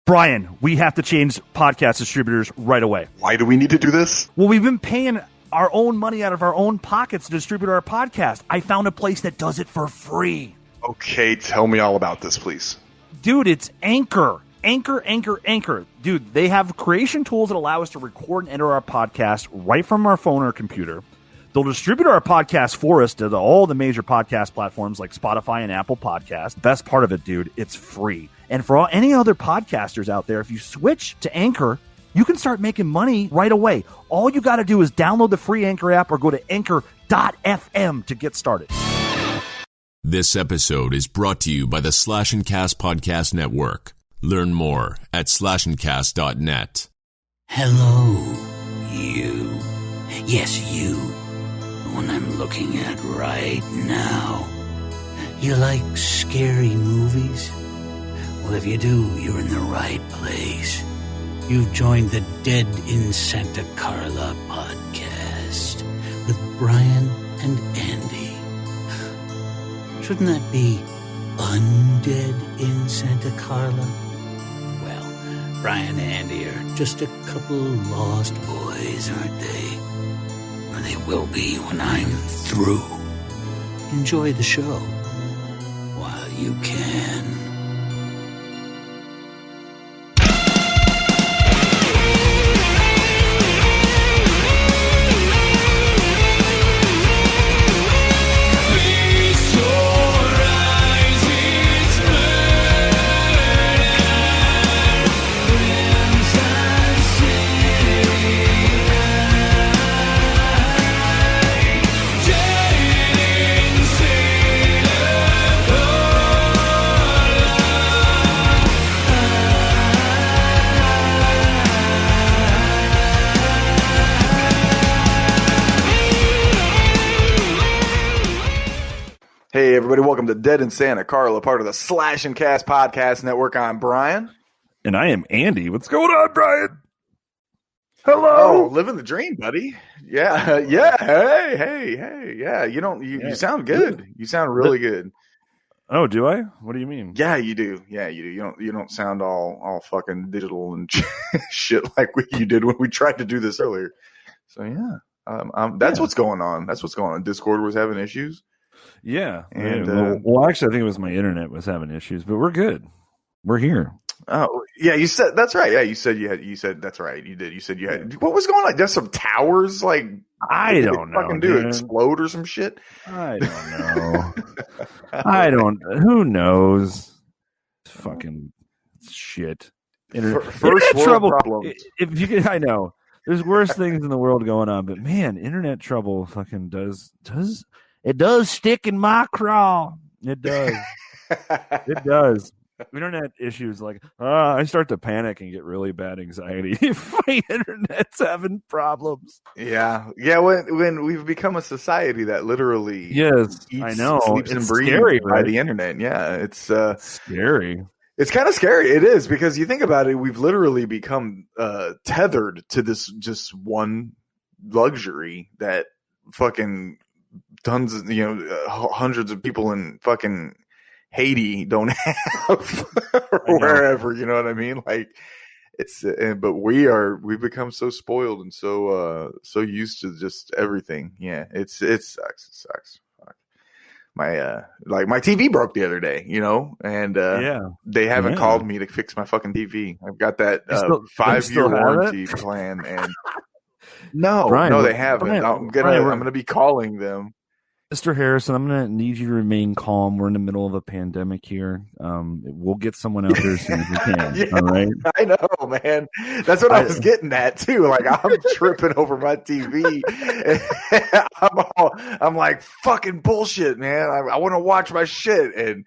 Bryan, we have to change podcast distributors right away. Why do we need to do this? Well, we've been paying our own money out of our own pockets to distribute our podcast. I found a place that does it for free. Okay, tell me all about this, please. Dude, it's Anchor. Anchor. Dude, they have creation tools that allow us to record and enter our podcast right from our phone or computer. They'll distribute our podcast for us to all the major podcast platforms like Spotify and Apple Podcasts. Best part of it, dude, it's free. And for any other podcasters out there, if you switch to Anchor, you can start making money right away. All you got to do is download the free Anchor app or go to anchor.fm to get started. This episode is brought to you by the Slash and Cast Podcast Network. Learn more at slashandcast.net. Hello, you. Yes, you. The one I'm looking at right now. You like scary movies? Well, if you do, you're in the right place. You've joined the Dead in Santa Carla podcast with Bryan and Andy. Shouldn't that be Undead in Santa Carla? Well, Bryan and Andy are just a couple lost boys, aren't they? Or they will be when I'm through. Enjoy the show while you can. Hey, everybody, welcome to Dead in Santa Carla, part of the Slash and Cast Podcast Network. I'm Bryan. And I am Andy. What's going on, Bryan? Hello. Oh, living the dream, buddy. Yeah. Hey. Yeah, you sound good. You sound really good. Oh, do I? What do you mean? Yeah, you do. You don't sound all fucking digital and shit like you did when we tried to do this earlier. So, yeah. That's what's going on. Discord was having issues. Yeah. And well, actually, I think it was my internet was having issues, but we're good. We're here. Oh, yeah, you said that's right. Yeah, you said that's right. You did. You said you had. What was going on? There's some towers, like I don't know. Fucking do explode or some shit. I don't know. Who knows? Fucking shit. First internet trouble. Problems. If you can, I know there's worse things in the world going on, but man, internet trouble fucking does stick in my craw. It does. It does. Internet issues, like I start to panic and get really bad anxiety if my internet's having problems. Yeah. When we've become a society that literally eats, I know, sleeps and breathes scary, by right? the internet. Yeah, it's scary. It's kind of scary. It is, because you think about it, we've literally become tethered to this just one luxury that fucking tons of, hundreds of people in fucking Haiti don't have or wherever, you know what I mean? Like it's, but we've become so spoiled and so used to just everything. Yeah, it sucks. Fuck. My my TV broke the other day, and they haven't called me to fix my fucking TV. I've got that 5-year warranty plan, and no, they haven't. Bryan, I'm gonna be calling them. Mr. Harrison, I'm going to need you to remain calm. We're in the middle of a pandemic here. We'll get someone out there as soon as we can. All right. I know, man. That's what I was getting at too. Like, I'm tripping over my TV. I'm like, fucking bullshit, man. I want to watch my shit. And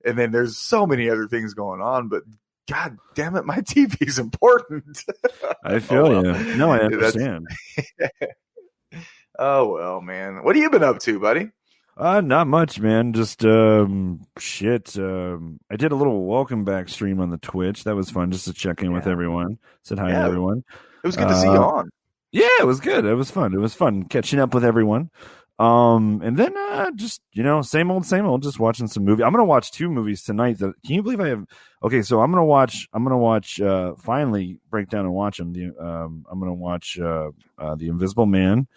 then there's so many other things going on, but God damn it, my TV is important. I feel you. No, I understand. Oh, well, man. What have you been up to, buddy? Not much, man. Just shit. I did a little welcome back stream on the Twitch. That was fun, just to check in with everyone. Said hi to everyone. It was good to see you on. Yeah, it was good. It was fun. Catching up with everyone. And then just same old, just watching some movie. I'm gonna watch 2 movies tonight. Can you believe I have? Okay, so I'm gonna watch. Finally break down and watch them. I'm gonna watch The Invisible Man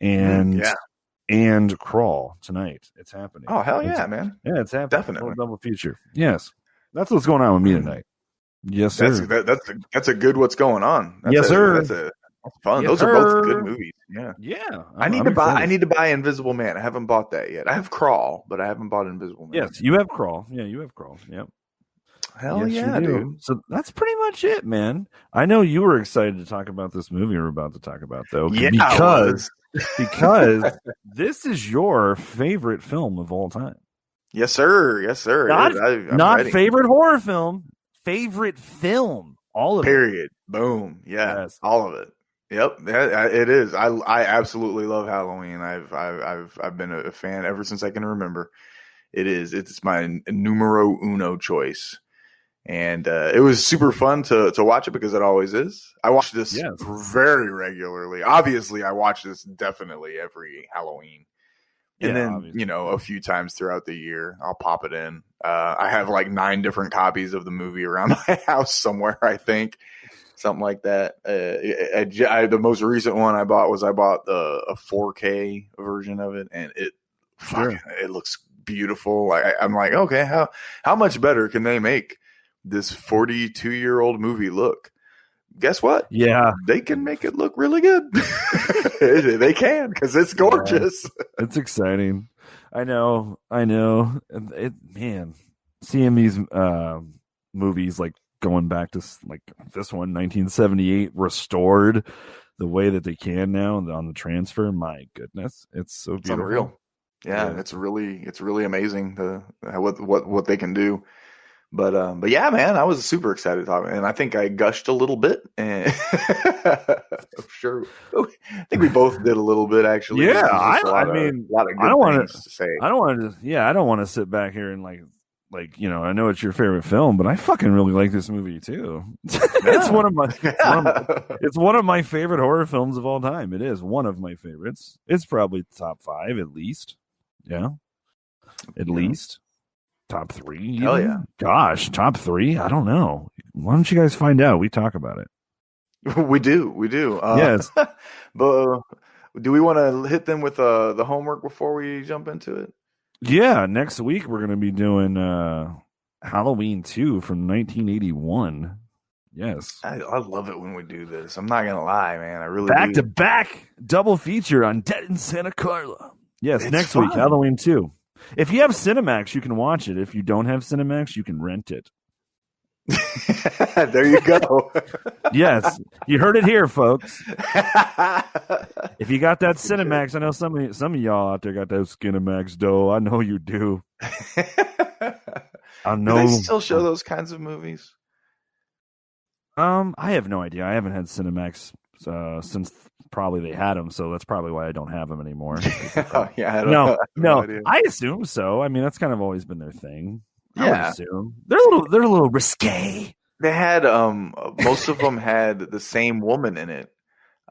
and Crawl tonight. It's happening. Oh hell yeah, man! Yeah, it's happening. Definitely Double feature. Yes, that's what's going on with me tonight. Yes, sir. That's a good what's going on. That's sir. That's fun. Yes, Those sir. are both good movies. Yeah. Yeah. I need to buy Invisible Man. I haven't bought that yet. I have Crawl, but I haven't bought Invisible Man. Yes, you have Crawl. Yeah, you have Crawl. Yep. Hell yes, yeah, dude. So that's pretty much it, man. I know you were excited to talk about this movie we're about to talk about, though. Yeah, because this is your favorite film of all time. Yes, sir. Yes, sir. Not favorite horror film. Favorite film. All of Period. Boom. Yeah. Yes. All of it. Yep, it is. I absolutely love Halloween. I've been a fan ever since I can remember. It's my numero uno choice, and it was super fun to watch it because it always is. I watch this very regularly. Obviously, I watch this definitely every Halloween, and then obviously, a few times throughout the year, I'll pop it in. I have like 9 different copies of the movie around my house somewhere, I think. Something like that. The most recent one I bought a 4K version of it, and it looks beautiful. I'm like, okay, how much better can they make this 42-year-old movie look? Guess what? Yeah, they can make it look really good. They can, because it's gorgeous. Yeah, it's exciting. I know. Man, seeing these movies like. Going back to like this one, 1978, restored the way that they can now on the transfer. My goodness, it's so beautiful. It's unreal. Yeah, it's really amazing what they can do. But yeah, man, I was super excited to talk, and I think I gushed a little bit. And I'm sure, I think we both did a little bit actually. Yeah, I don't want to say. I don't want to sit back here and like I know it's your favorite film, but I fucking really like this movie too. It's one of my favorite horror films of all time. It is one of my favorites. It's probably top 5 at least. Yeah, at least top 3. Even? Hell yeah! Gosh, top 3. I don't know. Why don't you guys find out? We talk about it. We do. Yes, but do we want to hit them with the homework before we jump into it? Yeah, next week we're going to be doing Halloween 2 from 1981. Yes. I love it when we do this. I'm not going to lie, man. I really Back-to-back double feature on Dead in Santa Carla. Yes, it's next week, Halloween 2. If you have Cinemax, you can watch it. If you don't have Cinemax, you can rent it. There you go. Yes, you heard it here, folks. If you got that Cinemax, I know some of y'all out there got those Skinemax dough. I know you do. I know. Do they still show those kinds of movies? I have no idea. I haven't had Cinemax since probably they had them, so that's probably why I don't have them anymore. Yeah, no. I assume so. I mean, that's kind of always been their thing. I would assume they're a little risque. They had most of them had the same woman in it.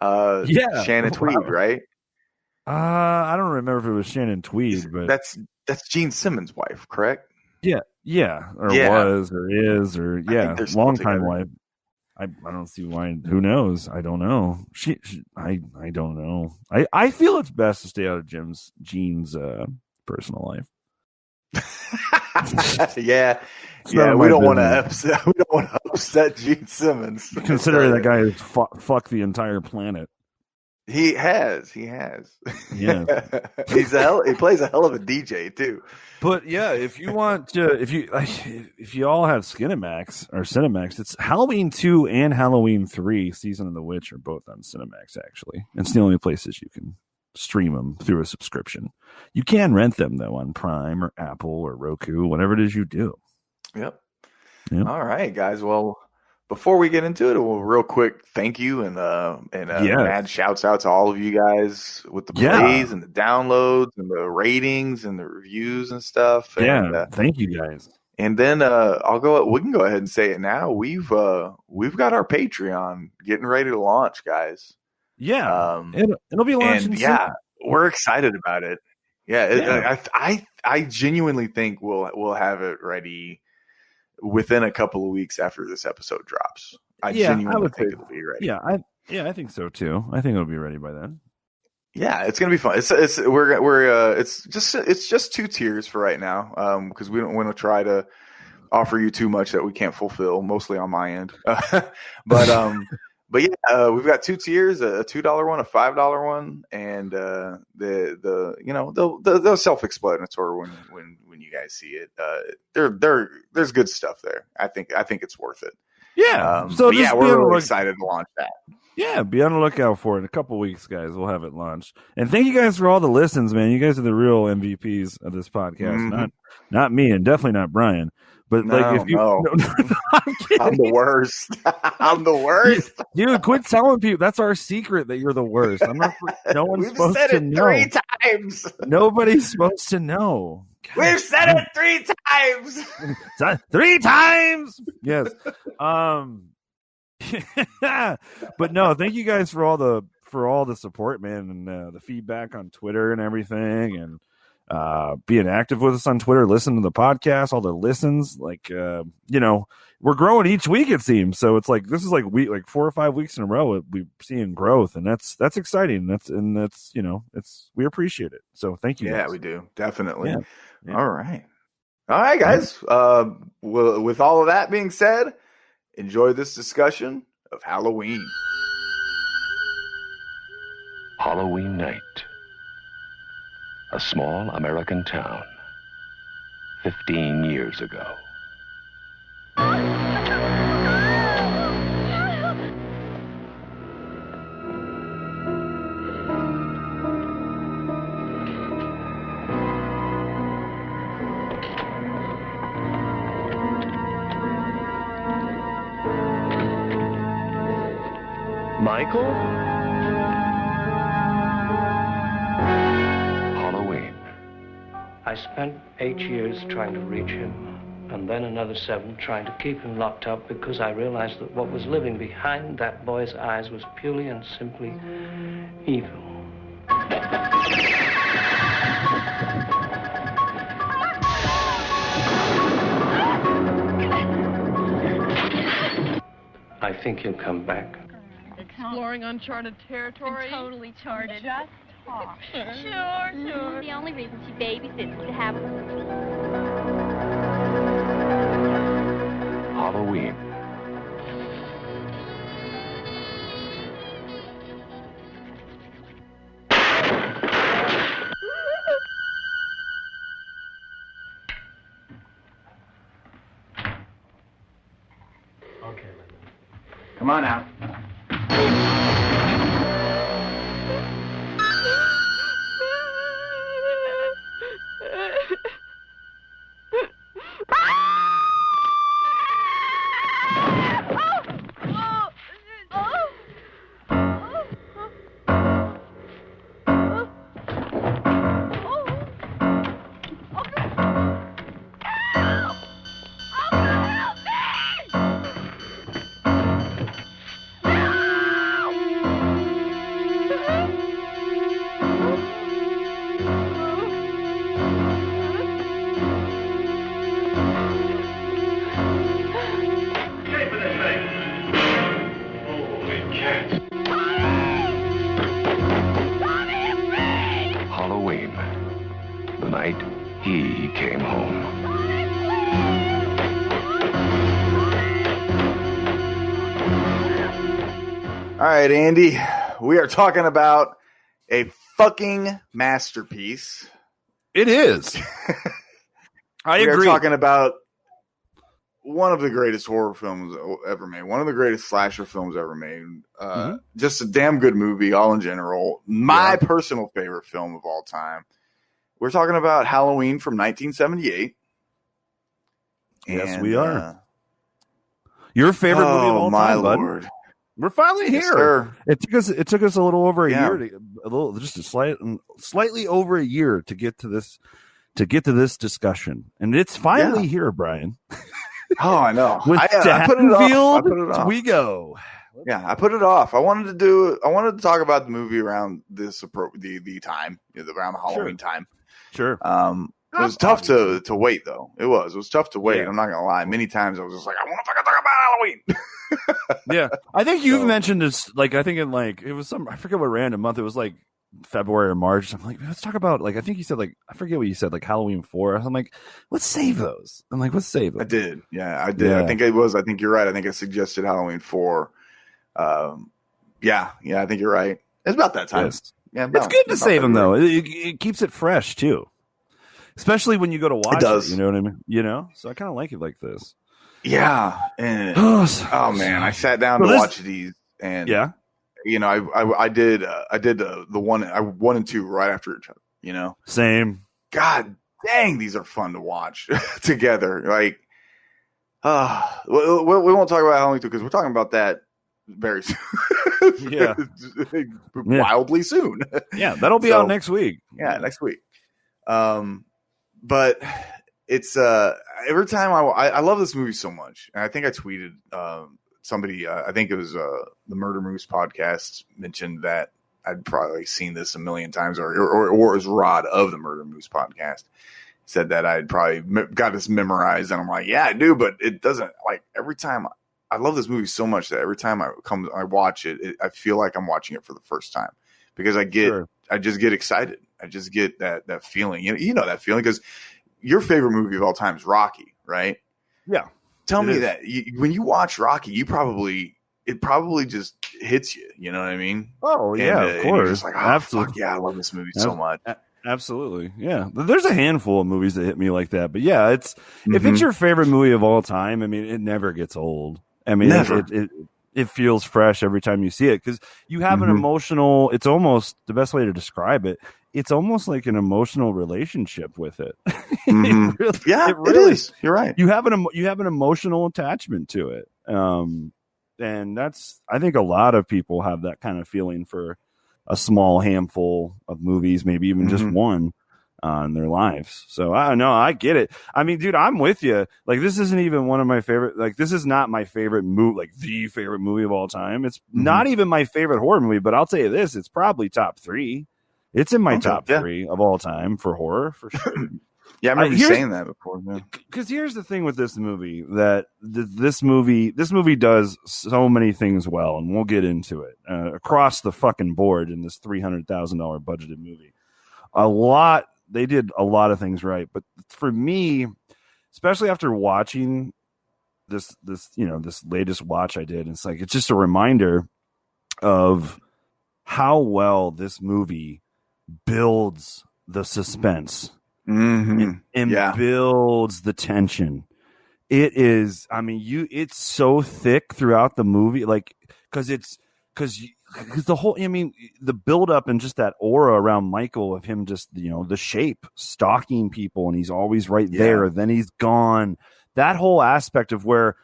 Shannon Tweed, right? I don't remember if it was Shannon Tweed, but that's Gene Simmons' wife, correct? Yeah, was or is or long time wife. I don't see why. Who knows? I don't know. I don't know. I feel it's best to stay out of Gene's personal life. Yeah, we don't want to upset Gene Simmons. Considering that guy has fucked the entire planet. He has. Yeah. He plays a hell of a DJ too. But yeah, if you want to, if you all have Cinemax, it's Halloween 2 and Halloween 3 Season of the Witch are both on Cinemax actually. It's the only places you can stream them through a subscription. You can rent them though on Prime or Apple or Roku, whatever it is you do. Yep. All right, guys. Well, before we get into it, a real quick thank you and mad shouts out to all of you guys with the plays and the downloads and the ratings and the reviews and stuff. And, thank you guys. And then we can go ahead and say it now. We've got our Patreon getting ready to launch, guys. Yeah, it'll be launching soon. we're excited about it. Yeah, I genuinely think we'll have it ready within a couple of weeks after this episode drops. I genuinely think it'll be ready. I think so too. I think it'll be ready by then. Yeah, it's gonna be fun. It's just 2 tiers for right now, because we don't want to try to offer you too much that we can't fulfill, mostly on my end. But yeah, we've got 2 tiers: a $2 one, a $5 one, and they're self-explanatory when you guys see it. There's good stuff there. I think it's worth it. Yeah. We're really excited to launch that. Yeah, be on the lookout for it. In a couple weeks, guys, we'll have it launched. And thank you guys for all the listens, man. You guys are the real MVPs of this podcast. Mm-hmm. Not me, and definitely not Bryan. But I'm the worst. I'm the worst. Dude, quit telling people. That's our secret that you're the worst. I'm not. No one's supposed to know. We've said it 3 times. Nobody's supposed to know. God. We've said it 3 times. 3 times. Yes. But no, thank you guys for all the support, man, and the feedback on Twitter and everything, and being active with us on Twitter, listening to the podcast, all the listens. Like, we're growing each week, it seems. So it's like, this is like 4 or 5 weeks in a row we're seeing growth, and that's exciting. That's we appreciate it. So thank you. Yeah, guys. we do. Definitely. Yeah. All right, guys. With all of that being said, enjoy this discussion of Halloween. Halloween night. A small American town. 15 years ago. Michael? Halloween. I spent 8 years trying to reach him, and then another 7 trying to keep him locked up, because I realized that what was living behind that boy's eyes was purely and simply evil. I think he'll come back. Exploring uncharted territory. Totally charted. Just talk. Sure. The only reason she babysits is to have Halloween. Okay, Linda. Come on out. Halloween. The night he came home. All right, Andy, we are talking about a fucking masterpiece. It is. I agree. We are talking about one of the greatest horror films ever made, one of the greatest slasher films ever made. Just a damn good movie, all in general. My personal favorite film of all time. We're talking about Halloween from 1978. Yes, we are. Your favorite movie of all my time, bud. Lord. We're finally here. Yes, sir. It took us a little over a year, slightly over a year to get to this discussion, and it's finally here, Bryan. Oh, I know. With I put it off. we go. Yeah, I put it off. I wanted to talk about the movie around the time, around the Halloween time. Sure. It was tough to wait though. It was tough to wait. Yeah. I'm not gonna lie. Many times I was just like, I want to fucking talk about Halloween. Yeah, I think you've mentioned this. Like, I think it was I forget what random month it was, like February or March. I'm like, let's talk about, like, I think you said, like, I forget what you said, like Halloween 4. I'm like, let's save those. Let's save them. I did. Yeah, I did. Yeah. I think you're right. I think I suggested Halloween 4. Yeah, I think you're right. It's about that time. Yes. Yeah, it's good to save them though. It keeps it fresh too, especially when you go to watch it. You know what I mean? So I kind of like it like this. Yeah. And, oh man, I sat down to watch these, and I did the 1 and 2 right after each other. Same. God dang, these are fun to watch together. Like, we won't talk about Halloween 2 because we're talking about that very soon. Wildly soon. Yeah, that'll be out next week. Yeah, next week. But it's every time I love this movie so much, and I think I tweeted somebody. I think it was the Murder Moose podcast mentioned that I'd probably seen this a million times, or it was Rod of the Murder Moose podcast said that I'd probably got this memorized, and I'm like, yeah, I do, but it doesn't. Like every time. I love this movie so much that every time I watch it, I feel like I'm watching it for the first time because I just get excited. I just get that feeling. You know that feeling because your favorite movie of all time is Rocky, right? Yeah. Tell me that when you watch Rocky, it probably just hits you. You know what I mean? Oh yeah, of course. You're just like, absolutely. Fuck yeah, I love this movie so much. Absolutely. Yeah. There's a handful of movies that hit me like that, but yeah, if it's your favorite movie of all time, I mean, it never gets old. I mean, it feels fresh every time you see it because you have an emotional. It's almost the best way to describe it. It's almost like an emotional relationship with it. It is. You're right. You have an emotional attachment to it, and I think a lot of people have that kind of feeling for a small handful of movies, maybe even just one. In their lives. So I don't know. I get it. I mean, dude, I'm with you. Like, this isn't even one of my favorite, like, this is not my favorite movie, like the favorite movie of all time. It's not even my favorite horror movie, but I'll tell you this, it's probably top 3. It's in my top 3 of all time for horror, for sure. Yeah, I remember you saying that before. Because here's the thing with this movie, that this movie does so many things well, and we'll get into it across the fucking board in this $300,000 budgeted movie. They did a lot of things right, but for me, especially after watching this latest watch I did, it's like, it's just a reminder of how well this movie builds the suspense and builds the tension. It is, I mean, it's so thick throughout the movie, like, because the whole, I mean, the buildup and just that aura around Michael of him, just, the shape stalking people, and he's always right there, then he's gone. That whole aspect of where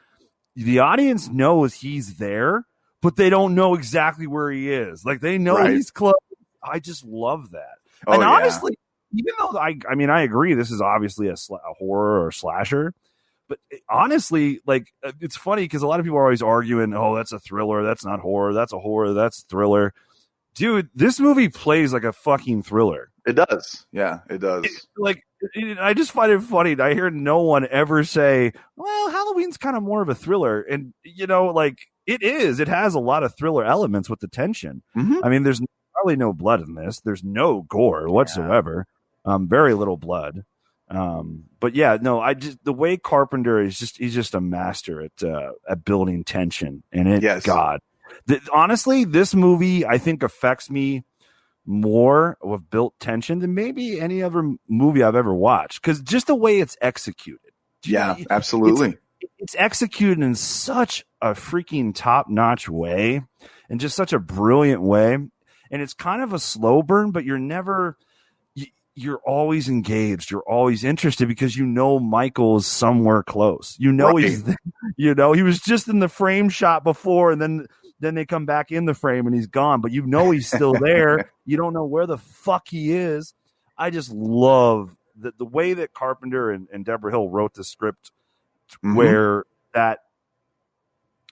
the audience knows he's there, but they don't know exactly where he is. Like, they know he's close. I just love that. And honestly, even though I agree, this is obviously a horror or slasher. But honestly, like, it's funny because a lot of people are always arguing, oh, that's a thriller, that's not horror, that's a horror, that's thriller. Dude, this movie plays like a fucking thriller. It does. Yeah, it does. I just find it funny. I hear no one ever say, well, Halloween's kind of more of a thriller. And, like, it is. It has a lot of thriller elements with the tension. I mean, there's probably no blood in this. There's no gore whatsoever. Very little blood. But yeah, no, the way Carpenter is he's just a master at building tension, and honestly, this movie I think affects me more with built tension than maybe any other movie I've ever watched, because just the way it's executed. Yeah, absolutely. It's executed in such a freaking top-notch way, and just such a brilliant way, and it's kind of a slow burn, but you're always engaged. You're always interested because Michael is somewhere close. He's he was just in the frame shot before, and then they come back in the frame and he's gone, but he's still there. You don't know where the fuck he is. I just love the way that Carpenter and Deborah Hill wrote the script, where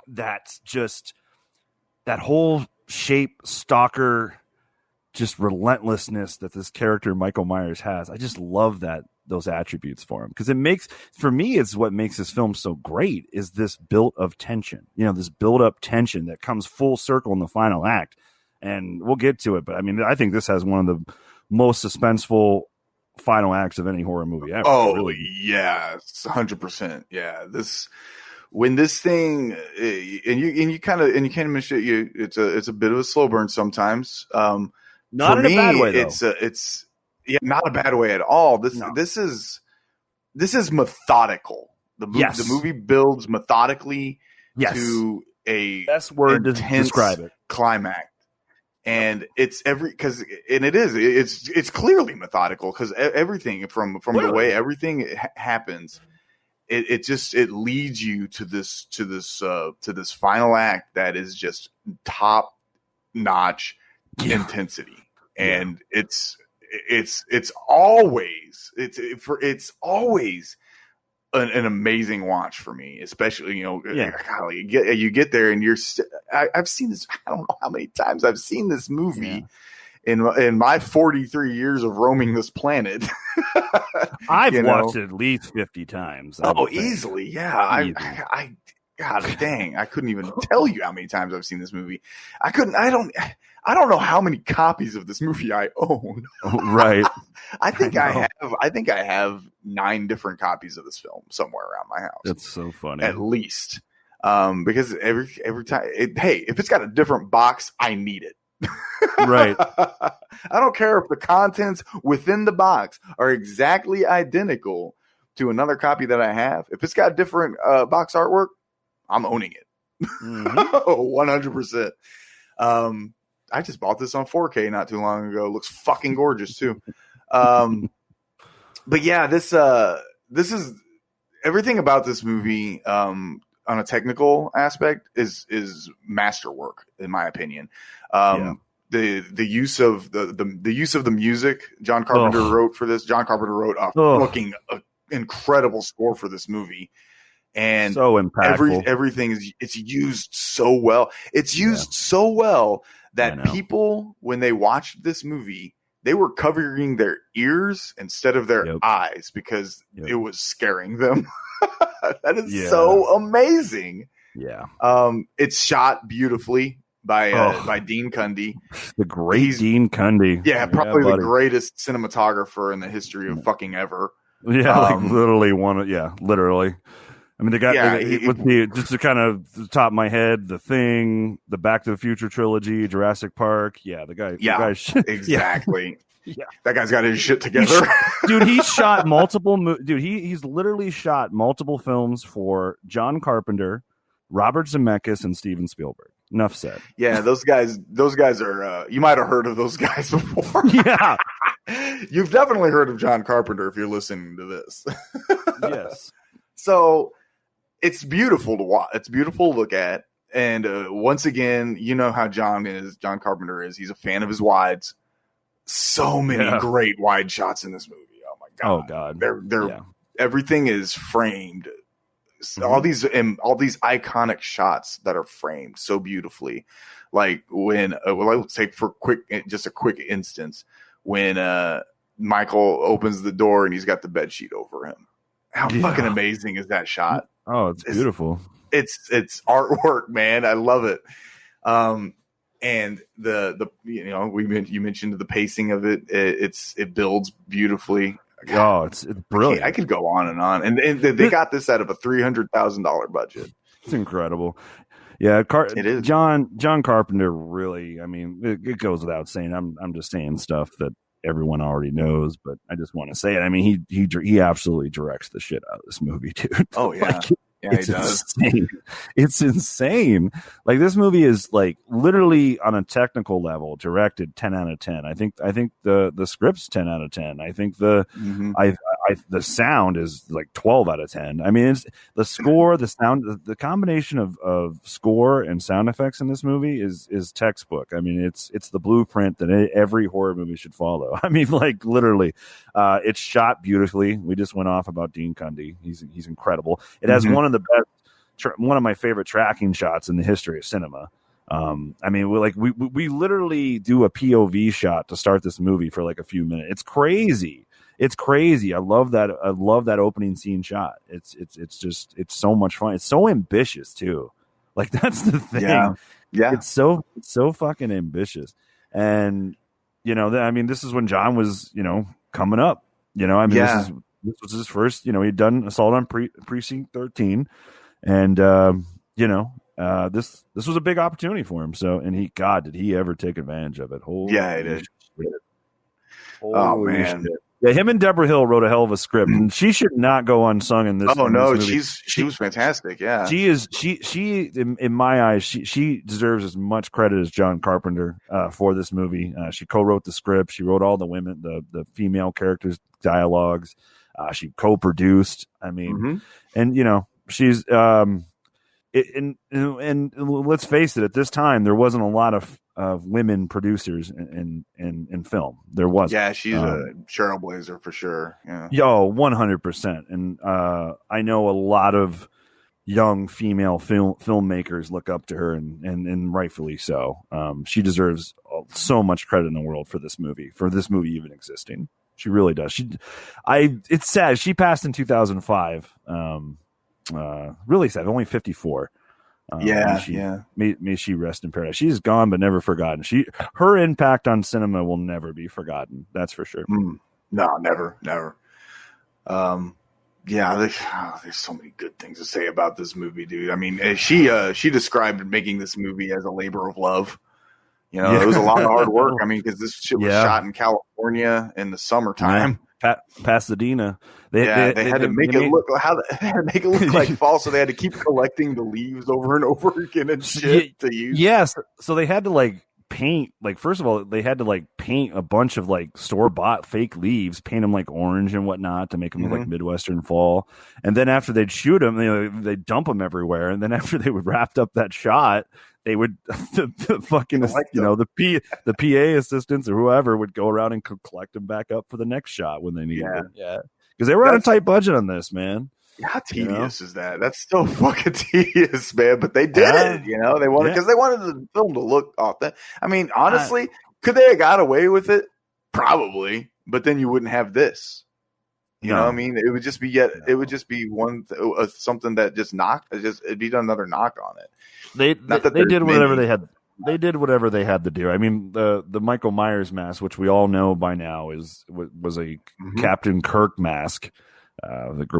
that's just that whole shape stalker, just relentlessness that this character Michael Myers has. I just love those attributes for him, because for me, it's what makes this film so great is this build of tension. This build up tension that comes full circle in the final act, and we'll get to it. But I mean, I think this has one of the most suspenseful final acts of any horror movie ever. Oh, really. Yeah, 100%. Yeah, when this thing, and you kind of mention it, it's a bit of a slow burn sometimes. Not in a bad way, though. It's not a bad way at all. This is methodical. The movie builds methodically to a best word to describe it, climax. And it's clearly methodical, because everything from the way everything happens, it leads you to this final act that is just top notch intensity, and it's always an amazing watch for me, especially you get there and I've seen this. I don't know how many times I've seen this movie in my 43 years of roaming this planet. I've watched it at least 50 times. Easily, yeah. I God dang, I couldn't even tell you how many times I've seen this movie. I don't know how many copies of this movie I own. Right. I think I have 9 different copies of this film somewhere around my house. That's so funny. At least. Because every time, if it's got a different box, I need it. Right. I don't care if the contents within the box are exactly identical to another copy that I have. If it's got different box artwork, I'm owning it. 100%. I just bought this on 4K not too long ago. It looks fucking gorgeous too. But yeah, this is everything about this movie on a technical aspect is masterwork, in my opinion. The use of the music John Carpenter wrote for this. John Carpenter wrote a fucking incredible score for this movie. And so impactful. Everything it's used so well. It's used so well that people, when they watched this movie, they were covering their ears instead of their eyes because it was scaring them. That is so amazing. Yeah. It's shot beautifully by Dean Cundy. The great Dean Cundy. Yeah, probably the greatest cinematographer in the history of fucking ever. Yeah, literally literally. I mean, the guy, just to kind of the top of my head, The Thing, the Back to the Future trilogy, Jurassic Park. Yeah, the guy. Exactly. Yeah. That guy's got his shit together. Dude, he shot multiple. He's literally shot multiple films for John Carpenter, Robert Zemeckis, and Steven Spielberg. Enough said. Yeah, those guys are. You might have heard of those guys before. Yeah, you've definitely heard of John Carpenter if you're listening to this. Yes. So. It's beautiful to watch. It's beautiful to look at. And once again, you know how John Carpenter is. He's a fan of his wides. So many great wide shots in this movie. Oh my God. Oh God. They're everything is framed. All these iconic shots that are framed so beautifully. Like when let's take for a quick instance when Michael opens the door and he's got the bed sheet over him. How fucking amazing is that shot? Oh, it's beautiful. It's artwork, man. I love it. And you mentioned the pacing of it. It builds beautifully. God, it's brilliant. I could go on, and they got this out of a $300,000 budget. It's incredible. Yeah, it is. John Carpenter really. I mean, it goes without saying. I'm just saying stuff that everyone already knows, but I just want to say it. I mean, he absolutely directs the shit out of this movie, dude. Oh yeah. It's he does. Insane. It's insane. Like this movie is like literally on a technical level directed 10 out of 10. I think the script's 10 out of 10. I think the sound is like 12 out of 10. I mean, it's the score, the sound, the combination of score and sound effects in this movie is textbook. I mean, it's the blueprint that every horror movie should follow. I mean, like literally, it's shot beautifully. We just went off about Dean Cundy. He's incredible. It has one of the best, one of my favorite tracking shots in the history of cinema. I mean, we literally do a POV shot to start this movie for like a few minutes. It's crazy. It's crazy. I love that. I love that opening scene shot. It's so much fun. It's so ambitious too. Like that's the thing. Yeah. It's so fucking ambitious. And I mean, this is when John was, coming up. I mean, this was his first. He'd done Assault on Precinct 13, and this was a big opportunity for him. So, and did he ever take advantage of it? Holy it is. Holy shit. Yeah, him and Deborah Hill wrote a hell of a script, and she should not go unsung in this. Oh no, this movie. she was fantastic. Yeah, she in my eyes, she deserves as much credit as John Carpenter for this movie. She co-wrote the script. She wrote all the women, the female characters' dialogues. She co-produced. I mean, and she's and let's face it, at this time there wasn't a lot of women producers in film. There wasn't. Yeah, she's a trailblazer for sure. Yeah. 100%. And I know a lot of young female filmmakers look up to her, and rightfully so. She deserves so much credit in the world for this movie even existing. She really does. It's sad. She passed in 2005. Really sad. Only 54. May she rest in paradise. She's gone but never forgotten. Her impact on cinema will never be forgotten. That's for sure. No, never. There's so many good things to say about this movie, dude. I mean, she described making this movie as a labor of love. It was a lot of hard work. I mean, because this shit was shot in California in the summertime. Pasadena. They had to make it look like fall, so they had to keep collecting the leaves over and over again and shit to use. Yes, so they had to paint. First of all, they had to paint a bunch of store bought fake leaves, paint them orange and whatnot to make them look like Midwestern fall. And then after they'd shoot them, they'd dump them everywhere. And then after they would wrapped up that shot, they would the fucking the PA assistants or whoever would go around and collect them back up for the next shot when they needed them. Yeah, because they were on a tight budget on this, man. How tedious is that? That's so fucking tedious, man. But they did it. They wanted because they wanted the film to look authentic. I mean, honestly, could they have got away with it? Probably, but then you wouldn't have this. You know what I mean? It would just be something that it'd be another knock on it. They did whatever they had. They did whatever they had to do. I mean, the Michael Myers mask, which we all know by now, was a Captain Kirk mask,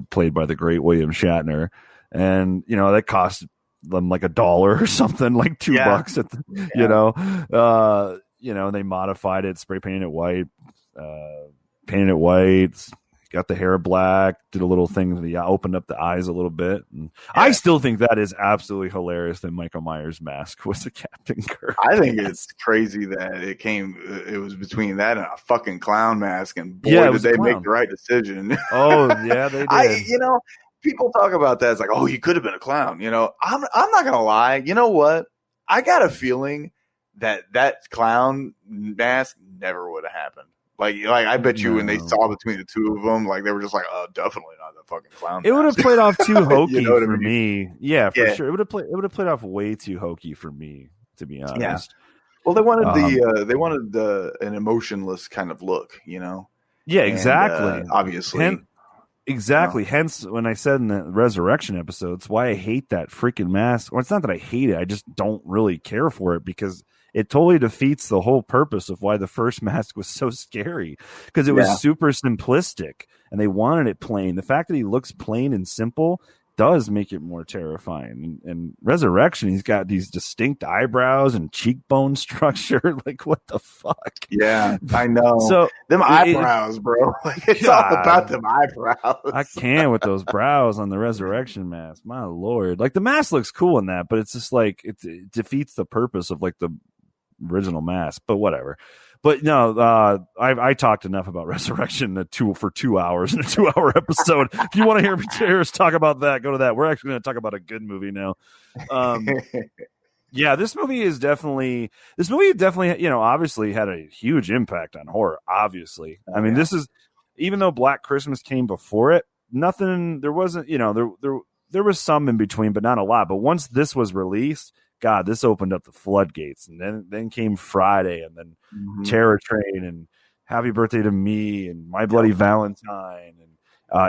played by the great William Shatner, and that cost them $1 or something, $2 at the, they modified it, spray painted it white, painted it white. Got the hair black, did a little thing, opened up the eyes a little bit. And I still think that is absolutely hilarious that Michael Myers' mask was a Captain Kirk. I think it's crazy that it was between that and a fucking clown mask, and boy, did they make the right decision. Oh, yeah, they did. People talk about that. It's like, oh, he could have been a clown. I'm not going to lie. You know what? I got a feeling that clown mask never would have happened. I bet you when they saw between the two of them, they were just oh, definitely not the fucking clown. It would have played off too hokey for me. Yeah, for sure. It would have played off way too hokey for me, to be honest. Yeah. Well, they wanted an emotionless kind of look, Yeah, exactly. Obviously. Exactly. Hence, when I said in the Resurrection episode, it's why I hate that freaking mask. Well, it's not that I hate it. I just don't really care for it because it totally defeats the whole purpose of why the first mask was so scary, because it was super simplistic and they wanted it plain. The fact that he looks plain and simple does make it more terrifying. And Resurrection, he's got these distinct eyebrows and cheekbone structure. What the fuck? Yeah, I know. So them eyebrows, bro. It's all about them eyebrows. I can't with those brows on the Resurrection mask. My lord, the mask looks cool in that, but it's just it defeats the purpose of the original mask. But whatever. But no, I talked enough about Resurrection for 2 hours in a 2-hour episode. If you want to hear us talk about that, go to that. We're actually going to talk about a good movie now. Yeah, this movie definitely, obviously had a huge impact on horror. Obviously, I mean, this is, even though Black Christmas came before it, there wasn't, there was some in between, but not a lot. But once this was released, God, this opened up the floodgates. And then came Friday, and then Terror Train, and Happy Birthday to Me, and My Bloody Valentine, and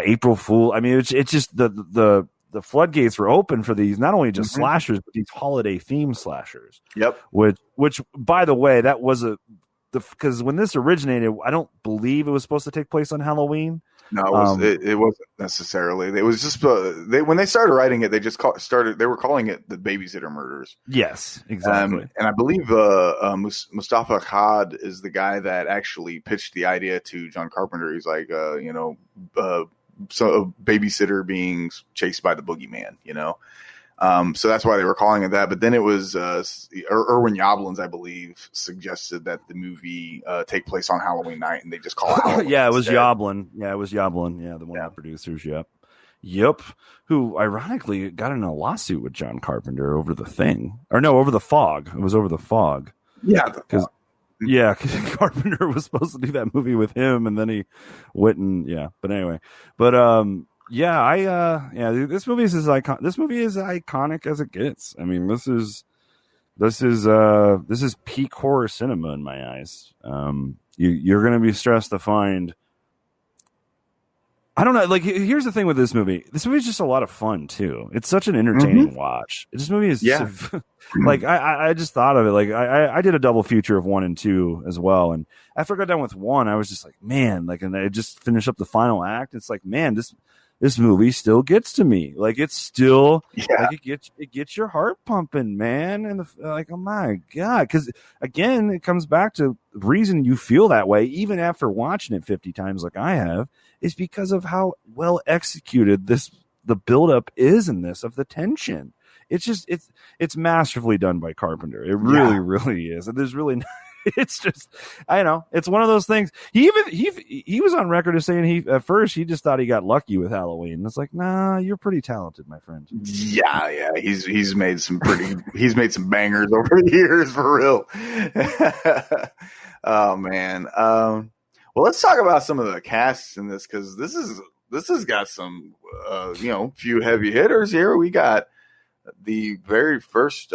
April Fool. I mean, it's just the floodgates were open for these, not only just slashers, but these holiday themed slashers. Yep. Which, by the way, that was because when this originated, I don't believe it was supposed to take place on Halloween. No, it wasn't necessarily. It was just when they started writing it, they just they were calling it the Babysitter Murders. Yes, exactly. And I believe Mustafa Khad is the guy that actually pitched the idea to John Carpenter. He's like, so a babysitter being chased by the boogeyman, so that's why they were calling it that. But then it was Irwin Yablans, I believe, suggested that the movie take place on Halloween night, and they just call it Halloween. Yeah, it was Yablin. Yeah, it was Yablin. Yeah, the one of the producers. Yep. Who ironically got in a lawsuit with John Carpenter over The Thing, or no, over The Fog. It was over The Fog. Yeah, because Carpenter was supposed to do that movie with him, and then he went and But anyway, this movie is This movie is iconic as it gets. I mean, this is peak horror cinema in my eyes. You're going to be stressed to find. I don't know. Like, here's the thing with this movie. This movie is just a lot of fun too. It's such an entertaining watch. This movie is like I just thought of it. Like I did a double feature of 1 and 2 as well. And after I got done with 1, I was just like, man, like, and I just finished up the final act. It's like, man, this movie still gets to me. Like, it's still like it gets your heart pumping, man. And like, oh my God. Because again, it comes back to the reason you feel that way, even after watching it 50 times like I have, is because of how well executed the buildup is in this, of the tension. It's just it's masterfully done by Carpenter. It really, really is. And there's really it's just, I know, it's one of those things. He was on record as saying at first he just thought he got lucky with Halloween. It's like, nah, you're pretty talented, my friend. Yeah. He's made some bangers over the years, for real. Oh man. Well, let's talk about some of the casts in this, because this has got some few heavy hitters here. We got the very first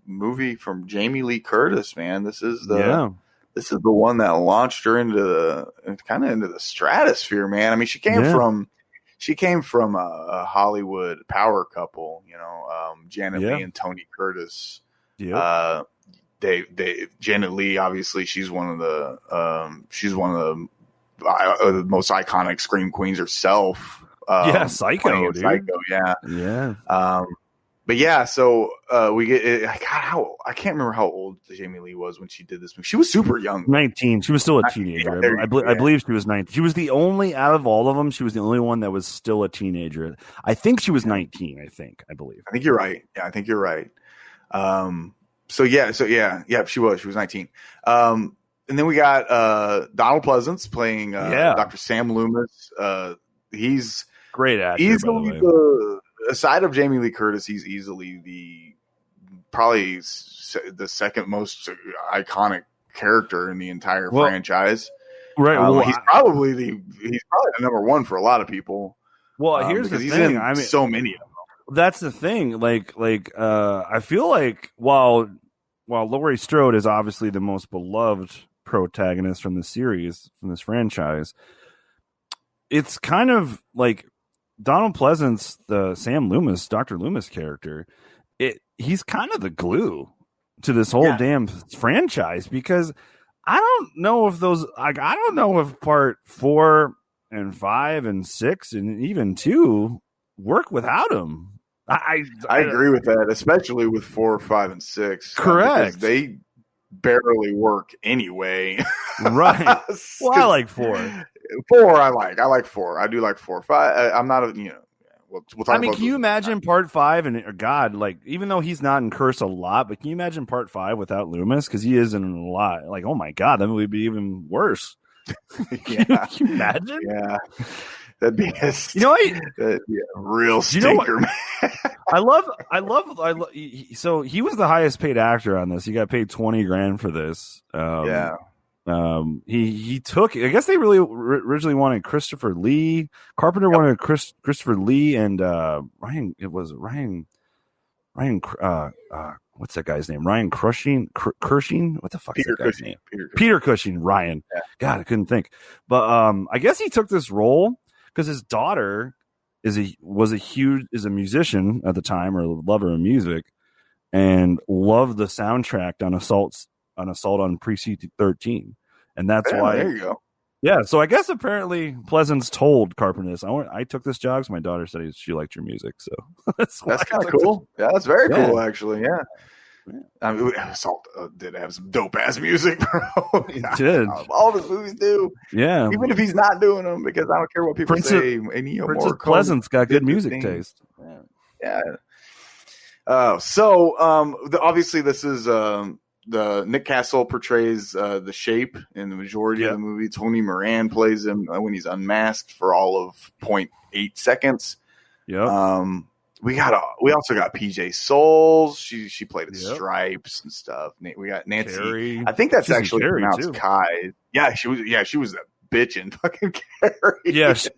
movie from Jamie Lee Curtis, man. This is the one that launched her into the stratosphere, man. I mean, she came from a Hollywood power couple, Janet Leigh and Tony Curtis. Yeah. Janet Leigh, obviously, she's one of the most iconic scream queens herself. Psycho, dude. Psycho, yeah. But yeah, so we get. I can't remember how old Jamie Lee was when she did this movie. She was super young, 19. She was still a teenager. I believe she was 19. She was the only out of all of them. She was the only one that was still a teenager. I think she was 19. I believe. I think you're right. Yeah, I think you're right. She was 19. And then we got Donald Pleasance playing Dr. Sam Loomis. He's great actor. Easily aside of Jamie Lee Curtis, he's easily probably the second most iconic character in the entire franchise. Right. He's probably the number one for a lot in so many of them. That's the thing. I feel like while Laurie Strode is obviously the most beloved protagonist from the series, from this franchise, it's kind of like Donald Pleasance, the Sam Loomis, Dr. Loomis character. He's kind of the glue to this whole damn franchise, because I don't know if part 4 and 5 and 6 and even 2 work without him. I agree with that, especially with 4, 5, and 6. Correct. Because they barely work anyway. Right. Well, I like 4. 4, I like 4. I do like 4. 5, I'm not we'll talk about. Can you imagine part 5 and God, like, even though he's not in Curse a lot, but can you imagine part 5 without Loomis? Because he is in a lot. Like, oh my God, that would be even worse. Can you imagine? Yeah. That'd be real stinker, man. I love. So he was the highest paid actor on this. He got paid $20,000 for this. He took. I guess they really originally wanted Christopher Lee. Carpenter wanted Christopher Lee and Ryan. It was Ryan. what's that guy's name? Ryan Cushing? What the fuck is that guy's name? Peter Cushing. Ryan. Yeah. God, I couldn't think. But I guess he took this role because his daughter is a musician at the time, or a lover of music, and loved the soundtrack on Assault on Precinct 13, and that's why. There you go. Yeah, so I guess apparently Pleasance told Carpenter this. I took this job because my daughter said she liked your music, so that's kind of cool. Yeah, that's very cool, actually. Yeah. I mean, Assault did have some dope ass music, bro. It did. All his movies do. Yeah, even if he's not doing them, because I don't care what people say. Princess Pleasance got good music taste. Yeah. Obviously this is the Nick Castle portrays the Shape in the majority of the movie. Tony Moran plays him when he's unmasked for all of 0.8 seconds. Yeah. We also got PJ Souls. She played in Stripes and stuff. We got Nancy. Carrie. I think that's actually Carrie pronounced too. Kai. Yeah, she was a bitch in fucking Carrie. Yeah, she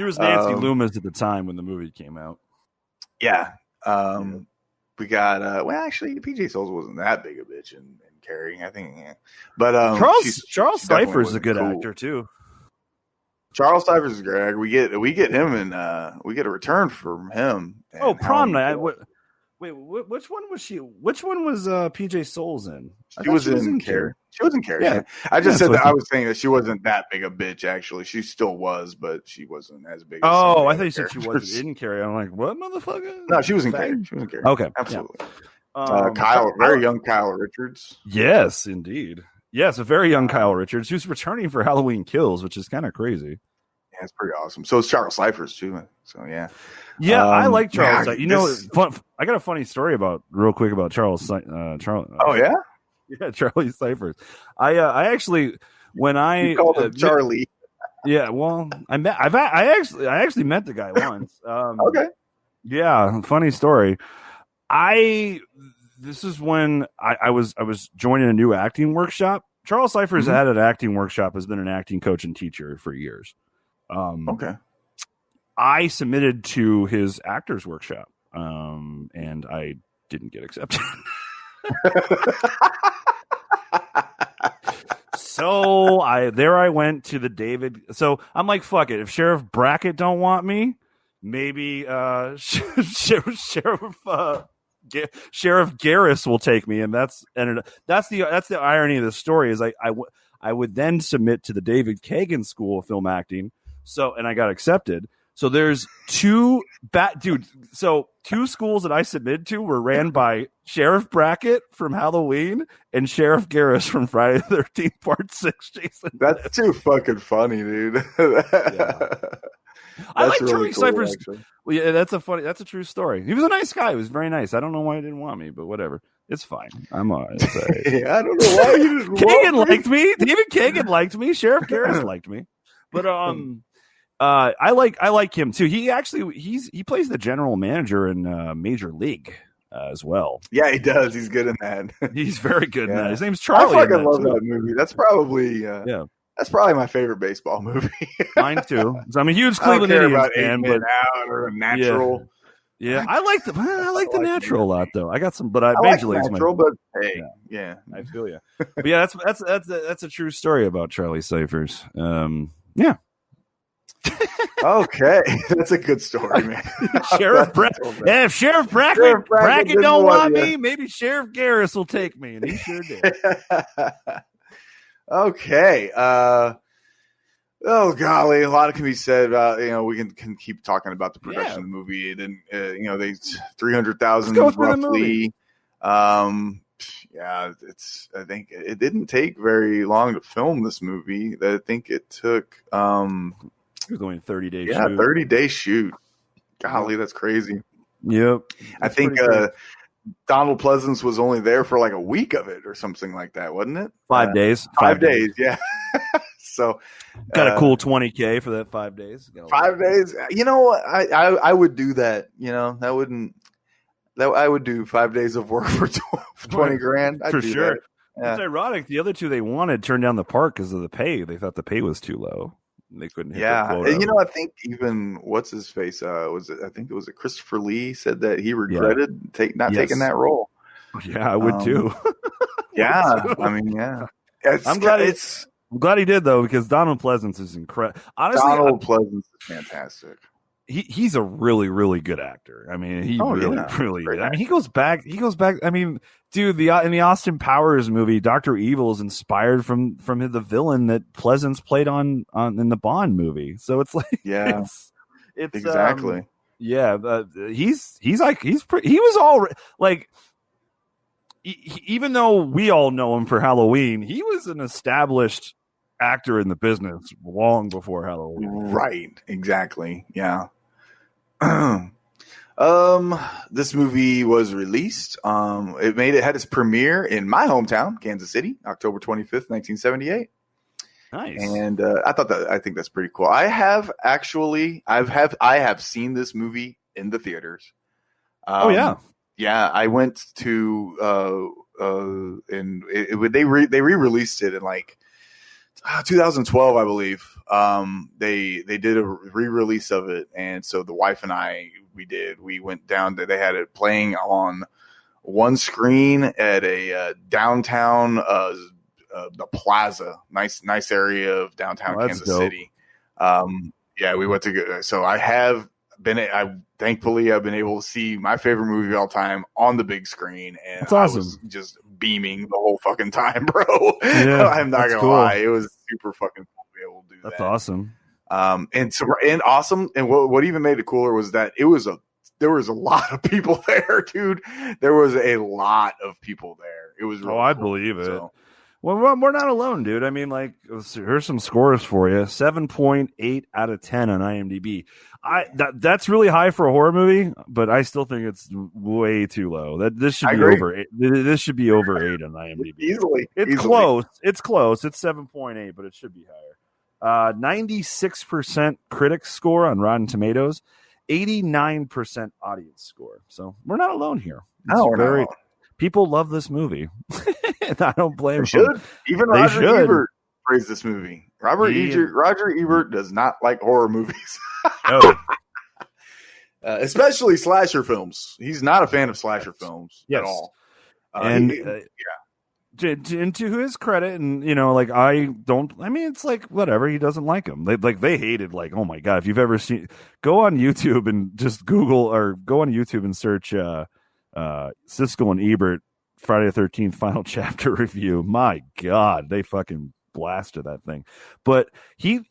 was Nancy Loomis at the time when the movie came out. Yeah. We got actually PJ Souls wasn't that big a bitch in Carrie, I think. Yeah. But Charles Cypher's a good actor too. Charles Cypher's is great. We get him and we get a return from him. Prom Night. Wait, which one was she? Which one was PJ Souls in? She was in Carrie. She was in Carrie. Yeah. I just said that. I was saying that she wasn't that big a bitch. Actually, she still was, but she wasn't as big. Oh, I thought you said she wasn't in Carrie. I'm like, what, motherfucker? No, she was in Carrie. She was in Carrie. Okay, absolutely. Yeah. Very young Kyle Richards. Yes, indeed. Yes, a very young Kyle Richards who's returning for Halloween Kills, which is kind of crazy. Yeah, it's pretty awesome. So is Charles Cyphers too. So yeah. Yeah, I like Charles. I got a funny story real quick about Charles. Oh yeah. Yeah, Charlie Cyphers. I actually you called him Charlie. Yeah, well, I actually met the guy once. Okay. Yeah, funny story. This is when I was joining a new acting workshop. Charles Cyphers had an acting workshop, has been an acting coach and teacher for years. Okay. I submitted to his actors workshop, and I didn't get accepted. So I went to the David. So I'm like, fuck it. If Sheriff Brackett don't want me, maybe Sheriff Garris will take me, and that's the irony of the story is I would then submit to the David Kagan School of Film Acting. And I got accepted. So there's two schools that I submitted to were ran by Sheriff Brackett from Halloween and Sheriff Garris from Friday the 13th Part 6. Jason, that's too fucking funny, dude. I like Charlie really cool, Cyphers. Actually. Well, yeah, that's a true story. He was a nice guy. He was very nice. I don't know why he didn't want me, but whatever. It's fine. I'm all right. Yeah, I don't know why you didn't Kagan liked me. David Kagan liked me. Sheriff Garris liked me. But I like him too. He plays the general manager in Major League as well. Yeah, he does. He's good in that. He's very good in that. His name's Charlie. I fucking love that movie. That's probably that's probably my favorite baseball movie. Mine too. So I'm a huge Cleveland Indians fan, but Out or Natural. Yeah, I like the Natural a lot though. I got some, but Major League's Natural, but hey, yeah, I feel you. But yeah, that's a true story about Charlie Cyphers. Yeah. Okay, that's a good story, man. Sheriff if Sheriff Brackett don't want me, maybe Sheriff Garris will take me, and he sure did. Okay. Oh golly, a lot can be said about we can keep talking about the production of the movie. Then they 300,000 roughly. Yeah, I think it didn't take very long to film this movie. I think it took it was only a 30-day shoot. Yeah, 30-day shoot. Golly, that's crazy. Yep. I think Donald Pleasance was only there for like a week of it or something like that, wasn't it? 5 days. 5 days, yeah. So got a cool $20K for that 5 days. 5 days. I would do that. I would do 5 days of work for 20 grand. For sure. Yeah. It's ironic. The other two they wanted turned down the part because of the pay. They thought the pay was too low. They couldn't hit the quota. I think even what's his face I think it was Christopher Lee said that he regretted not taking that role. Yeah, I would too. Yeah, I mean, yeah. I'm glad he did though, because Donald Pleasance is incredible. Honestly, Donald Pleasance is fantastic. He's a really, really good actor. I mean, he really is. I mean, he goes back. I mean, dude, in the Austin Powers movie, Dr. Evil is inspired from the villain that Pleasance played on in the Bond movie. So it's like, yeah, it's exactly. Yeah, he was all like, even though we all know him for Halloween, he was an established actor in the business long before Halloween. Right, exactly. Yeah. This movie was released. It had its premiere in my hometown, Kansas City, October 25th, 1978. Nice. And I think that's pretty cool. I have seen this movie in the theaters. Oh yeah. Yeah, I went to and they re-released it in like 2012, I believe. They did a re-release of it, and so the wife and I we went down to, they had it playing on one screen at a downtown the Plaza, nice area of downtown Kansas City. Yeah, we went to go, so thankfully I've been able to see my favorite movie of all time on the big screen, and that's awesome. I was just beaming the whole fucking time, bro. Yeah, I'm not gonna lie, it was super fucking cool to be able to do that. That's awesome. And awesome. And what even made it cooler was that there was a lot of people there, dude. There was a lot of people there. It was really I cool. believe it. So, well, we're not alone, dude. I mean, like, here's some scores for you. 7.8 out of 10 on IMDb. That's really high for a horror movie, but I still think it's way too low. This should be over 8. This should be over 8 on IMDb. Easily. Close. It's close. It's 7.8, but it should be higher. 96% critic score on Rotten Tomatoes, 89% audience score. So we're not alone here. People love this movie. And I don't blame them. Should. Even Roger Ebert praised this movie. Roger Ebert does not like horror movies. No. Especially slasher films. He's not a fan of slasher films at all. To his credit, and like it's like whatever, he doesn't like them. They hated, like, oh my god, if you've ever seen, go on YouTube and just Google, or go on YouTube and search Siskel and Ebert Friday the 13th final chapter review. My god, they fucking blasted that thing. But he,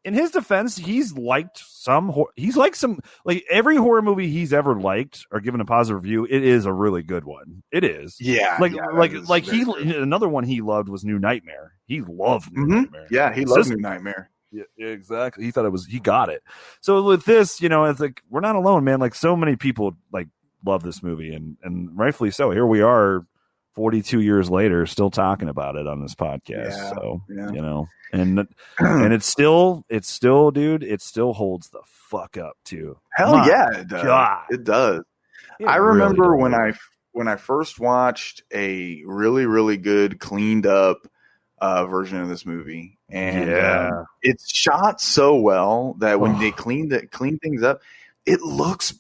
in his defense, he's liked some, like every horror movie he's ever liked or given a positive review, it is a really good one. It is. Yeah. Another one he loved was New Nightmare. He loved New Nightmare. Yeah, he loved New Nightmare. Yeah, exactly. He thought he got it. So with this, it's like, we're not alone, man. Like, so many people like love this movie, and rightfully so. Here we are 42 years later still talking about it on this podcast. And it's still, dude, it still holds the fuck up too. Hell yeah, it does. God. It does. I remember when I first watched a really, really good cleaned up version of this movie, and it's shot so well that when they clean things up, it looks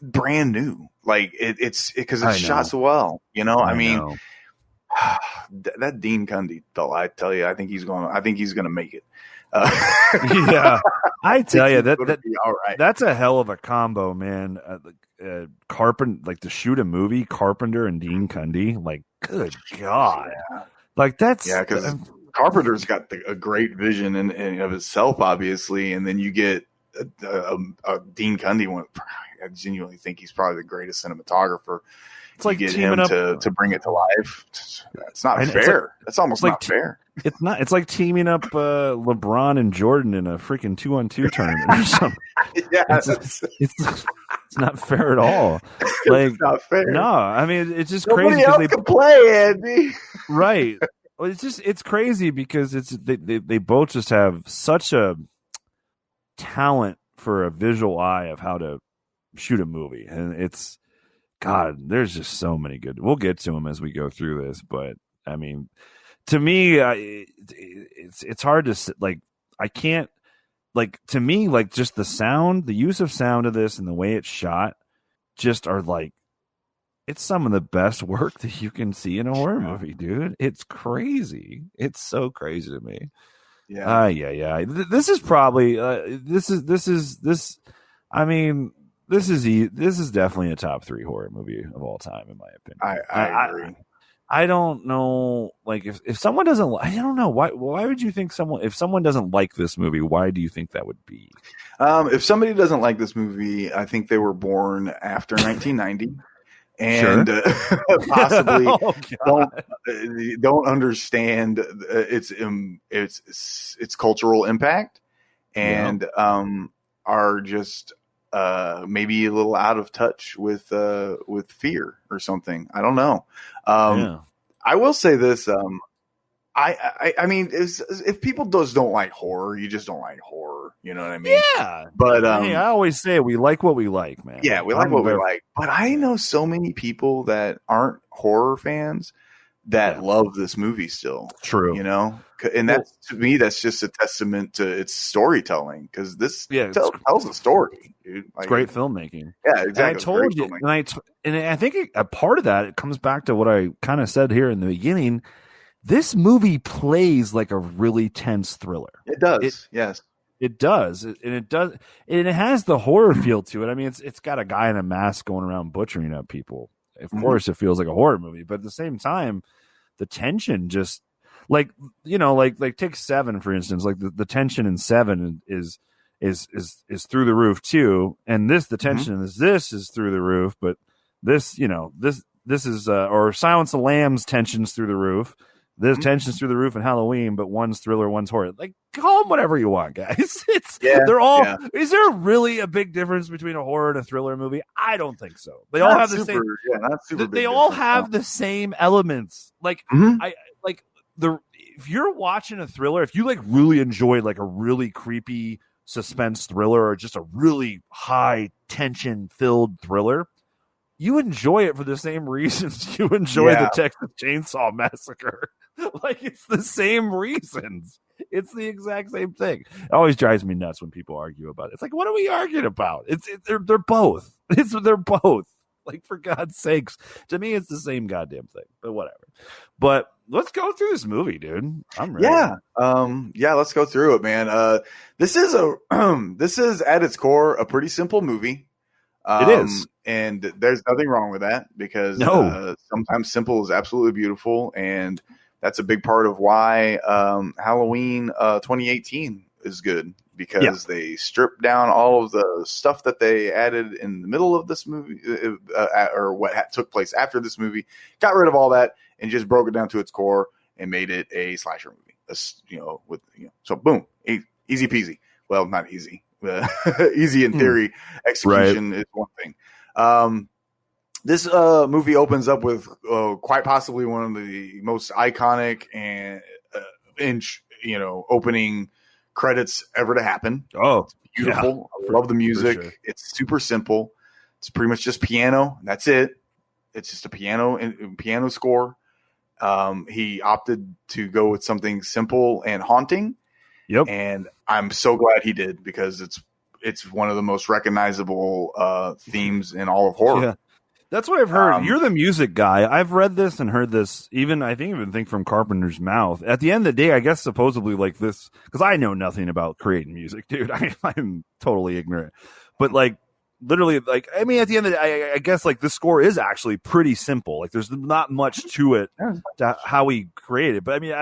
brand new. Like it's because it's shot so well. I mean, that Dean Cundy, though, I tell you, I think he's gonna make it. Yeah, I tell you that be all right. That's a hell of a combo, man. Carpenter, like, to shoot a movie, Carpenter and Dean Cundy, like, good god, like that's because Carpenter's got a great vision in of himself, obviously, and then you get a Dean Cundy one. I genuinely think he's probably the greatest cinematographer. It's like get him to bring it to life. It's not fair. That's almost not fair. It's not. It's like teaming up LeBron and Jordan in a freaking 2-on-2 tournament or something. Yeah, it's not fair at all. Like, it's not fair. No, I mean, it's just nobody crazy. Else can play, Andy. Right. Well, it's crazy because they both just have such a talent for a visual eye of how to shoot a movie, and it's, god, there's just so many good. We'll get to them as we go through this, but I mean, to me, it's hard to, like, I can't, like, to me, like, just the use of sound of this and the way it's shot just are like it's some of the best work that you can see in a horror movie, dude. It's crazy. It's so crazy to me. Yeah. Yeah. This is probably this. I mean, this is definitely a top 3 horror movie of all time, in my opinion. I agree. I don't know, like if someone doesn't, I don't know why would you think if someone doesn't like this movie, why do you think that would be? If somebody doesn't like this movie, I think they were born after 1990. And possibly don't understand its cultural impact, and are just maybe a little out of touch with fear or something. I don't know. I will say this. I mean, if people don't like horror, you just don't like horror. You know what I mean? Yeah. But hey, I always say we like what we like, man. Yeah, we like what we like. But I know so many people that aren't horror fans that love this movie still. True. You know? And that's, to me, that's just a testament to its storytelling, because this tells a story, dude. Like, it's great filmmaking. Yeah, exactly. And I told you, and I think a part of that, it comes back to what I kind of said here in the beginning. This movie plays like a really tense thriller. It does. Yes. It does, and it has the horror feel to it. I mean, it's got a guy in a mask going around butchering up people. Of course, it feels like a horror movie, but at the same time, the tension just like take Seven, for instance. Like the tension in Seven is through the roof too, and the tension is through the roof. But this is or Silence of the Lambs tensions through the roof. There's tensions through the roof in Halloween, but one's thriller, one's horror. Like, call them whatever you want, guys. They're all. Yeah. Is there really a big difference between a horror and a thriller movie? I don't think so. They all have the same. Yeah, not super. They all have the same elements. Like if you're watching a thriller, if you like really enjoy like a really creepy suspense thriller or just a really high tension filled thriller, you enjoy it for the same reasons you enjoy the Texas Chainsaw Massacre. Like, it's the same reasons. It's the exact same thing. It always drives me nuts when people argue about it. It's like, what are we arguing about? They're both. They're both. Like, for God's sakes. To me, it's the same goddamn thing. But whatever. But let's go through this movie, dude. I'm ready. Yeah, let's go through it, man. This is at its core a pretty simple movie. It is. And there's nothing wrong with that, because sometimes simple is absolutely beautiful, and that's a big part of why Halloween 2018 is good, because they stripped down all of the stuff that they added in the middle of this movie, or what took place after this movie, got rid of all that and just broke it down to its core and made it a slasher movie. So boom, easy peasy. Well, not easy. Easy in theory, execution is one thing. This movie opens up with quite possibly one of the most iconic and opening credits ever to happen. Oh, it's beautiful! I love the music. Sure. It's super simple. It's pretty much just piano. That's it. It's just a piano score. He opted to go with something simple and haunting. Yep. And I'm so glad he did, because it's one of the most recognizable themes in all of horror. Yeah. That's what I've heard. You're the music guy. I've read this and heard this, even think from Carpenter's mouth. At the end of the day, I guess supposedly like this, because I know nothing about creating music, dude. I'm totally ignorant. But like literally, like, I mean, at the end of the day, I guess like the score is actually pretty simple. Like, there's not much to it, to how he created it. But I mean,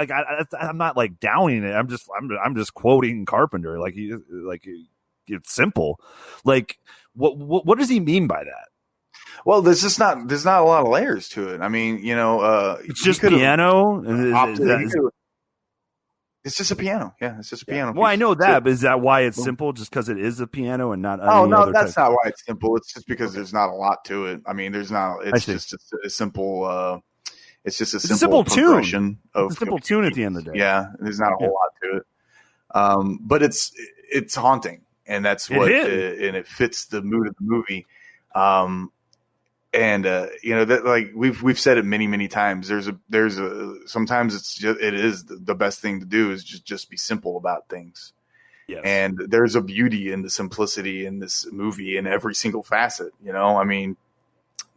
I'm not like downing it. I'm just quoting Carpenter. Like it's simple. Like, what does he mean by that? Well, there's not a lot of layers to it. I mean, it's just piano. It's just a piano. Yeah, it's just a piano. Well, I know that, but is that why it's simple? Just because it is a piano and not? Oh no, that's not why it's simple. It's just because there's not a lot to it. I mean, there's not. It's just a simple. It's just a simple tune. It's a simple tune at the end of the day. Yeah, there's not a whole lot to it. But it's haunting, and that's what, and it fits the mood of the movie. And that, like we've said it many times. There's a sometimes it is the best thing to do is just be simple about things. Yes. And there's a beauty in the simplicity in this movie in every single facet. I mean,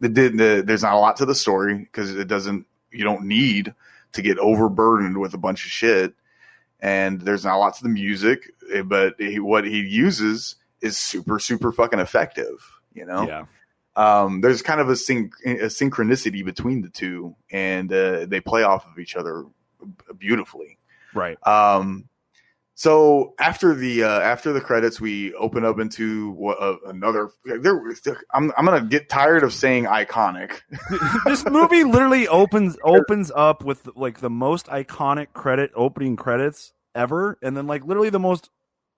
there's not a lot to the story because you don't need to get overburdened with a bunch of shit. And there's not a lot to the music, but what he uses is super, super fucking effective, you know? Yeah. There's kind of a synchronicity between the two, and they play off of each other beautifully. Right. So after the credits, we open up into another. I'm gonna get tired of saying iconic. This movie literally opens up with like the most iconic opening credits ever, and then like literally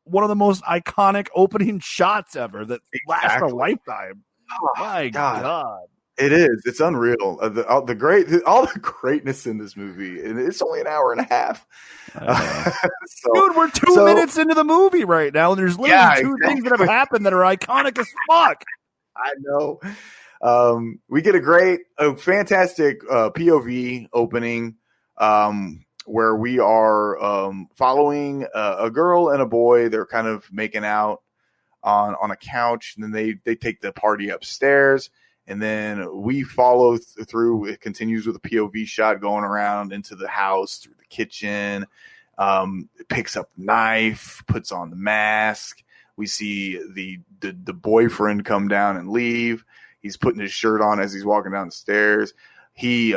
one of the most iconic opening shots ever that last a lifetime. Oh, my God. It is. It's unreal. All the greatness in this movie, and it's only an hour and a half. Dude, we're 2 minutes into the movie right now, and there's literally two things that have happened that are iconic as fuck. I know. We get a fantastic POV opening where we are following a girl and a boy. They're kind of making out on a couch, and then they take the party upstairs. And then we follow through. It continues with a POV shot going around into the house through the kitchen. It picks up the knife, puts on the mask. We see the boyfriend come down and leave. He's putting his shirt on as he's walking down the stairs. He's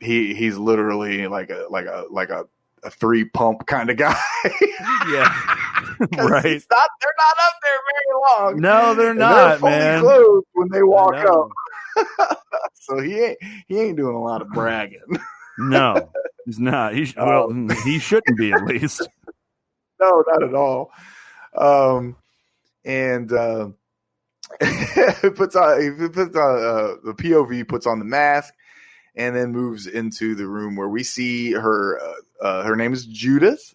literally like a 3-pump kind of guy. Yeah. Right. They're not up there very long. No, they're not, they're fully clothed when they walk up. So he ain't doing a lot of bragging. No, he's not. He shouldn't be, at least. No, not at all. He puts on the POV, puts on the mask, and then moves into the room where we see her. Her name is Judith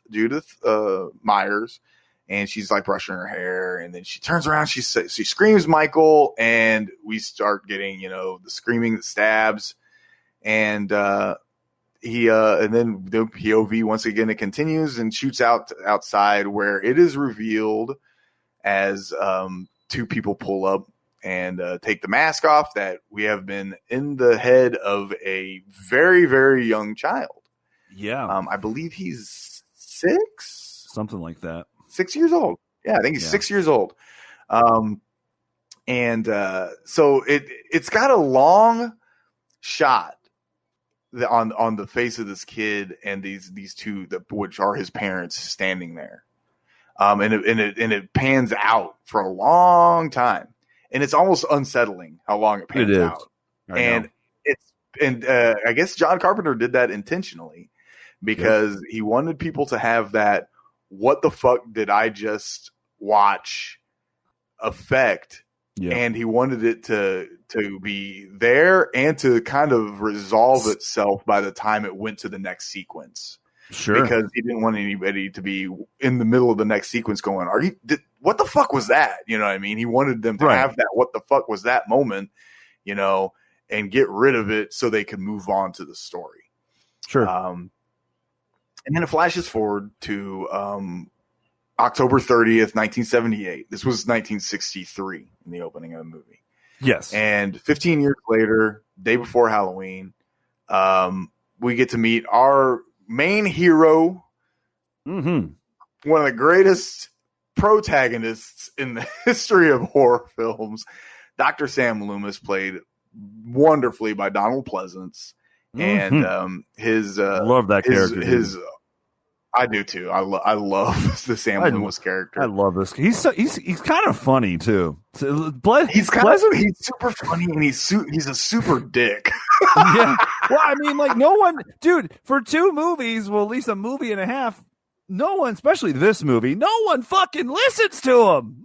Myers, and she's like brushing her hair, and then she turns around, she screams Michael, and we start getting the screaming, the stabs, and then the POV once again it continues and shoots outside where it is revealed as two people pull up and take the mask off that we have been in the head of a very, very young child. Yeah. I believe he's 6, something like that. 6 years old. Yeah, I think he's 6 years old. So it's got a long shot on the face of this kid and these two which are his parents standing there. And it pans out for a long time, and it's almost unsettling how long it pans out. I guess John Carpenter did that intentionally because he wanted people to have that "what the fuck did I just watch" effect, and he wanted it to be there and to kind of resolve itself by the time it went to the next sequence. Sure. Because he didn't want anybody to be in the middle of the next sequence going, what the fuck was that? You know what I mean? He wanted them to have that what the fuck was that moment, and get rid of it so they could move on to the story. Sure. And then it flashes forward to October 30th, 1978. This was 1963 in the opening of the movie. Yes. And 15 years later, day before Halloween, we get to meet our main hero, one of the greatest protagonists in the history of horror films. Dr. Sam Loomis, played wonderfully by Donald Pleasance, and love that character. I do too. I love the Sam Loomis character. I love this. He's kind of funny too. He's super funny, and he's a super dick. Yeah. Well, I mean, like no one, dude, for 2 movies, well, at least a movie and a half, no one, especially this movie, no one fucking listens to him.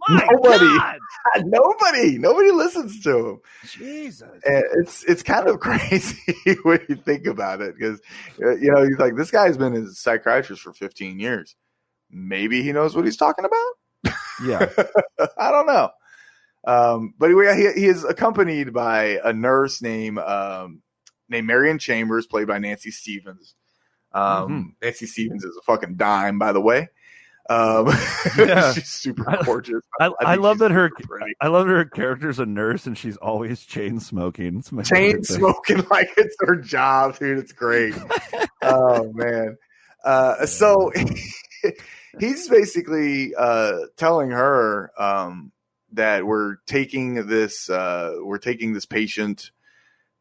Nobody listens to him. Jesus. And it's kind of crazy when you think about it, because he's like, this guy's been a psychiatrist for 15 years. Maybe he knows what he's talking about. Yeah. I don't know. But he is accompanied by a nurse named Marion Chambers, played by Nancy Stevens. Nancy Stevens is a fucking dime, by the way. Yeah. She's super gorgeous. I think love she's that her. super pretty. I love that her character's a nurse and she's always chain smoking. It's my Chain favorite thing. smoking like it's her job, dude. It's great. Oh man. So he's basically telling her that we're taking this patient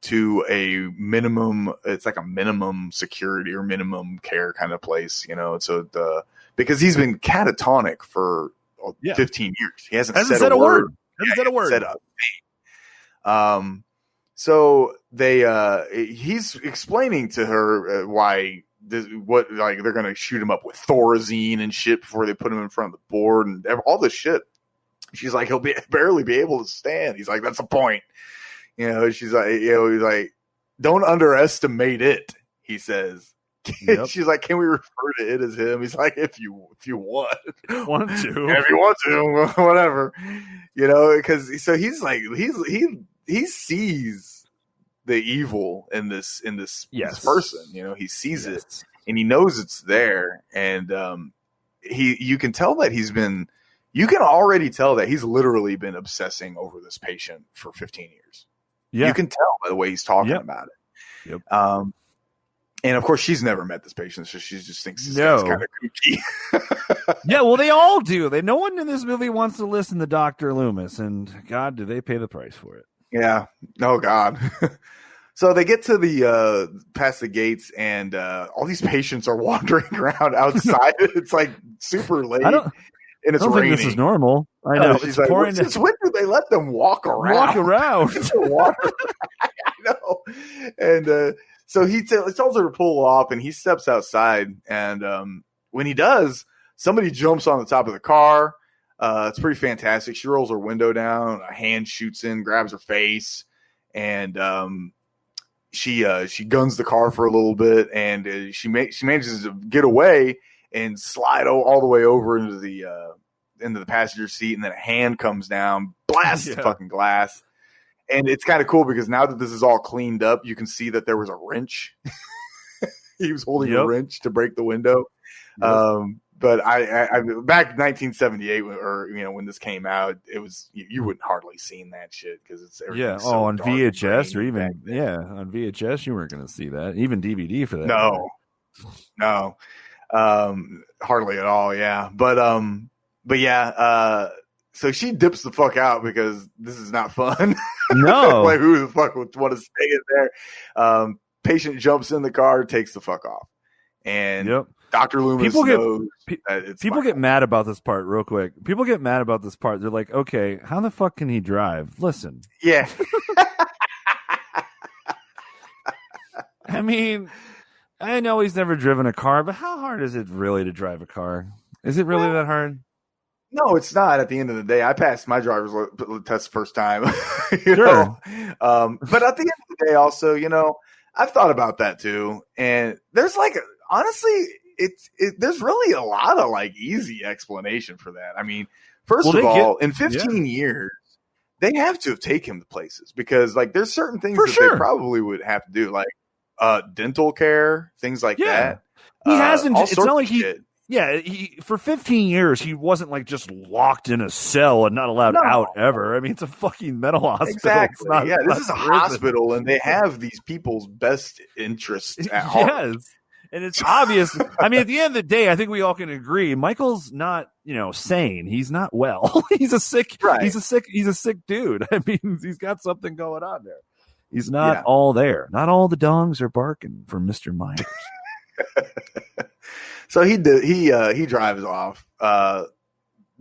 to a minimum. It's like a minimum security or minimum care kind of place, So because he's been catatonic for 15 years, he hasn't said a word. Hasn't said a word. So he's explaining to her why they're going to shoot him up with Thorazine and shit before they put him in front of the board and all this shit. She's like, he'll barely be able to stand. He's like, that's the point. She's like, he's like, don't underestimate it. He says. Yep. She's like, can we refer to it as him? He's like, if you want to, if you want to, whatever, because so he's like, he sees the evil in this person. He sees it and he knows it's there, and you can tell that you can already tell that he's literally been obsessing over this patient for 15 years. Yeah. You can tell by the way he's talking about it. Yep. And of course, she's never met this patient, so she just thinks this guy's kind of kooky. Yeah, well, they all do. No one in this movie wants to listen to Dr. Loomis, and God, do they pay the price for it? Yeah. Oh, God. So they get to the past the gates, and all these patients are wandering around outside. It's like super late. And it's I don't raining. think this is normal. I know. She's like, since when do they let them walk around? I know. And so he tells her to pull off, and he steps outside. And when he does, somebody jumps on the top of the car. It's pretty fantastic. She rolls her window down. A hand shoots in, grabs her face, and she guns the car for a little bit, and she manages to get away and slide all the way over into the passenger seat, and then a hand comes down, blasts the fucking glass. And it's kind of cool because now that this is all cleaned up, you can see that there was a wrench. He was holding a wrench to break the window. But I back in 1978, or when this came out, it was you wouldn't hardly seen that shit because it's so on VHS or even on VHS you weren't going to see that, even DVD for that. No, hardly at all. Yeah, but yeah. So she dips the fuck out because this is not fun. No, like who the fuck would want to stay in there? Patient jumps in the car, takes the fuck off, and Dr. Loomis knows that it's people get mad about this part real quick. People get mad about this part. They're like, okay, how the fuck can he drive? Listen. Yeah. I mean, I know he's never driven a car, but how hard is it really to drive a car? Is it really that hard? No, it's not. At the end of the day, I passed my driver's test first time. Sure. But at the end of the day, also, I've thought about that too. And there's honestly, there's really a lot of easy explanation for that. I mean, first of all, in 15 years, they have to have taken him to places because there's certain things they probably would have to do, like dental care, things like that. He hasn't. It's not like he. Yeah, for 15 years, he wasn't just locked in a cell and not allowed out ever. I mean, it's a fucking mental hospital. Exactly. This is a hospital, and they have these people's best interests at heart. Yes. And it's obvious. I mean, at the end of the day, I think we all can agree Michael's not, sane. He's not well. He's a sick dude. I mean, he's got something going on there. He's not all there. Not all the dogs are barking for Mr. Myers. So he drives off.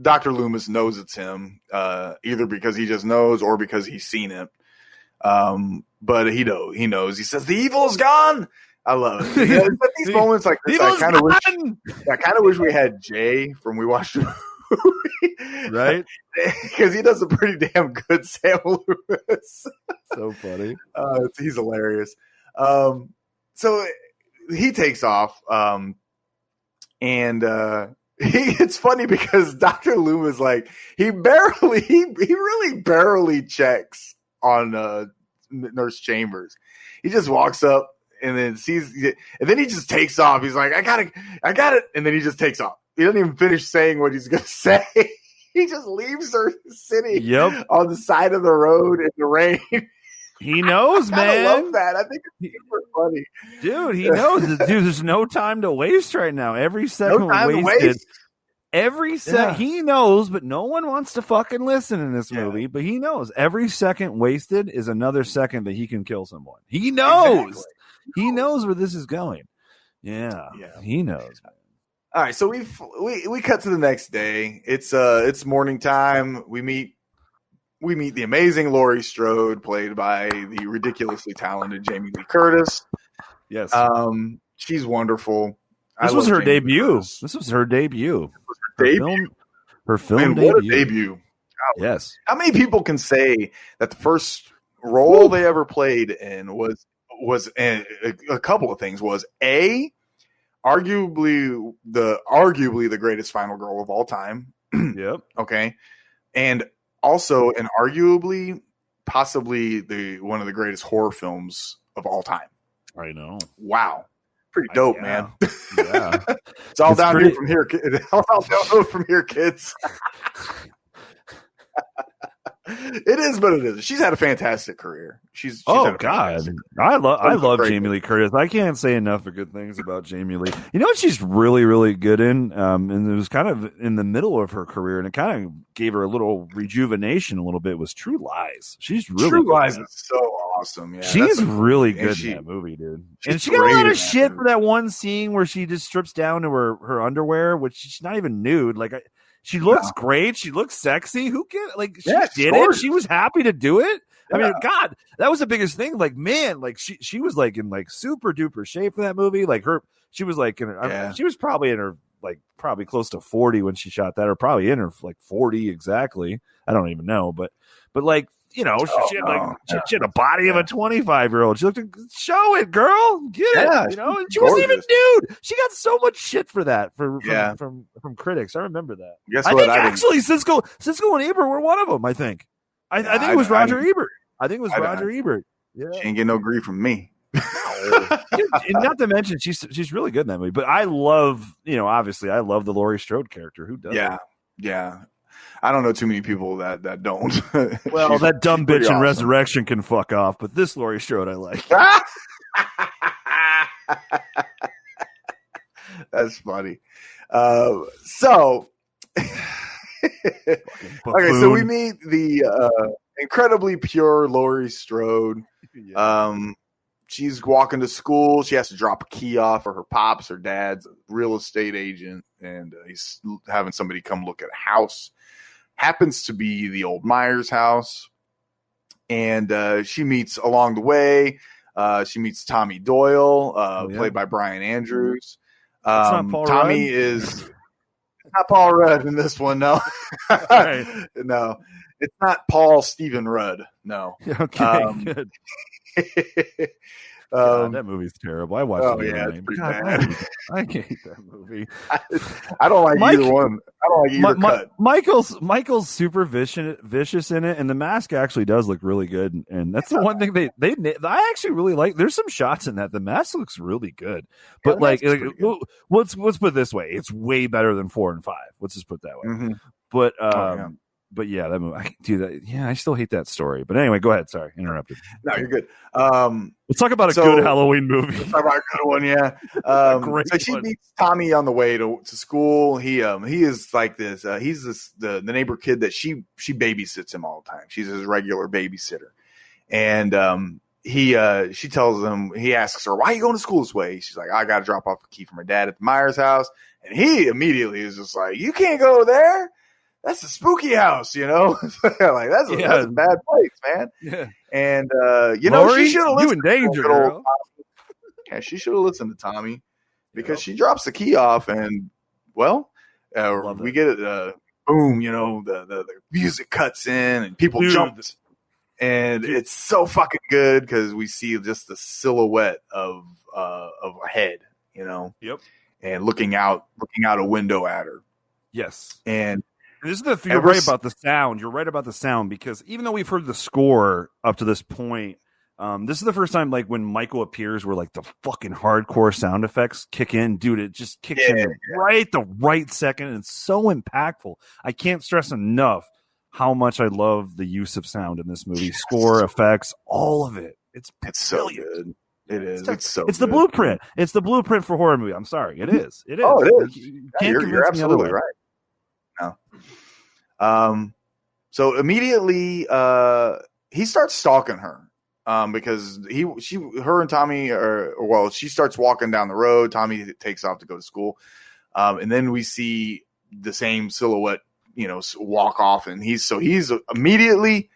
Dr. Loomis knows it's him, either because he just knows or because he's seen it. But he knows. He says, "The evil is gone." I love it. At these moments like this, I kind of wish we had Jay from We Watched the Movie, right? Because he does a pretty damn good Sam Loomis. So funny. He's hilarious. So he takes off. And it's funny because Dr. Loomis, he really barely checks on Nurse Chambers. He just walks up and then sees, and then he just takes off. He's like, I got it. And then he just takes off. finish saying what he's going to say. He just leaves her sitting Yep. on the side of the road in the rain. He knows, man. I love that. I think it's super funny. Dude, he knows. Dude, there's no time to waste right now. Every second wasted. Every second. He knows, but no one wants to fucking listen in this movie. But he knows every second wasted is another second that he can kill someone. He knows. Exactly. He knows where this is going. Yeah. He knows, man. All right, so we cut to the next day. It's morning time. We meet the amazing Laurie Strode, played by the ridiculously talented Jamie Lee Curtis. Yes. She's wonderful. This was her debut. This was her debut. Her film debut. What a debut. Yes. How many people can say that the first role they ever played in was a couple of things? Was arguably the greatest final girl of all time. Yep. Okay. And also, and arguably, possibly one of the greatest horror films of all time. I know. Wow. Pretty dope, man. Yeah. It's all downhill from here. All downhill from here, kids. It is, but it is. She's had a fantastic career. She's God, I love Jamie Lee Curtis. I can't say enough of good things about Jamie Lee. You know what she's really, really good in? And it was kind of in the middle of her career, and it kind of gave her a little rejuvenation. A little bit was True Lies. She's really True Lies is so awesome. Yeah, she's really good in that movie, dude. And she got a lot of shit for that one scene where she just strips down to her underwear, which she's not even nude. Like she looks great. She looks sexy. Who can she did it? She was happy to do it. Yeah. I mean, God, that was the biggest thing. Like, man, like she was like in like super duper shape for that movie. Like she was like she was probably in her like probably close to 40 when she shot that, or probably in her like 40 exactly. I don't even know, but like. You know, she had a body of a 25-year-old. She looked show it, girl. Get it. You know, and she wasn't even nude. She got so much shit for that from critics. I remember that. Guess I what? think actually Cisco and Ebert were one of them. I think. I think it was Roger Ebert. I think it was Roger Ebert. Yeah. She ain't getting no grief from me. Not to mention she's really good in that movie. But I love, obviously I love the Laurie Strode character. Who doesn't? Yeah. I don't know too many people that don't. Well, that dumb bitch in Resurrection can fuck off, but this Laurie Strode I like. That's funny. So we meet the incredibly pure Laurie Strode. She's walking to school. She has to drop a key off for her pops. Her dad's a real estate agent, and he's having somebody come look at a house. Happens to be the old Myers house. And she meets along the way. She meets Tommy Doyle, played by Bryan Andrews. Tommy is not Paul Rudd in this one. No, right. No, it's not Paul Stephen Rudd. No. Okay, good. God, that movie's terrible. I watched it. Yeah, it's bad. I hate that movie. I don't like either one. I don't like either cut. Michael's super vicious in it, and the mask actually does look really good. And that's the one thing they I actually really like. There's some shots in that. The mask looks really good. But let's put it this way: it's way better than 4 and 5. Let's just put it that way. Mm-hmm. But But yeah, that movie, I can do that. Yeah, I still hate that story. But anyway, go ahead. Sorry, interrupted. No, you're good. Let's talk about a good Halloween movie. Let's talk about a good one, yeah. So she meets Tommy on the way to school. He is like this. He's the neighbor kid that she babysits him all the time. She's his regular babysitter, and she tells him, he asks her, "Why are you going to school this way?" She's like, "I got to drop off a key for my dad at the Myers house," and he immediately is just like, "You can't go there. That's a spooky house, like that's a bad place, man." Yeah. And Laurie, she should have listened. You in danger, girl. Yeah, she should have listened to Tommy because she drops the key off, and we get it. Boom, the music cuts in, and people jump, and it's so fucking good because we see just the silhouette of a head, Yep. And looking out a window at her. Yes. And this is you're right about the sound. You're right about the sound because even though we've heard the score up to this point, This is the first time, like, when Michael appears where, like, the fucking hardcore sound effects kick in. Dude, it just kicks in right the right second. And it's so impactful. I can't stress enough how much I love the use of sound in this movie. Score, effects, all of it. It's so good. It is. It's the blueprint. It's the blueprint for horror movie. I'm sorry. It is. It is. Oh, it is. You can't convince you're me absolutely otherwise. right. No. So immediately, he starts stalking her. Because her and Tommy she starts walking down the road. Tommy takes off to go to school. And then we see the same silhouette, walk off. And he's immediately,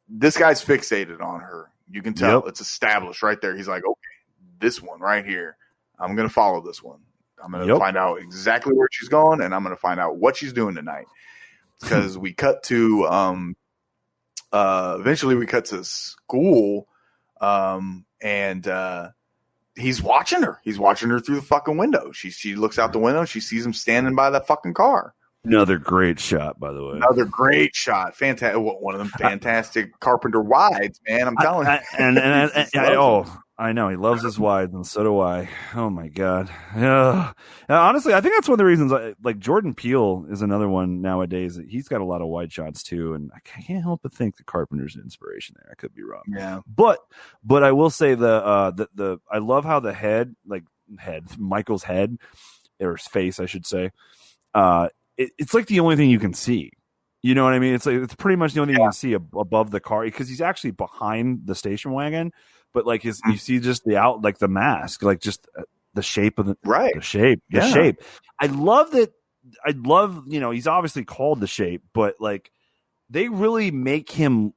this guy's fixated on her. You can tell. It's established right there. He's like, okay, this one right here, I'm going to follow this one. I'm going to find out exactly where she's going, and I'm going to find out what she's doing tonight. Because we cut to, eventually we cut to school, and he's watching her. He's watching her through the fucking window. She looks out the window. She sees him standing by that fucking car. Another great shot, by the way. Another great shot. Fantastic. One of them fantastic Carpenter wides, man. I'm telling you. I know. He loves his wides, and so do I. Oh, my God. Yeah. Honestly, I think that's one of the reasons, like, Jordan Peele is another one nowadays. He's got a lot of wide shots, too, and I can't help but think that Carpenter's an inspiration there. I could be wrong. Yeah. But I will say the I love how the Michael's head, or his face, I should say, it's like the only thing you can see. You know what I mean? It's like it's pretty much the only thing you can see above the car, because he's actually behind the station wagon. But like you see just the mask, like just the shape of the shape. I love that. He's obviously called the shape, but like they really make him.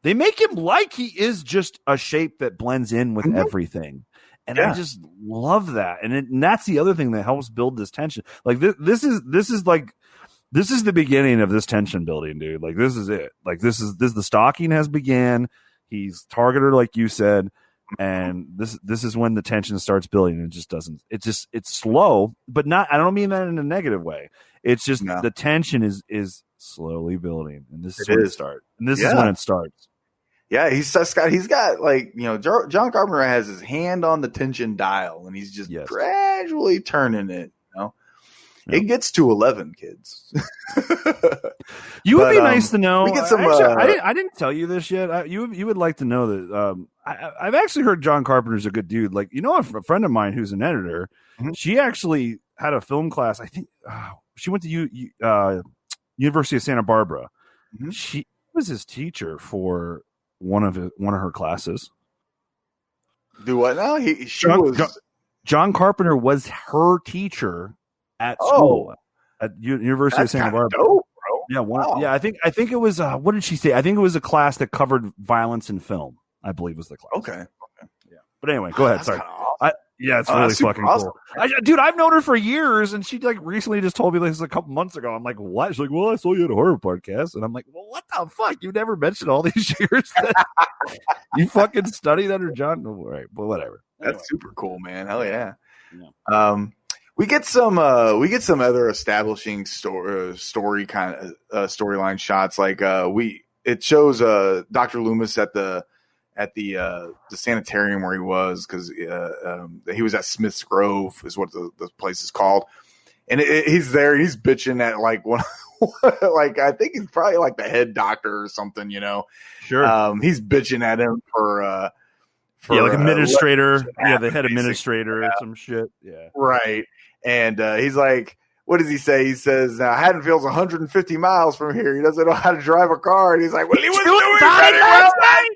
They make him like he is just a shape that blends in with everything. And I just love that. And that's the other thing that helps build this tension. Like this is the beginning of this tension building, dude. Like this is it. Like this is the stalking has began. He's targeted her, like you said, and this is when the tension starts building. And it just doesn't. It's slow, but not. I don't mean that in a negative way. It's just the tension is slowly building, and this is when it starts. And this is when it starts. Yeah, he's got like, John Carpenter has his hand on the tension dial, and he's just gradually turning it. It gets to 11, kids. You would be nice to know. We get some. Actually, I didn't tell you this yet. You would like to know that. I've actually heard John Carpenter's a good dude. Like, a friend of mine who's an editor. Mm-hmm. She actually had a film class. I think she went to University of Santa Barbara. Mm-hmm. She was his teacher for one of her classes. Do what now? John Carpenter was her teacher at school at University of Santa Barbara. Dope, bro. Yeah, yeah. I think it was. What did she say? I think it was a class that covered violence in film. I believe was the class. Okay. Yeah. But anyway, go ahead. Sorry. Awesome. It's really fucking awesome. Cool. Dude, I've known her for years, and she like recently just told me this a couple months ago. I'm like, what? She's like, well, I saw you at a horror podcast, and I'm like, well, what the fuck? You never mentioned all these years that you fucking studied under John. All right, but whatever. That's super cool, man. Hell yeah. We get some other establishing story kind of storyline shots. Like it shows Dr. Loomis at the sanitarium where he was, because he was at Smith's Grove is what the place is called, and he's there. He's bitching at like one, like I think he's probably like the head doctor or something. Sure. He's bitching at him for like administrator, the head administrator or some shit. Yeah, right. And he's like, what does he say? He says, Haddonfield's 150 miles from here. He doesn't know how to drive a car. And he's like, well, he was doing last night.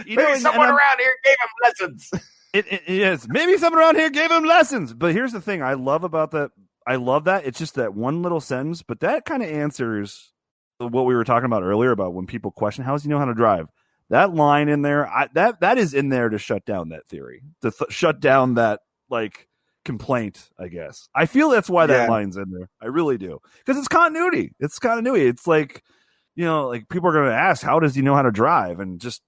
Maybe someone around here gave him lessons. Yes, maybe someone around here gave him lessons. But here's the thing I love about that. I love that. It's just that one little sentence, but that kind of answers what we were talking about earlier about when people question, how does he know how to drive? That line in there, that is in there to shut down that theory, to shut down that like complaint, I guess. I feel that's why that line's in there. I really do, because it's continuity. It's continuity. It's like, like people are going to ask, how does he know how to drive? And just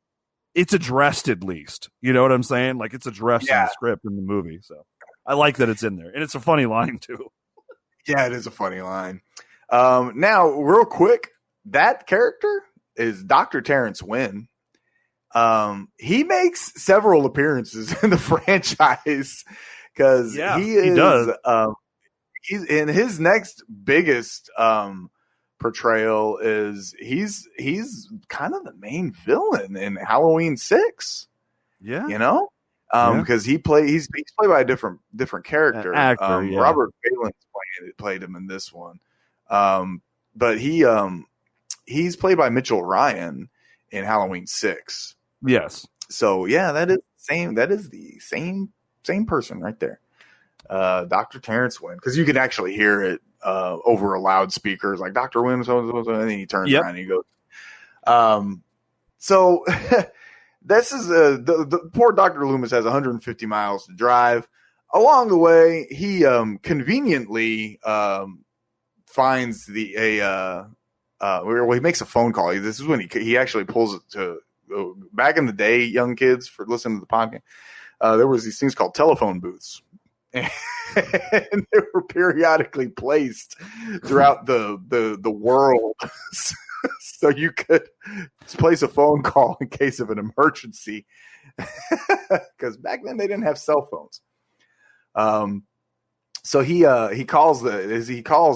it's addressed at least. You know what I'm saying? Like it's addressed in the script in the movie. So I like that it's in there, and it's a funny line too. Yeah, it is a funny line. Now, real quick, that character is Dr. Terrence Wynn. He makes several appearances in the franchise because he does. He's in his next biggest portrayal is he's kind of the main villain in Halloween 6. Yeah, you know, because he's played by a different character. Actor, Robert Balin's played him in this one, but he's played by Mitchell Ryan in Halloween 6. Yes. So yeah, that is the same person right there. Dr. Terrence Wynn, because you can actually hear it over a loudspeaker. It's like Dr. Wynn, and then he turns around and he goes. So this is the poor Dr. Loomis has 150 miles to drive. Along the way, he conveniently finds he makes a phone call. This is when he actually pulls it to back in the day, young kids, for listening to the podcast. There was these things called telephone booths. And they were periodically placed throughout the world, so you could place a phone call in case of an emergency. Because back then they didn't have cell phones. So he calls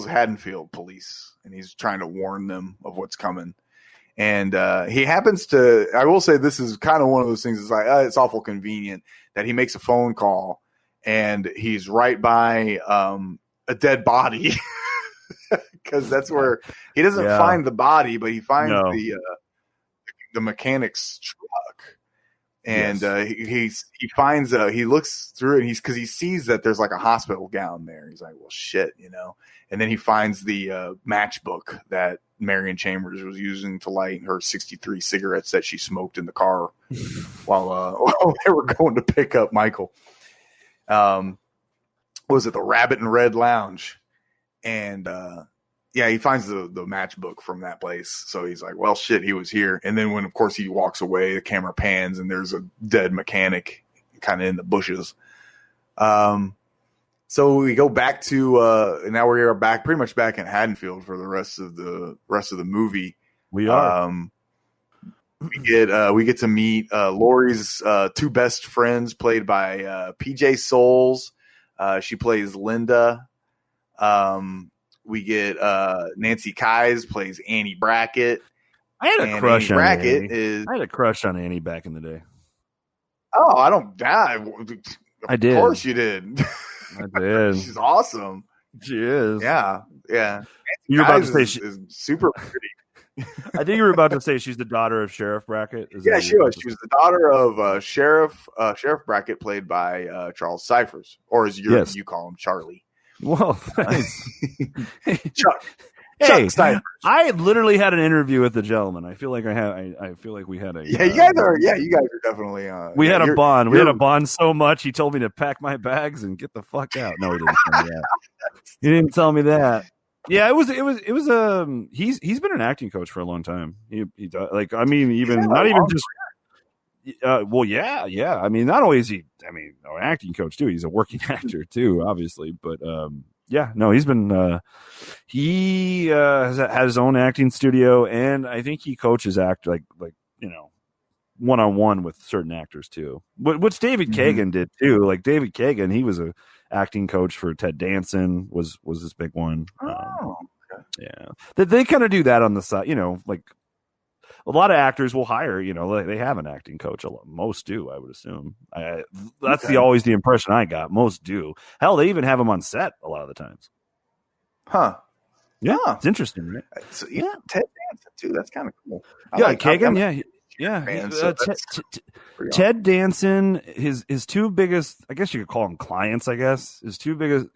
Haddonfield police, and he's trying to warn them of what's coming. And he happens to. I will say this is kind of one of those things. It's like it's awful convenient that he makes a phone call. And he's right by a dead body because that's where he doesn't find the body, but he finds the mechanic's truck. And he looks through it, and because he sees that there's like a hospital gown there. He's like, well, shit, And then he finds the matchbook that Marion Chambers was using to light her 63 cigarettes that she smoked in the car while they were going to pick up Michael. Was it the Rabbit and Red Lounge? And he finds the matchbook from that place. So he's like, well, shit, he was here. And then when, of course, he walks away, the camera pans and there's a dead mechanic kind of in the bushes. So we go back to now we are pretty much back in Haddonfield for the rest of the movie. We are. We get to meet Laurie's two best friends, played by PJ Souls. She plays Linda. We get Nancy Kyes plays Annie Brackett. I had a crush on Brackett. I had a crush on Annie back in the day. Oh, I don't. I did. Of course you did. I did. She's awesome. She is. Yeah. You were about to say she is super pretty. I think you were about to say she's the daughter of Sheriff Brackett. Yeah, she was. She was the daughter of Sheriff Brackett, played by Charles Cyphers, or as you call him, Charlie. Well, thanks. Chuck Cyphers. I literally had an interview with the gentleman. I feel like I feel like we had a. Yeah, you guys are. Yeah, you guys are definitely. We had a bond. We had a bond so much. He told me to pack my bags and get the fuck out. No, he didn't tell me that. He didn't tell me that. Yeah, it was he's been an acting coach for a long time. He like, I mean, even not even just well, yeah. I mean, not only is he an acting coach too, he's a working actor too, obviously, but he's been he has his own acting studio, and I think he coaches act like one-on-one with certain actors too. Which David Kagan did too. Like David Kagan, he was a acting coach for Ted Danson, was this big one. Yeah, they kind of do that on the side, like a lot of actors will hire, they have an acting coach. Most do, I would assume. That's always the impression I got. Most do. Hell, they even have them on set a lot of the times. Huh. Yeah, it's interesting, right? So, Ted Danson too. That's kind of cool. Kagan. Ted Danson, his two biggest, I guess you could call them clients. I guess his two biggest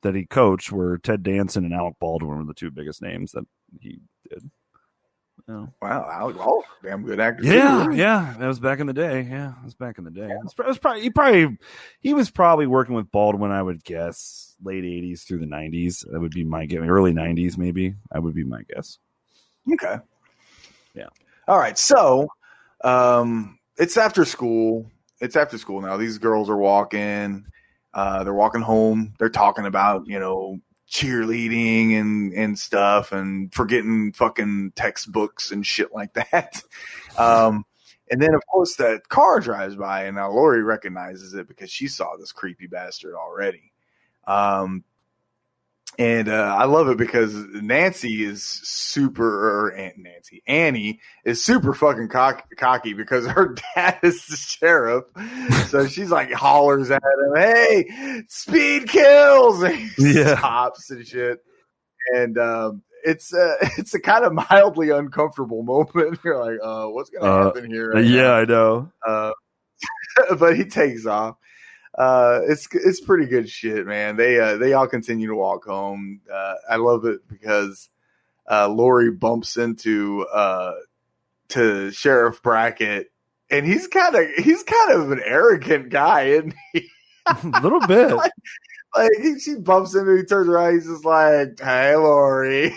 that he coached were Ted Danson and Alec Baldwin were the two biggest names that he did. Oh. Wow, Alec Baldwin, damn good actor. Yeah, that was back in the day. Yeah, it was back in the day. He was probably working with Baldwin, I would guess, late 80s through the 90s. That would be my guess. Early 90s, maybe. That would be my guess. Okay. Yeah. All right. So, it's after school. It's after school now. These girls are walking. They're walking home. They're talking about, cheerleading and stuff, and forgetting fucking textbooks and shit like that. And then, of course, that car drives by, and now Lori recognizes it because she saw this creepy bastard already. And I love it because Annie is super fucking cocky because her dad is the sheriff. So she's like hollers at him, "Hey, speed kills!" And he stops and shit. And it's a kind of mildly uncomfortable moment. You're like, what's gonna happen here? Right now? I know. But he takes off. It's pretty good shit, man. They all continue to walk home. I love it because Lori bumps into to Sheriff Brackett, and he's kind of an arrogant guy, isn't he? A little bit. She bumps into him, he turns around, he's just like, "Hey, Lori."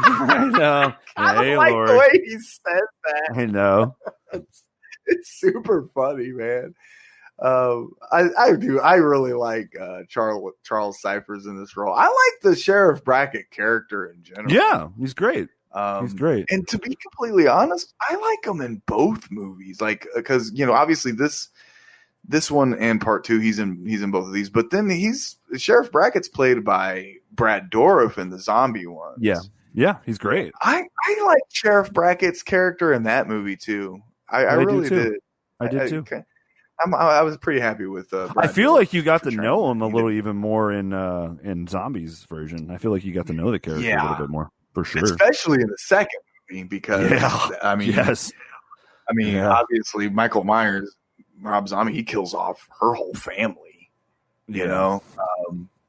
I know. I like Lori. the way he says that. I know. It's super funny, man. I do. I really like Charles Cyphers in this role. I like the Sheriff Brackett character in general. Yeah, he's great. He's great. And to be completely honest, I like him in both movies. Like, because obviously this one and part 2, he's in both of these. But then Sheriff Brackett's played by Brad Dourif in the zombie one. Yeah, he's great. I like Sheriff Brackett's character in that movie too. I really did. I did too. Okay. I was pretty happy with. I feel like you got to know him a little even more in Zombies version. I feel like you got to know the character a little bit more for sure, especially in the second movie because obviously Michael Myers, Rob Zombie, he kills off her whole family, you know.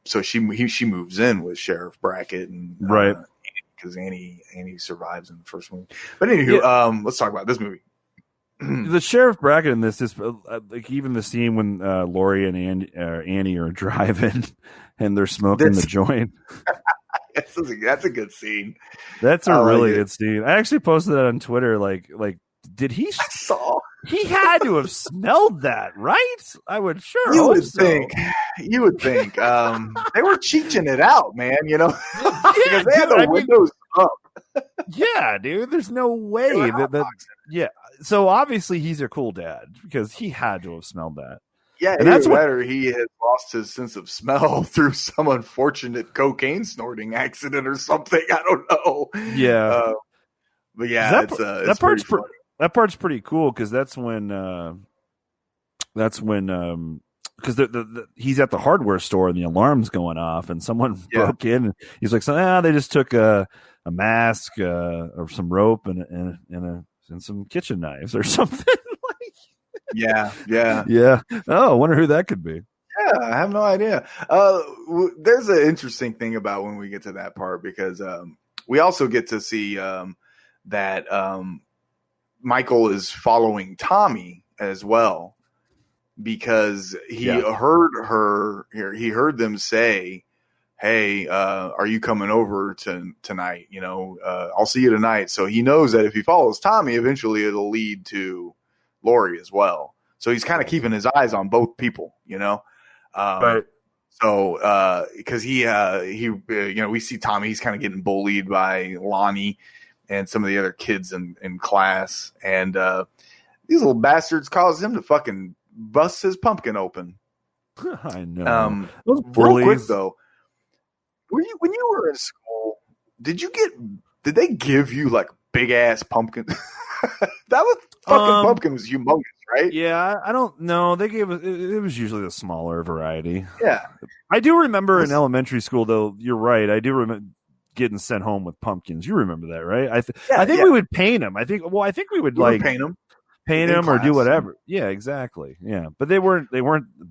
So she moves in with Sheriff Brackett and right because Annie survives in the first movie. But anywho, let's talk about this movie. The Sheriff Brackett in this is like even the scene when Lori and Annie are driving and they're smoking the joint. That's a good scene. That's a really good scene. I actually posted that on Twitter. Like, did he? I saw. He had to have smelled that, right? I would sure. You hope would so. think. You would think. They were cheeching it out, man. Because they had the windows up. Yeah, dude. There's no way that. Yeah. So obviously he's a cool dad because he had to have smelled that. Yeah, and that's better. He had lost his sense of smell through some unfortunate cocaine snorting accident or something. I don't know. Yeah, but yeah, that part's pretty cool because that's when because he's at the hardware store and the alarm's going off and someone broke in. And he's like, they just took a mask or some rope and some kitchen knives or something. Yeah. Oh, I wonder who that could be. Yeah, I have no idea. There's an interesting thing about when we get to that part because we also get to see that Michael is following Tommy as well because he heard them say, "Hey, are you coming over tonight? I'll see you tonight." So he knows that if he follows Tommy, eventually it'll lead to Lori as well. So he's kind of keeping his eyes on both people, Right. So, because we see Tommy, he's kind of getting bullied by Lonnie and some of the other kids in class. And these little bastards cause him to fucking bust his pumpkin open. I know. Real quick though, when you were in school, did they give you like big ass pumpkin? That was fucking pumpkin was humongous, right? Yeah, I don't know. They gave us it was usually the smaller variety. Yeah, I do remember in elementary school though. You're right. I do remember getting sent home with pumpkins. You remember that, right? I think we would paint them. I think we would paint them or do whatever. Yeah, exactly. Yeah, but they weren't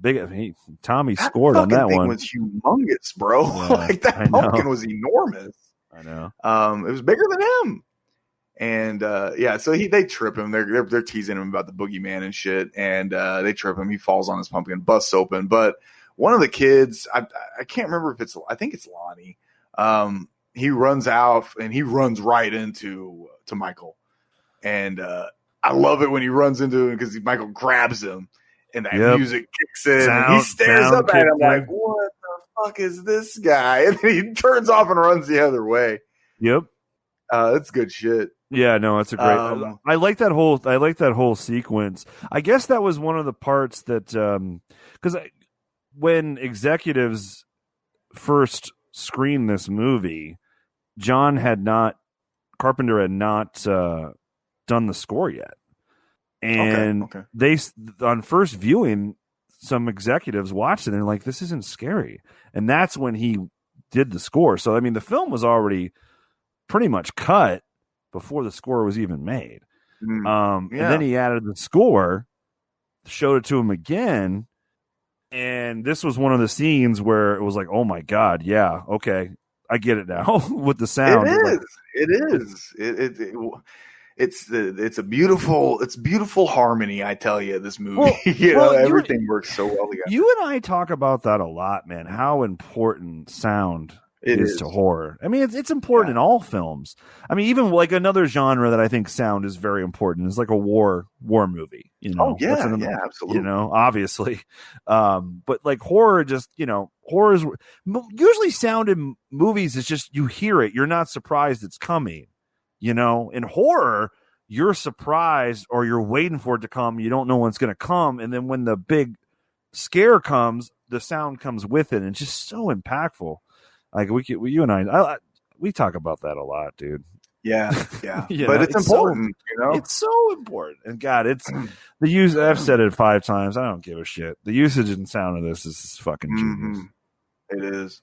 big. I mean, Tommy scored on that one. It was humongous, bro. Yeah, that pumpkin was enormous. I know. It was bigger than him. And so they trip him. They're teasing him about the boogeyman and shit. And they trip him. He falls on his pumpkin, busts open. But one of the kids, I can't remember if I think it's Lonnie. He runs out and he runs right into Michael. And I love it when he runs into him because Michael grabs him and that music kicks in. And he stares up at him like, "What the fuck is this guy? And then he turns off and runs the other way. Yep. It's good shit. Yeah, no, it's a great. I like that whole sequence. I guess that was one of the parts that because when executives first screened this movie, Carpenter had not done the score yet, and okay. They on first viewing, some executives watched it and they're like, "This isn't scary," and that's when he did the score. So I mean, the film was already pretty much cut before the score was even made. And then he added the score, showed it to him again, and this was one of the scenes where it was like, oh my god, yeah, okay, I get it now with the sound. It's a beautiful harmony. I tell you, this movie, everything works so well together. You and I talk about that a lot, man. How important sound is to horror. I mean, it's important in all films. I mean, even like another genre that I think sound is very important is like a war movie. You know, absolutely. You know, obviously, but like horror, just horror is usually sound in movies. It's just you hear it, you're not surprised it's coming. You know, in horror, you're surprised or you're waiting for it to come. You don't know when it's going to come, and then when the big scare comes, the sound comes with it, and it's just so impactful. Like you and I talk about that a lot, dude. Yeah. But it's important, It's so important. And God, it's the use. I've said it 5 times. I don't give a shit. The usage and sound of this is fucking genius. It is.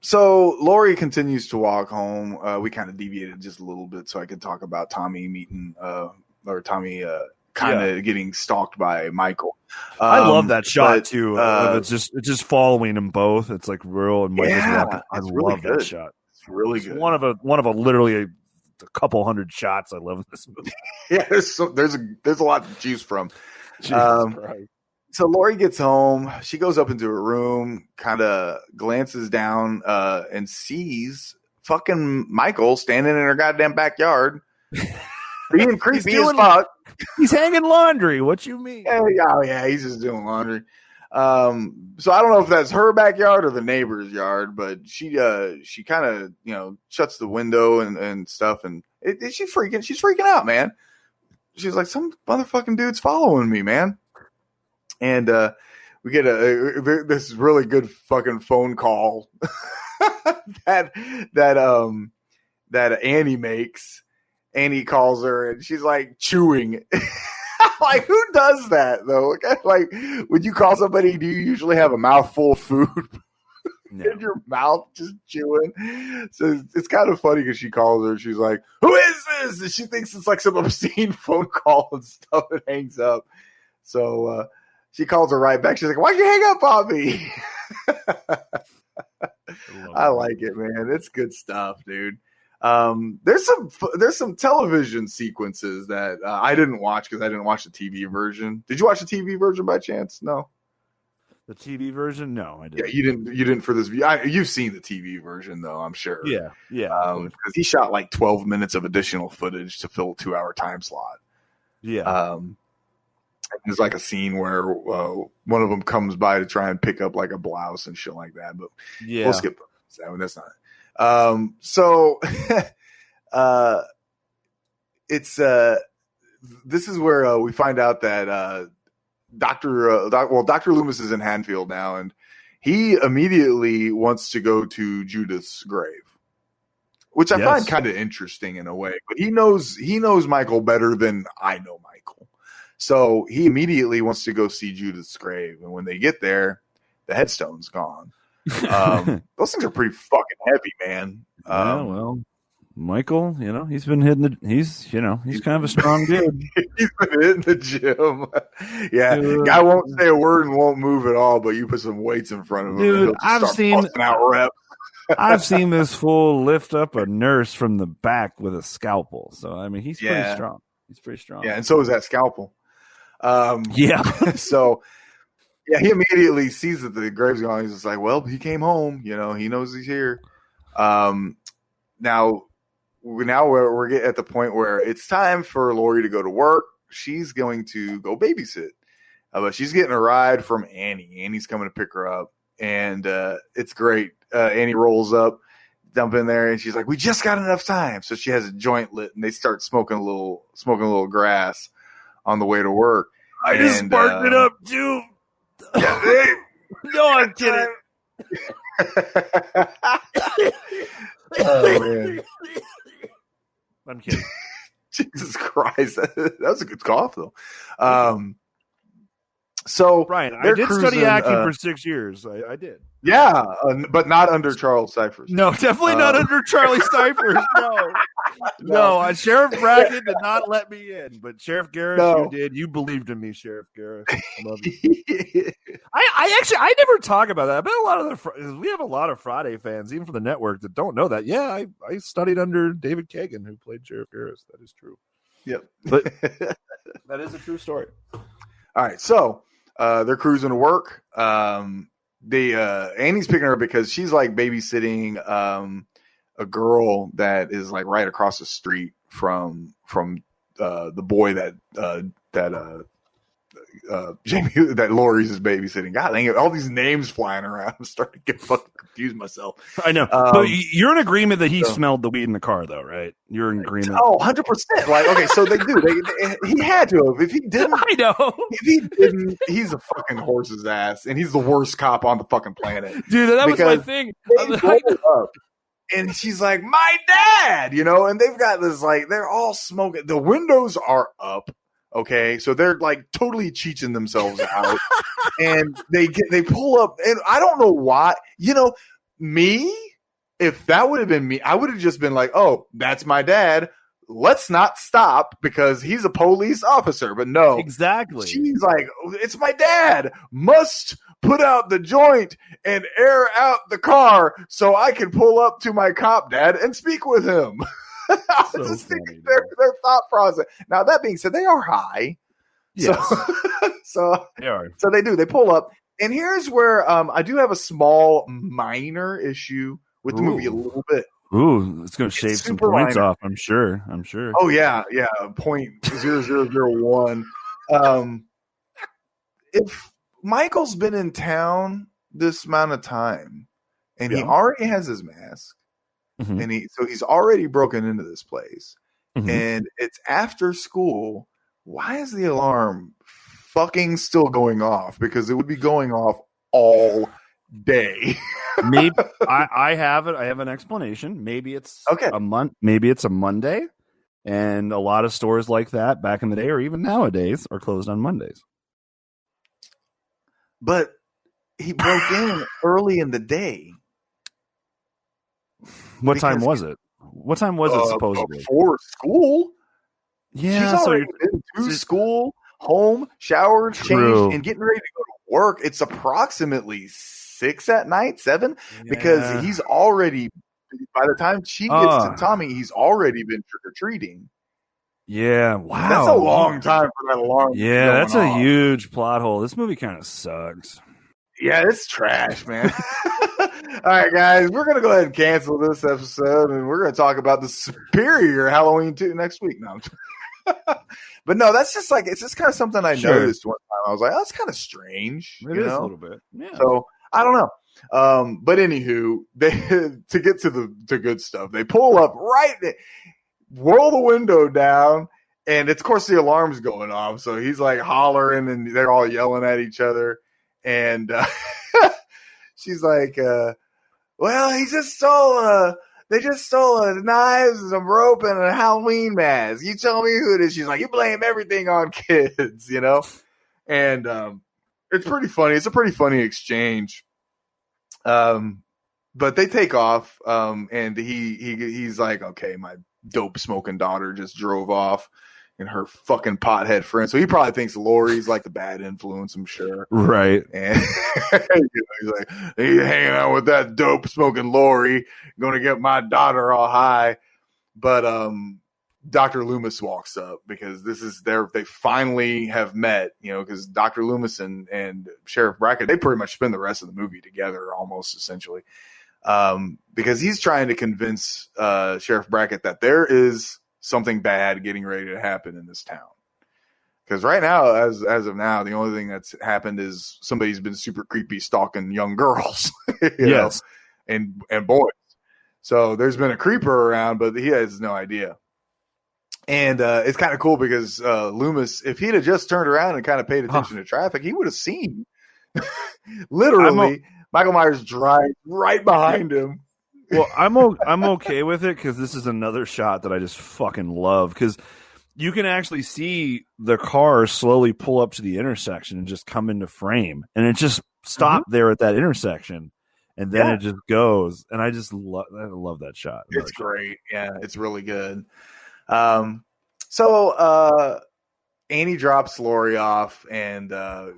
So Laurie continues to walk home. We kind of deviated just a little bit so I could talk about Tommy meeting, or Tommy kind of getting stalked by Michael. I love that shot too. It's just following them both. It's like real and Michael's walking. I love that shot. It's really good. One of a literally a couple hundred shots I love in this movie. Yeah, there's a lot to choose from. Jesus Christ. So Laurie gets home. She goes up into her room, kind of glances down, and sees fucking Michael standing in her goddamn backyard, being creepy as fuck. He's hanging laundry. What you mean? Yeah, he's just doing laundry. So I don't know if that's her backyard or the neighbor's yard, but she kind of shuts the window and stuff, and she's freaking out, man. She's like, some motherfucking dude's following me, man. And we get this really good fucking phone call that Annie makes. Annie calls her and she's like chewing. Like, who does that though? Like, when you call somebody, do you usually have a mouthful of food in your mouth just chewing? So it's kind of funny because she calls her. She's like, "Who is this?" And she thinks it's like some obscene phone call and stuff, and hangs up. So she calls her right back. She's like, "Why'd you hang up on me?" I like it, man. It's good stuff, dude. There's some television sequences that I didn't watch because I didn't watch the TV version. Did you watch the TV version by chance? No. The TV version? No, I didn't. Yeah, you didn't for this. You've seen the TV version though, I'm sure. Yeah. Because he shot like 12 minutes of additional footage to fill a 2-hour time slot. Yeah. There's like a scene where one of them comes by to try and pick up like a blouse and shit like that. But we'll skip that. That's not it. So it's this is where we find out that Dr. Loomis is in Hanfield now, and he immediately wants to go to Judith's grave, which I find kind of interesting in a way. But he knows Michael better than I know Michael, so he immediately wants to go see Judith's grave. And when they get there, the headstone's gone. Those things are pretty fucking heavy, man. Well, Michael, he's been hitting he's kind of a strong dude. He's been hitting the gym. Yeah, guy won't say a word and won't move at all, but you put some weights in front of him. Dude, I've seen out reps. I've seen this fool lift up a nurse from the back with a scalpel. So I mean, he's pretty strong. He's pretty strong. Yeah, and so is that scalpel. So. Yeah, he immediately sees that the grave's gone. He's just like, well, he came home. He knows he's here. Now we're at the point where it's time for Laurie to go to work. She's going to go babysit. But she's getting a ride from Annie. Annie's coming to pick her up. and it's great. Annie rolls up, dump in there, and she's like, "We just got enough time." So she has a joint lit, and they start smoking a little grass on the way to work. I just sparked it up too. No, I'm kidding. Oh man, I'm kidding. Jesus Christ, that was a good cough though. So Bryan, I they're did cruising, study acting for 6 years. I did. Yeah, but not under Charles Cyphers. No, definitely not under Charlie Cyphers. No. Sheriff Brackett did not let me in, but Sheriff Garris, you did. You believed in me, Sheriff Garris. I love you. I never talk about that. I bet a lot of we have a lot of Friday fans, even from the network, that don't know that. Yeah, I studied under David Kagan, who played Sheriff Garris. That is true. Yep, but that is a true story. All right, so they're cruising to work. Annie's picking her because she's like babysitting a girl that is like right across the street from the boy that Jamie, that Lori's is babysitting. God dang it, all these names flying around. I'm starting to get fucking confused myself. I know. But you're in agreement that he smelled the weed in the car, though, right? You're in agreement. Oh, 100%. Like, okay, so they do. He had to have. If he didn't, I know. If he didn't, he's a fucking horse's ass, and he's the worst cop on the fucking planet. Dude, that was my thing. Up, and she's like, "My dad," and they've got this, like, they're all smoking. The windows are up. Okay, so they're like totally cheeching themselves out, and they pull up, and I don't know why. Me, if that would have been me, I would have just been like, "Oh, that's my dad. Let's not stop because he's a police officer." But no, exactly. She's like, "It's my dad. Must put out the joint and air out the car so I can pull up to my cop dad and speak with him." I was just thinking their thought process. Now, that being said, they are high. Yes. So they are. So they do. They pull up. And here's where I do have a small minor issue with the movie a little bit. Ooh, it's going to shave some points off, I'm sure. Oh, yeah. Yeah. 0.0001. If Michael's been in town this amount of time and he already has his mask, and he's already broken into this place, and it's after school, why is the alarm fucking still going off? Because it would be going off all day. Maybe I have it. I have an explanation. Maybe it's a month. Maybe it's a Monday, and a lot of stores like that back in the day, or even nowadays, are closed on Mondays. But he broke in early in the day. What time was it? What time was it supposedly? Before school. Yeah, she's already been to school, home, showered, changed, and getting ready to go to work. It's approximately 6 at night, 7, because he's already, by the time she gets to Tommy, he's already been trick-or-treating. Yeah, wow. That's a long time for that alarm. Yeah, that's a huge plot hole. This movie kind of sucks. Yeah, it's trash, man. All right, guys, we're going to go ahead and cancel this episode, and we're going to talk about the Superior Halloween 2 next week. No, but no, that's just like, it's just kind of something I noticed one time. I was like, oh, that's kind of strange. It is a little bit. Yeah. So I don't know. But anywho, to get to the good stuff, they pull up roll the window down, and of course the alarm's going off. So he's like hollering, and they're all yelling at each other. And she's like, well, they just stole knives and some rope and a Halloween mask. You tell me who it is. She's like, you blame everything on kids, And it's pretty funny. It's a pretty funny exchange. But they take off, and he's like, okay, my dope smoking daughter just drove off, and her fucking pothead friend. So he probably thinks Lori's like the bad influence, I'm sure. Right. And he's like, he's hanging out with that dope smoking Lori, going to get my daughter all high. But Dr. Loomis walks up because they finally have met, because Dr. Loomis and Sheriff Brackett, they pretty much spend the rest of the movie together almost essentially. Because he's trying to convince Sheriff Brackett that there is something bad getting ready to happen in this town. Because right now, as of now, the only thing that's happened is somebody's been super creepy stalking young girls, Yes. and boys. So there's been a creeper around, but he has no idea. And it's kind of cool because Loomis, if he'd have just turned around and kind of paid attention to traffic, he would have seen literally Michael Myers drive right behind him. Well, I'm okay with it because this is another shot that I just fucking love, because you can actually see the car slowly pull up to the intersection and just come into frame, and it just stopped there at that intersection, and then it just goes, and I love that shot. It's great. Yeah, it's really good. So Annie drops Lori off, and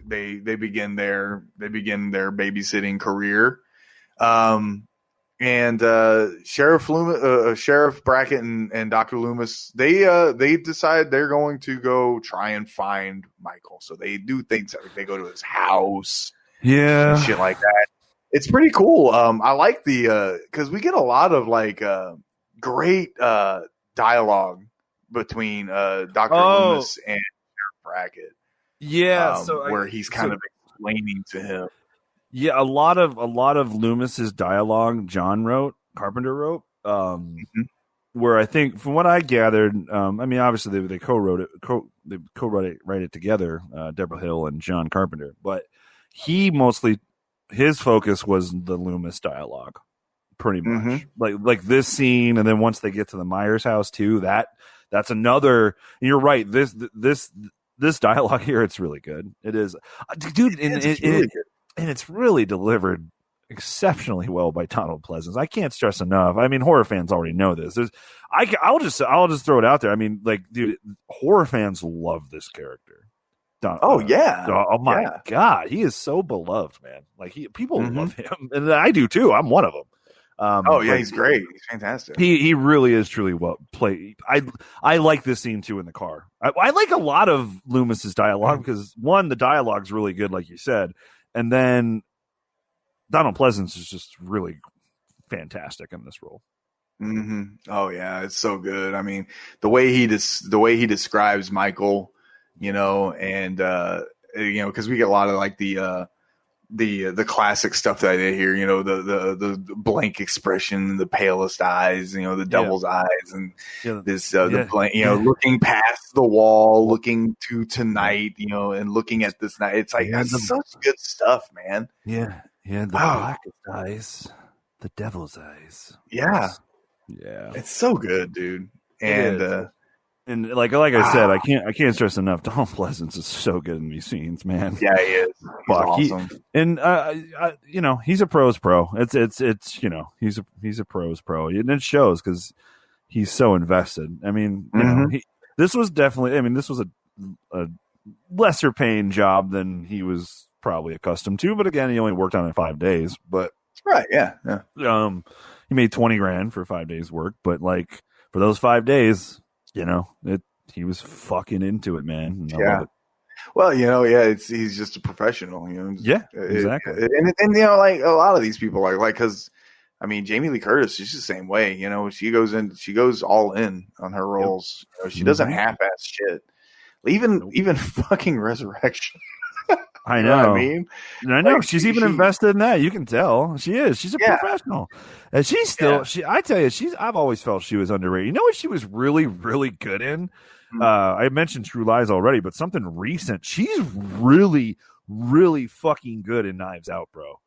they begin their babysitting career. And Sheriff Brackett and Dr. Loomis, they decide they're going to go try and find Michael. So they do things like they go to his house, and shit like that. It's pretty cool. I like the because we get a lot of like great dialogue between Dr. Loomis and Sheriff Brackett. Yeah, where he's kind of explaining to him. Yeah, a lot of Loomis's dialogue Carpenter wrote, where I think, from what I gathered, I mean, obviously they co-wrote it together, Deborah Hill and John Carpenter, but his focus was the Loomis dialogue, pretty much. Like this scene, and then once they get to the Myers house too, that's another. You're right. This dialogue here, it's really good. It is, dude, and it's really delivered exceptionally well by Donald Pleasence. I can't stress enough. I mean, horror fans already know this. I'll just throw it out there. I mean, like, dude, horror fans love this character. Oh my God, he is so beloved, man. Like, people love him, and I do too. I'm one of them. He's great. He's fantastic. He really is truly well played. I like this scene too in the car. I like a lot of Loomis's dialogue because, one, the dialogue's really good, like you said. And then Donald Pleasence is just really fantastic in this role. Oh yeah, it's so good. I mean, the way he describes Michael, and because we get a lot of like the classic stuff that I did here, the blank expression, the palest eyes, the devil's eyes, and the blank, looking past the wall, looking to tonight, and looking at this night. It's like that's such good stuff, man. Yeah, the blackest eyes, the devil's eyes. Yeah, it's so good, dude. And like I said, I can't stress enough. Donald Pleasence is so good in these scenes, man. Yeah, he is. He's awesome. He's a pro's pro. It's he's a pro's pro, and it shows because he's so invested. I mean, this was definitely. I mean, this was a lesser paying job than he was probably accustomed to. But again, he only worked on it 5 days. But right, yeah. He made $20,000 for 5 days work, but like for those 5 days. He was fucking into it, man. I love it. Well, he's just a professional, Yeah, exactly. And like a lot of these people are like, because I mean, Jamie Lee Curtis, she's the same way. She goes all in on her roles. She doesn't half-ass shit. Even fucking Resurrection. I know. What I mean, I know. Like, she's even invested in that. You can tell she is. She's a professional, and she's still. I tell you, I've always felt she was underrated. You know what she was really, really good in? I mentioned True Lies already, but something recent. She's really, really fucking good in Knives Out, bro.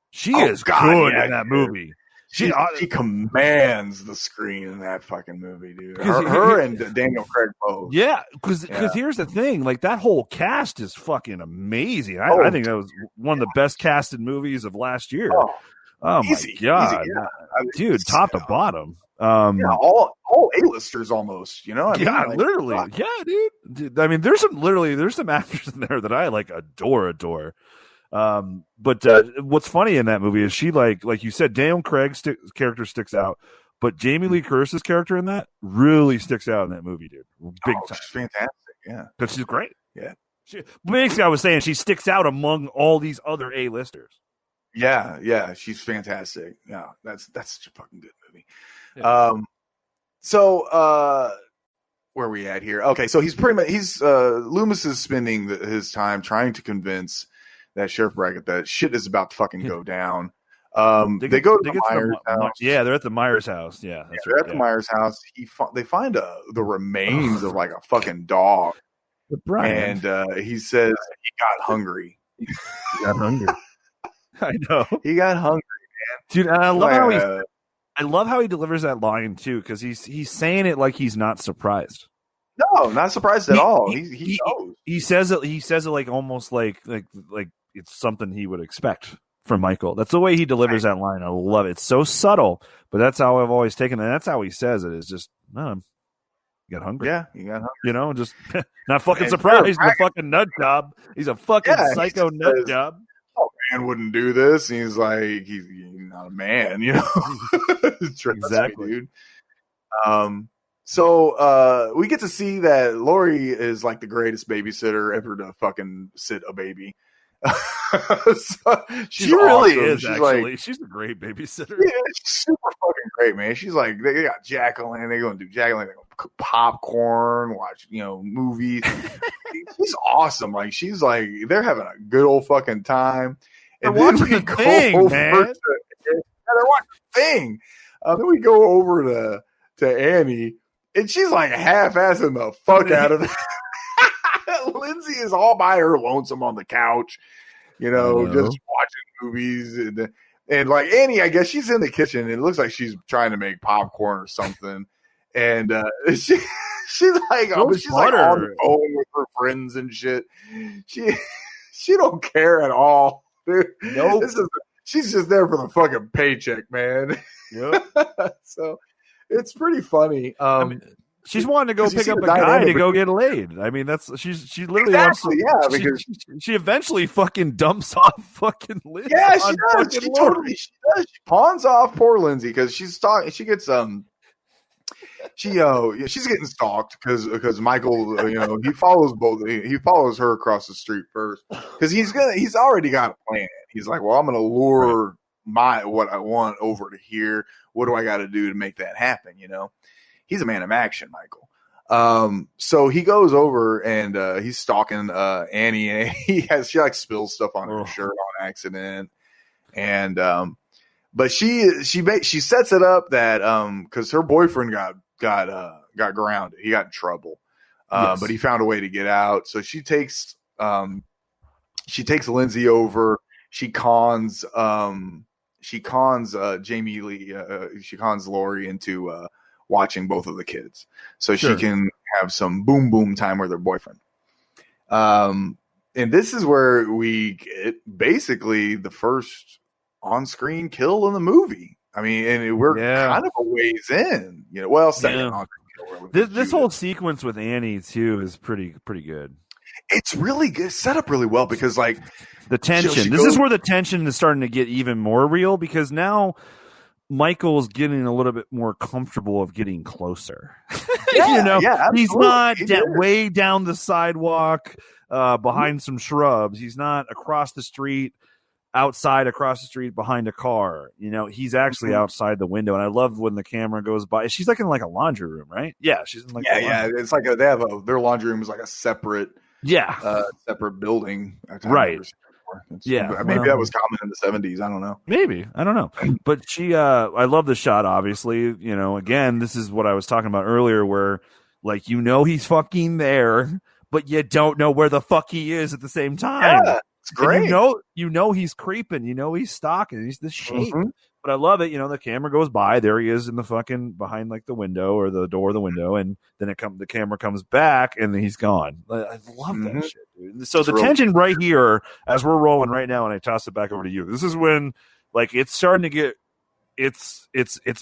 She is good in that movie. She commands the screen in that fucking movie, dude. Her and Daniel Craig both. Yeah, because here's the thing. Like, that whole cast is fucking amazing. I think that was one of the best casted movies of last year. Oh easy, my God. Easy, dude, top to bottom. All A-listers almost, literally. Fuck. Yeah, dude. I mean, there's some actors in there that I like adore. But what's funny in that movie is she like you said, Daniel Craig's character sticks out, but Jamie Lee Curtis's character in that really sticks out in that movie, dude. Big time. She's fantastic, yeah. Because she's great. Yeah. Basically, I was saying she sticks out among all these other A-listers. Yeah, she's fantastic. Yeah, that's such a fucking good movie. Yeah. So where are we at here? Okay, so he's Loomis is spending his time trying to convince that Sheriff Brackett that shit is about to fucking go down. They go to the Myers house. Yeah, they're at the Myers house. Yeah, that's they're at the Myers house. They find the remains of like a fucking dog. Bryan. And he says he got hungry. He got hungry. I know. He got hungry, man. Dude, and I love how he delivers that line too, because he's saying it like he's not surprised. No, not surprised at all. He knows. He says it like almost like it's something he would expect from Michael. That's the way he delivers that line. I love it. It's so subtle, but that's how I've always taken it. And that's how he says it. Is just you got hungry. Yeah, you got hungry. Just not fucking surprised. The fucking nut job. He's a fucking psycho nut job. Oh, man wouldn't do this. And he's like, he's not a man, Exactly, dude. So we get to see that Lori is like the greatest babysitter ever to fucking sit a baby. So, she really awesome. Is. She's actually, she's a great babysitter. Yeah, she's super fucking great, man. She's like, they got Jacqueline. They're going to do Jacqueline. They're going to cook popcorn, watch movies. She's awesome. Like she's like they're having a good old fucking time. And they're watching the thing, man. They're watching the thing. Then we go over to Annie, and she's like half-assing the fuck out of it. Lindsay is all by her lonesome on the couch, just watching movies. And like Annie, I guess she's in the kitchen. And it looks like she's trying to make popcorn or something. And she's like, she's like on the phone with her friends and shit. She don't care at all. Dude. Nope. She's just there for the fucking paycheck, man. Yep. So it's pretty funny. She's wanting to go pick up a guy to go get laid. I mean, she literally wants to. Because she eventually fucking dumps off fucking Lindsay. Yeah, she does. She totally does. She pawns off poor Lindsay because she's talking. She gets she's getting stalked because Michael, he follows he follows her across the street first because he's already got a plan. He's like, well, I'm gonna lure what I want over to here. What do I got to do to make that happen? He's a man of action, Michael. So he goes over and he's stalking Annie, and she like spills stuff on her shirt on accident, and but she sets it up that because her boyfriend got grounded, he got in trouble, but he found a way to get out. So she takes Lindsay over. She cons Jamie Lee. She cons Lori into watching both of the kids so she can have some boom time with her boyfriend. And this is where we get basically the first on-screen kill in the movie. I mean, and we're kind of a ways in, second on-screen kill. This whole sequence with Annie too is pretty good. It's really good, set up really well because like the tension. This is where the tension is starting to get even more real because now Michael's getting a little bit more comfortable of getting closer. He's not way down the sidewalk behind some shrubs. He's not across the street, across the street behind a car. He's actually outside the window. And I love when the camera goes by. She's like in like a laundry room, right? Yeah, she's in like It's like they have their laundry room is like a separate separate building. Right. Maybe that was common in the 70s. I don't know. Maybe. I don't know. But I love the shot, obviously. Again, this is what I was talking about earlier where, like, he's fucking there, but you don't know where the fuck he is at the same time. Yeah, it's great. And he's creeping. He's stalking. He's this shape. Mm-hmm. But I love it. The camera goes by. There he is in the fucking behind like the window or the door of the window, and then the camera comes back and then he's gone. I love that shit, dude. So the tension right here as we're rolling right now, and I toss it back over to you. This is when like it's starting to get it's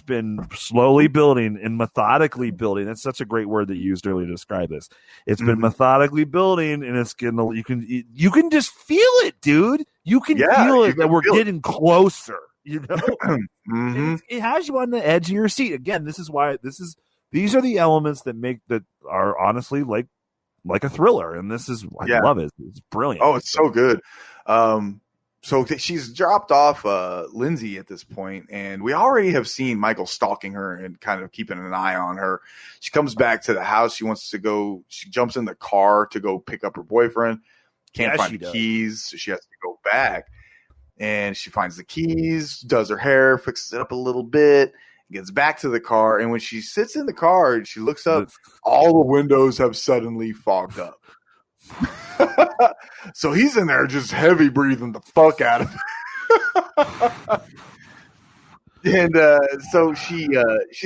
been slowly building and methodically building. That's such a great word that you used earlier to describe this. It's been methodically building, and it's getting you can just feel it, dude. You can feel it that we're getting closer. It has you on the edge of your seat. Again, this is why these are the elements that are honestly like a thriller, and this is I love it. It's brilliant. Oh, it's so good. So she's dropped off Lindsay at this point, and we already have seen Michael stalking her and kind of keeping an eye on her. She comes back to the house. She wants to go. She jumps in the car to go pick up her boyfriend. Can't find the keys, so she has to go back. And she finds the keys, does her hair, fixes it up a little bit, gets back to the car. And when she sits in the car, she looks up. All the windows have suddenly fogged up. So he's in there just heavy breathing the fuck out of it. And so she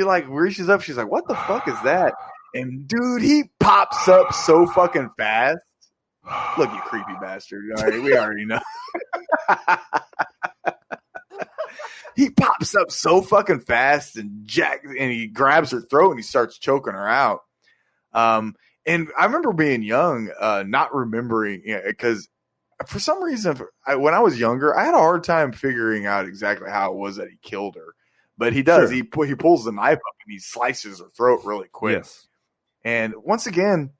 like reaches up. She's like, "What the fuck is that?" And dude, he pops up so fucking fast. Look, you creepy bastard. All right, we already know. He pops up so fucking fast and he grabs her throat and he starts choking her out. And I remember being young, not remembering, because for some reason, when I was younger, I had a hard time figuring out exactly how it was that he killed her. But he does. Sure. He pulls the knife up and he slices her throat really quick. Yes. And once again,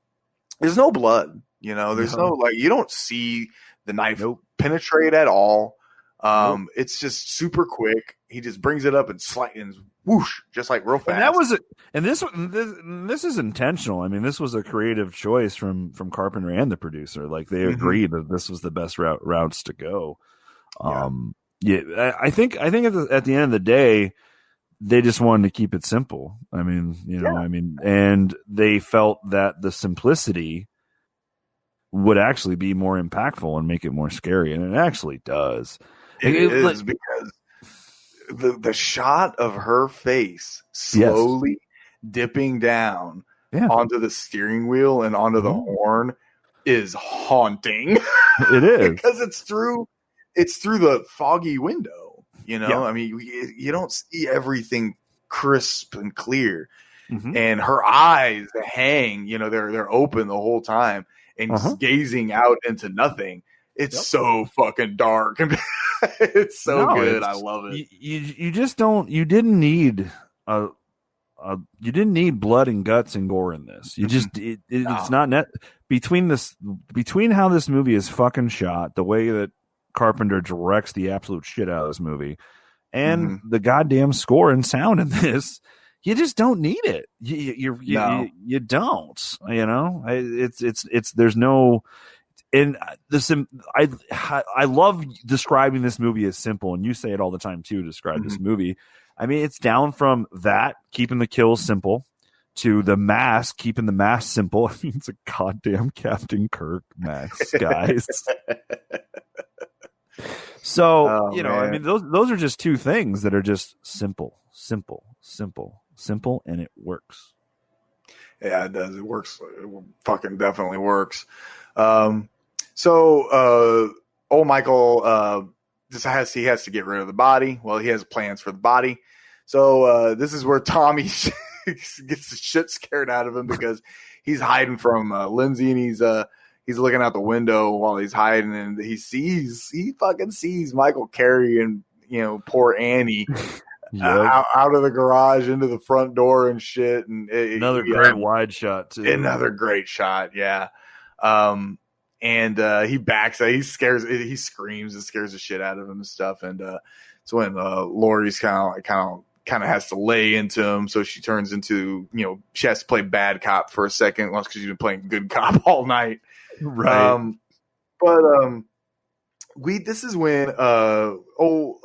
there's no blood. You know, there's no like, you don't see the knife penetrate at all. It's just super quick. He just brings it up and whoosh, just like real fast. And that was it. And this is intentional. I mean, this was a creative choice from Carpenter and the producer. Like they agreed that this was the best routes to go. I think at the end of the day, they just wanted to keep it simple. I mean, and they felt that the simplicity would actually be more impactful and make it more scary, and it actually does. It is because the shot of her face slowly dipping down onto the steering wheel and onto the horn is haunting. It is because it's through the foggy window. You know, I mean, you don't see everything crisp and clear, and her eyes hang. You know, they're open the whole time and gazing out into nothing. It's so fucking dark and it's so good. I love it. You just don't. You didn't need you didn't need blood and guts and gore in this. You just it's not net between how this movie is fucking shot, the way that Carpenter directs the absolute shit out of this movie, and the goddamn score and sound in this. You just don't need it. You don't. You know, it's there's no. And I love describing this movie as simple, and you say it all the time too. Describe this movie. I mean, it's down from that keeping the kills simple to the mask keeping the mask simple. I mean, it's a goddamn Captain Kirk mask, guys. So I mean, those are just two things that are just simple, and it works. Yeah, it does. It works. It fucking definitely works. So old Michael he has to get rid of the body. Well, he has plans for the body. So this is where Tommy gets the shit scared out of him because he's hiding from Lindsay, and he's looking out the window while he's hiding, and he fucking sees Michael carrying poor Annie out of the garage into the front door and shit. And another great wide shot too. Another great shot, yeah. And he backs out. He screams and scares the shit out of him and stuff. And so when Laurie's kind of has to lay into him, so she turns into she has to play bad cop for a second, once because she's been playing good cop all night. Right. This is when old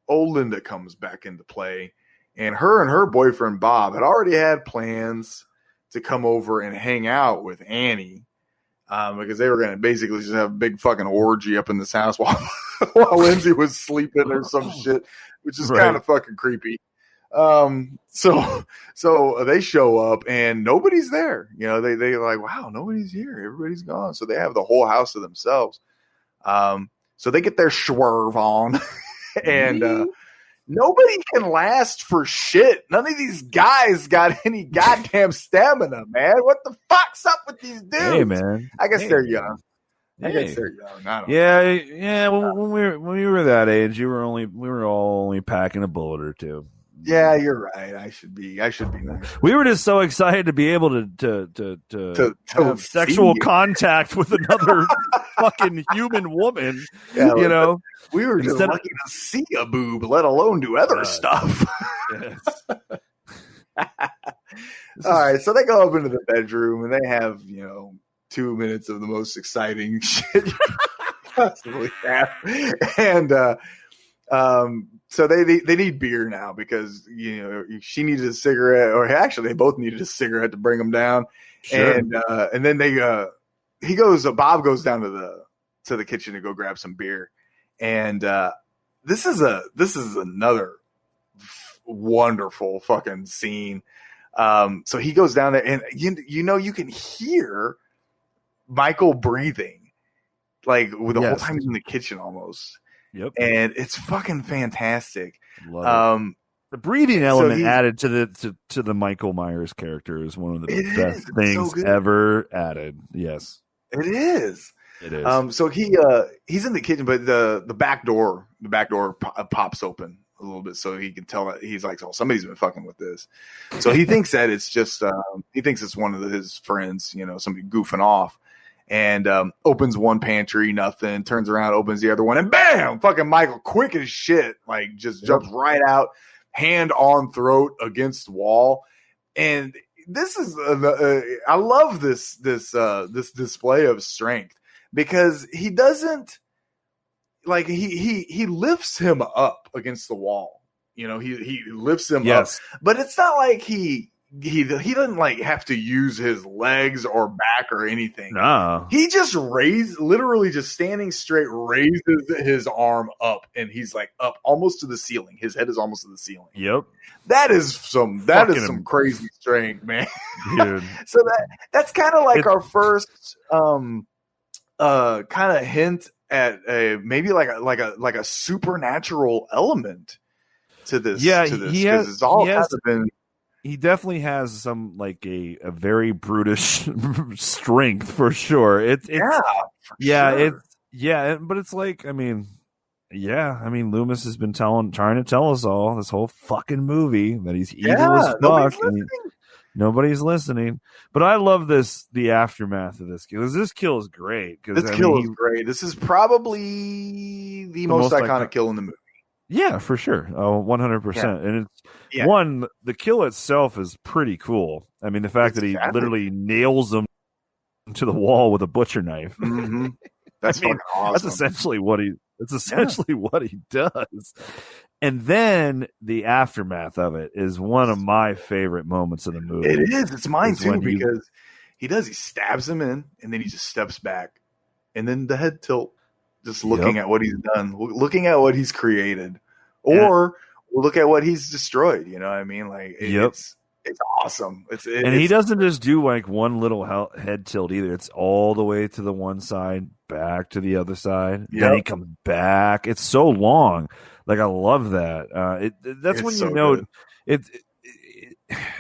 Linda comes back into play, and her boyfriend Bob had already had plans to come over and hang out with Annie. Because they were going to basically just have a big fucking orgy up in this house while Lindsay was sleeping or some shit, which is kind of fucking creepy. So they show up and nobody's there. They're like, wow, nobody's here. Everybody's gone. So they have the whole house to themselves. So they get their swerve on and, nobody can last for shit. None of these guys got any goddamn stamina, man. What the fuck's up with these dudes? Hey, man. I guess they're young. I guess they're young. I don't know. Well, when we were that age, we were all only packing a bullet or two. Yeah, you're right. I should be nice. We were just so excited to be able to have sexual contact with another fucking human woman. Yeah, you know, we were just lucky to see a boob, let alone do other stuff. Yes. All right, so they go up into the bedroom and they have 2 minutes of the most exciting shit you possibly have, and so they need beer now because she needed a cigarette, or actually they both needed a cigarette to bring them down. Sure. And then Bob goes down to the kitchen to go grab some beer, and this is another wonderful fucking scene. So he goes down there, and you can hear Michael breathing like with the whole time he's in the kitchen almost. Yep. And it's fucking fantastic. The breathing element added to the Michael Myers character is one of the best things ever added. Yes. It is. It is. So he's in the kitchen, but the back door pops open a little bit so he can tell that he's like, oh, somebody's been fucking with this. So he thinks that it's just he thinks it's one of his friends, somebody goofing off. And opens one pantry, nothing, turns around, opens the other one, and bam! Fucking Michael, quick as shit, like just jumps right out, hand on throat against the wall. And this is I love this display of strength because he doesn't like he lifts him up against the wall. He lifts him up, but it's not like he doesn't like have to use his legs or back or anything. No. He just literally just standing straight, raises his arm up, and he's like up almost to the ceiling. His head is almost to the ceiling. Yep. That is some crazy strength, man. Dude. So that's kind of like our first kind of hint at maybe like a supernatural element to this. Yeah, because it's all kind of been. He definitely has some like a very brutish strength for sure. But it's like, Loomis has been trying to tell us all this whole fucking movie that he's evil as fuck. Nobody's listening. But I love the aftermath of this kill. This kill is great. This kill is great. This is probably the most iconic kill in the movie. Yeah, for sure. 100%. Yeah. And it's the kill itself is pretty cool. I mean, the fact that he literally nails him to the wall with a butcher knife. Mm-hmm. That's awesome. That's essentially what he does. And then the aftermath of it is one of my favorite moments of the movie. It is. It's mine too, because he stabs him in, and then he just steps back. And then the head tilt. Just looking at what he's done, looking at what he's created, or look at what he's destroyed. You know what I mean? Like, it's awesome. He doesn't just do like one little head tilt either. It's all the way to the one side, back to the other side. Then he comes back. It's so long. Like, I love that. That's when you know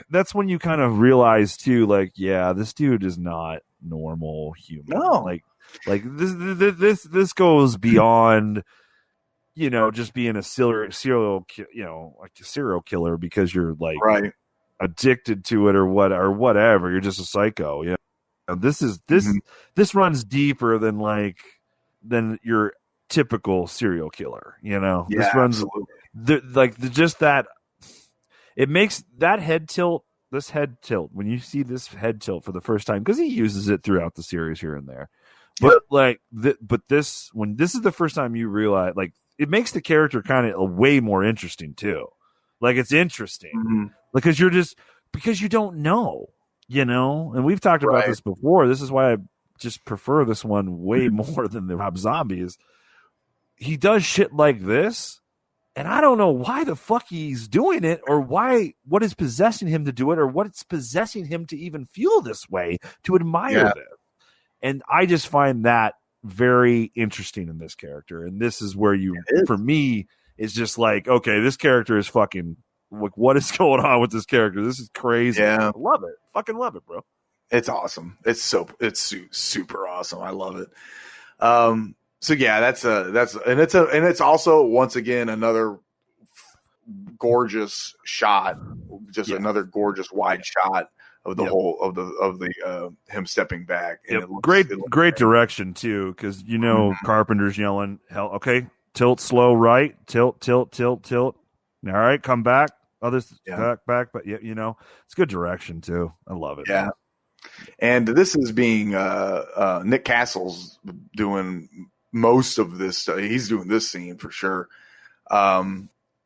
that's when you kind of realize too, like, yeah, this dude is not normal human. No. Like this goes beyond, just being a serial killer because you're like addicted to it or whatever. You're just a psycho. Yeah. This runs deeper than your typical serial killer. This runs that. It makes that head tilt. This head tilt, when you see this head tilt for the first time, because he uses it throughout the series here and there. But this is the first time you realize, like, it makes the character kind of way more interesting too. Like, it's interesting because you don't know, and we've talked about this before. This is why I just prefer this one way more than the Rob Zombies. He does shit like this, and I don't know why the fuck he's doing it, or what is possessing him to do it, or what's possessing him to even feel this way, to admire this. And I just find that very interesting in this character. And this is where for me, it's just like, okay, this character is fucking, like, what is going on with this character? This is crazy. Yeah. I love it. Fucking love it, bro. It's awesome. It's super awesome. I love it. So yeah, it's also, once again, another gorgeous shot, just another gorgeous wide shot of the whole of the him stepping back. And it looks, great direction too, because Carpenter's yelling, "Hell, okay, tilt slow right, tilt. All right, come back, others back, but it's good direction too. I love it. Yeah, and this is being Nick Castle's doing most of this stuff. He's doing this scene for sure.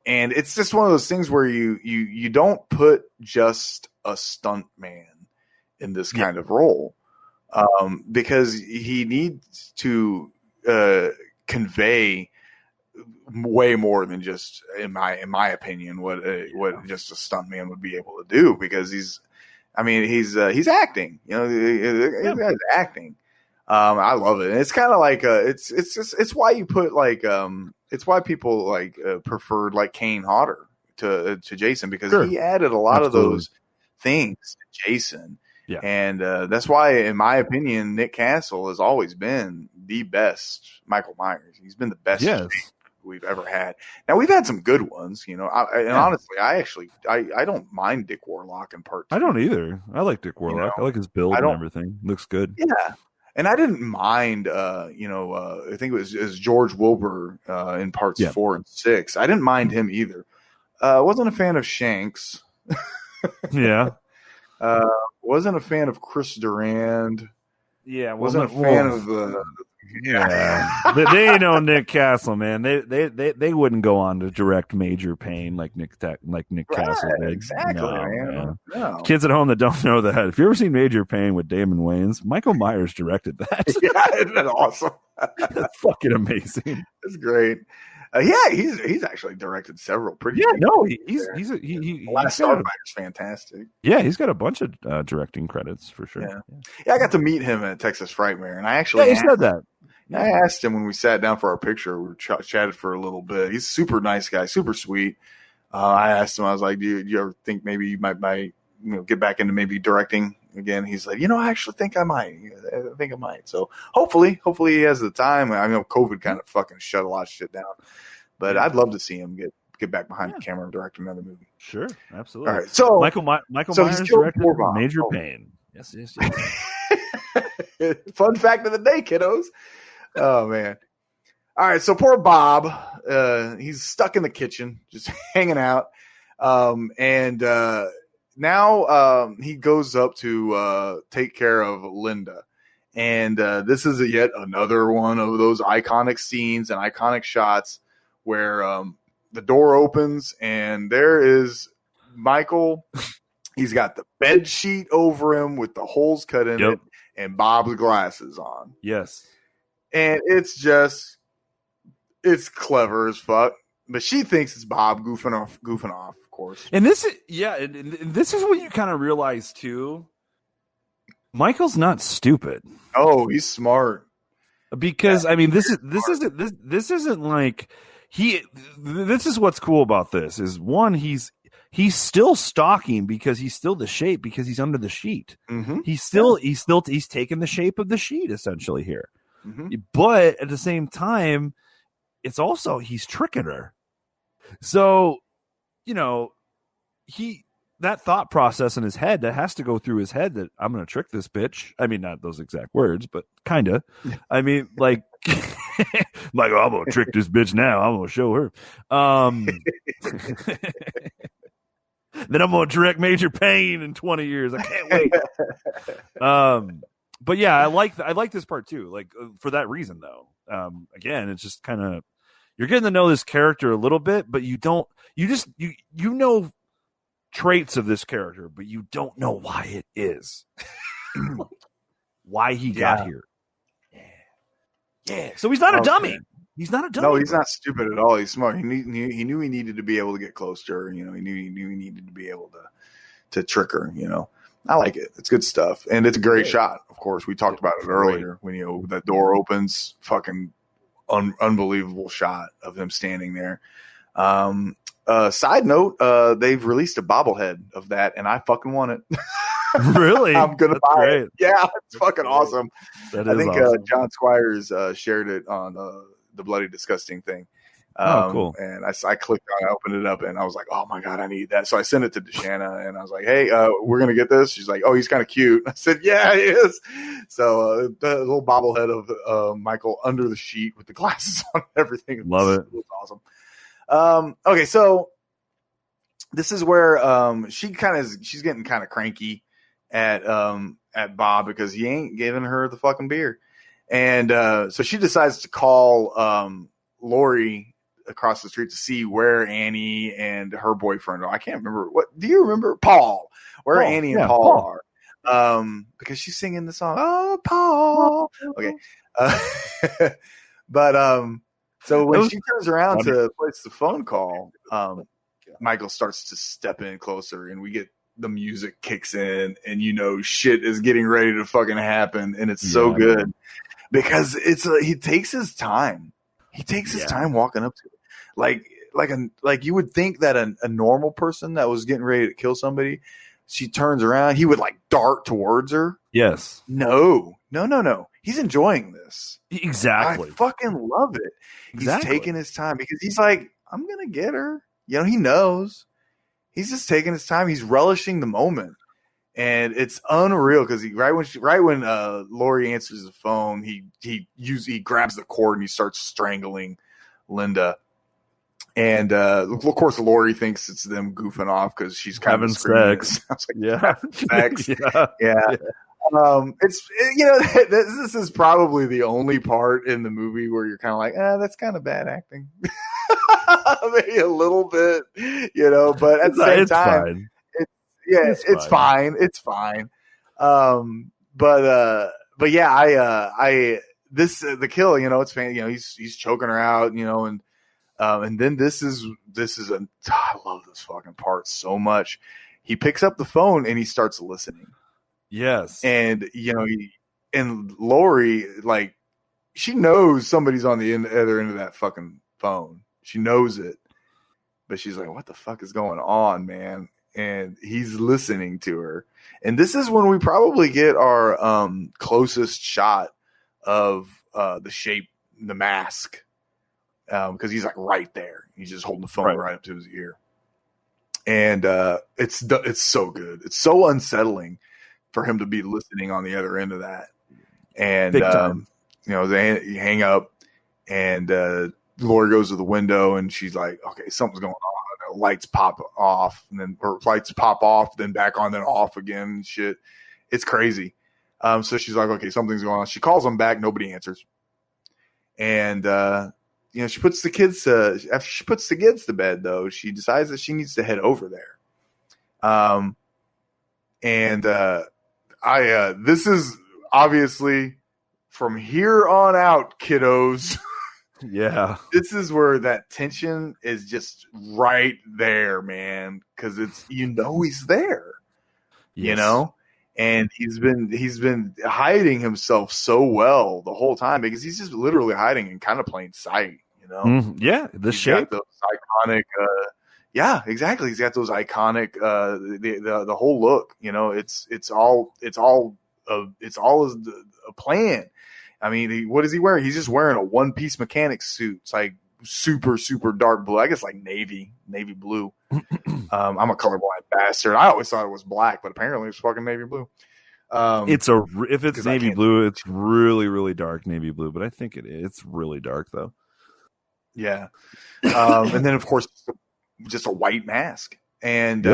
And it's just one of those things where you don't put just a stunt man in this kind of role, because he needs to convey way more than just, in my opinion, what just a stunt man would be able to do, because he's acting, he's acting. I love it. And it's kind of like it's why you put like it's why people like preferred like Kane Hodder to Jason, because he added a lot of those things to Jason. Yeah. And that's why, in my opinion, Nick Castle has always been the best Michael Myers. He's been the best we've ever had. Now, we've had some good ones, and honestly, I don't mind Dick Warlock in part 2. I don't either. I like Dick Warlock. I like his build and everything. Looks good. Yeah. And I didn't mind, I think it was George Wilbur in parts 4 and 6. I didn't mind him either. Wasn't a fan of Shanks. Yeah. Wasn't a fan of Chris Durand. Yeah. Wasn't a fan of they ain't no Nick Castle, man. They wouldn't go on to direct Major Payne like Nick Castle did. Exactly, man. No. Kids at home that don't know that, if you ever seen Major Payne with Damon Wayans, Michael Myers directed that. Yeah, isn't that awesome? That's fucking amazing. That's great. He's actually directed several pretty. Yeah, no, Last Starfighter's fantastic. Yeah, he's got a bunch of directing credits for sure. Yeah, I got to meet him at Texas Frightmare, and I actually he said that. I asked him when we sat down for our picture. We chatted for a little bit. He's a super nice guy, super sweet. I asked him, I was like, do you ever think maybe you might get back into maybe directing again? He's like, I actually think I might. So hopefully he has the time. I know COVID kind of fucking shut a lot of shit down, but I'd love to see him get back behind the camera and direct another movie. Sure, absolutely. All right, so Michael Myers directed Major Payne. Yes. Fun fact of the day, kiddos. Oh man. All right, so poor Bob, he's stuck in the kitchen, just hanging out. And now he goes up to take care of Linda. And this is yet another one of those iconic scenes and iconic shots where the door opens and there is Michael. He's got the bed sheet over him with the holes cut in it and Bob's glasses on. Yes. And it's clever as fuck. But she thinks it's Bob goofing off, of course. And this is what you kind of realize too. Michael's not stupid. Oh, he's smart. Because this isn't like this is what's cool about this is one, he's still stalking because he's still the shape because he's under the sheet. Mm-hmm. He's taken the shape of the sheet essentially here. Mm-hmm. But at the same time, it's also he's tricking her. So, that thought process in his head that has to go through his head that I'm going to trick this bitch. I mean, not those exact words, but kind of. I mean, like, I'm going to trick this bitch now. I'm going to show her. Then I'm going to direct Major Payne in 20 years. I can't wait. But yeah, I like this part too. Like for that reason though. Again, it's just kind of, you're getting to know this character a little bit, but you know traits of this character, but you don't know why it is. Why he got here. Yeah. So he's not a dummy. He's not a dummy. No, he's not stupid at all. He's smart. He knew he needed to be able to get close to her. He knew he needed to be able to trick her. I like it. It's good stuff, and it's a great shot. Of course, we talked about it earlier when that door opens. Fucking unbelievable shot of him standing there. Side note: they've released a bobblehead of that, and I fucking want it. Really? I'm gonna buy it. Yeah, it's fucking awesome. I think awesome. John Squires shared it on the Bloody Disgusting thing, Cool. And I clicked on it, I opened it up, and I was like, oh my God, I need that. So I sent it to Deshanna, and I was like, hey, we're going to get this. She's like, oh, he's kind of cute. I said, yeah, he is. So the little bobblehead of Michael under the sheet with the glasses on and everything. Love it. It was awesome. Okay, so this is where she's getting kind of cranky at Bob because he ain't giving her the fucking beer. And so she decides to call Lori across the street to see where Annie and her boyfriend are. I can't remember. What do you remember? Paul. Where Annie and Paul are. Because she's singing the song, oh, Paul. Okay. But so when she turns around to place the phone call, Michael starts to step in closer, and we get the music kicks in, and shit is getting ready to fucking happen, and it's so good because he takes his time. He takes his time walking up to it, like you would think that a normal person that was getting ready to kill somebody, she turns around, he would like dart towards her. Yes. No. He's enjoying this. Exactly. I fucking love it. He's taking his time because he's like, I'm gonna get her. He knows. He's just taking his time. He's relishing the moment, and it's unreal because right when Lori answers the phone, he grabs the cord and he starts strangling Linda, and of course Lori thinks it's them goofing off because she's kind having of sex. Sex. Yeah. This is probably the only part in the movie where you're kind of like, that's kind of bad acting. Maybe a little bit, but at the same time, it's fine. It's fine. But yeah, the kill, it's fan, he's choking her out, and then this is I love this fucking part so much. He picks up the phone and he starts listening. Yes. And, and Lori, like, she knows somebody's on the other end of that fucking phone. She knows it. But she's like, what the fuck is going on, man? And he's listening to her. And this is when we probably get our closest shot of the mask. Because he's like right there. He's just holding the phone right up to his ear. And it's so good. It's so unsettling for him to be listening on the other end of that. And, they hang up, and Lori goes to the window, and she's like, okay, something's going on. Lights pop off, then back on, then off again and shit. It's crazy. So she's like, okay, something's going on. She calls them back. Nobody answers. And, she puts the kids after she puts the kids to bed, though, she decides that she needs to head over there. This is obviously from here on out, kiddos. Yeah. This is where that tension is just right there, man. Cause he's there, and he's been hiding himself so well the whole time because he's just literally hiding in kind of plain sight, Yeah. The shape. Those iconic, yeah, exactly. He's got those iconic, the whole look, it's all a plan. I mean, what is he wearing? He's just wearing a one-piece mechanic suit. It's like super, super dark blue. I guess like navy blue. I'm a colorblind bastard. I always thought it was black, but apparently it's fucking navy blue. If it's navy blue, it's really, really dark navy blue, but I think it's really dark though. Yeah. And then of course, just a white mask. And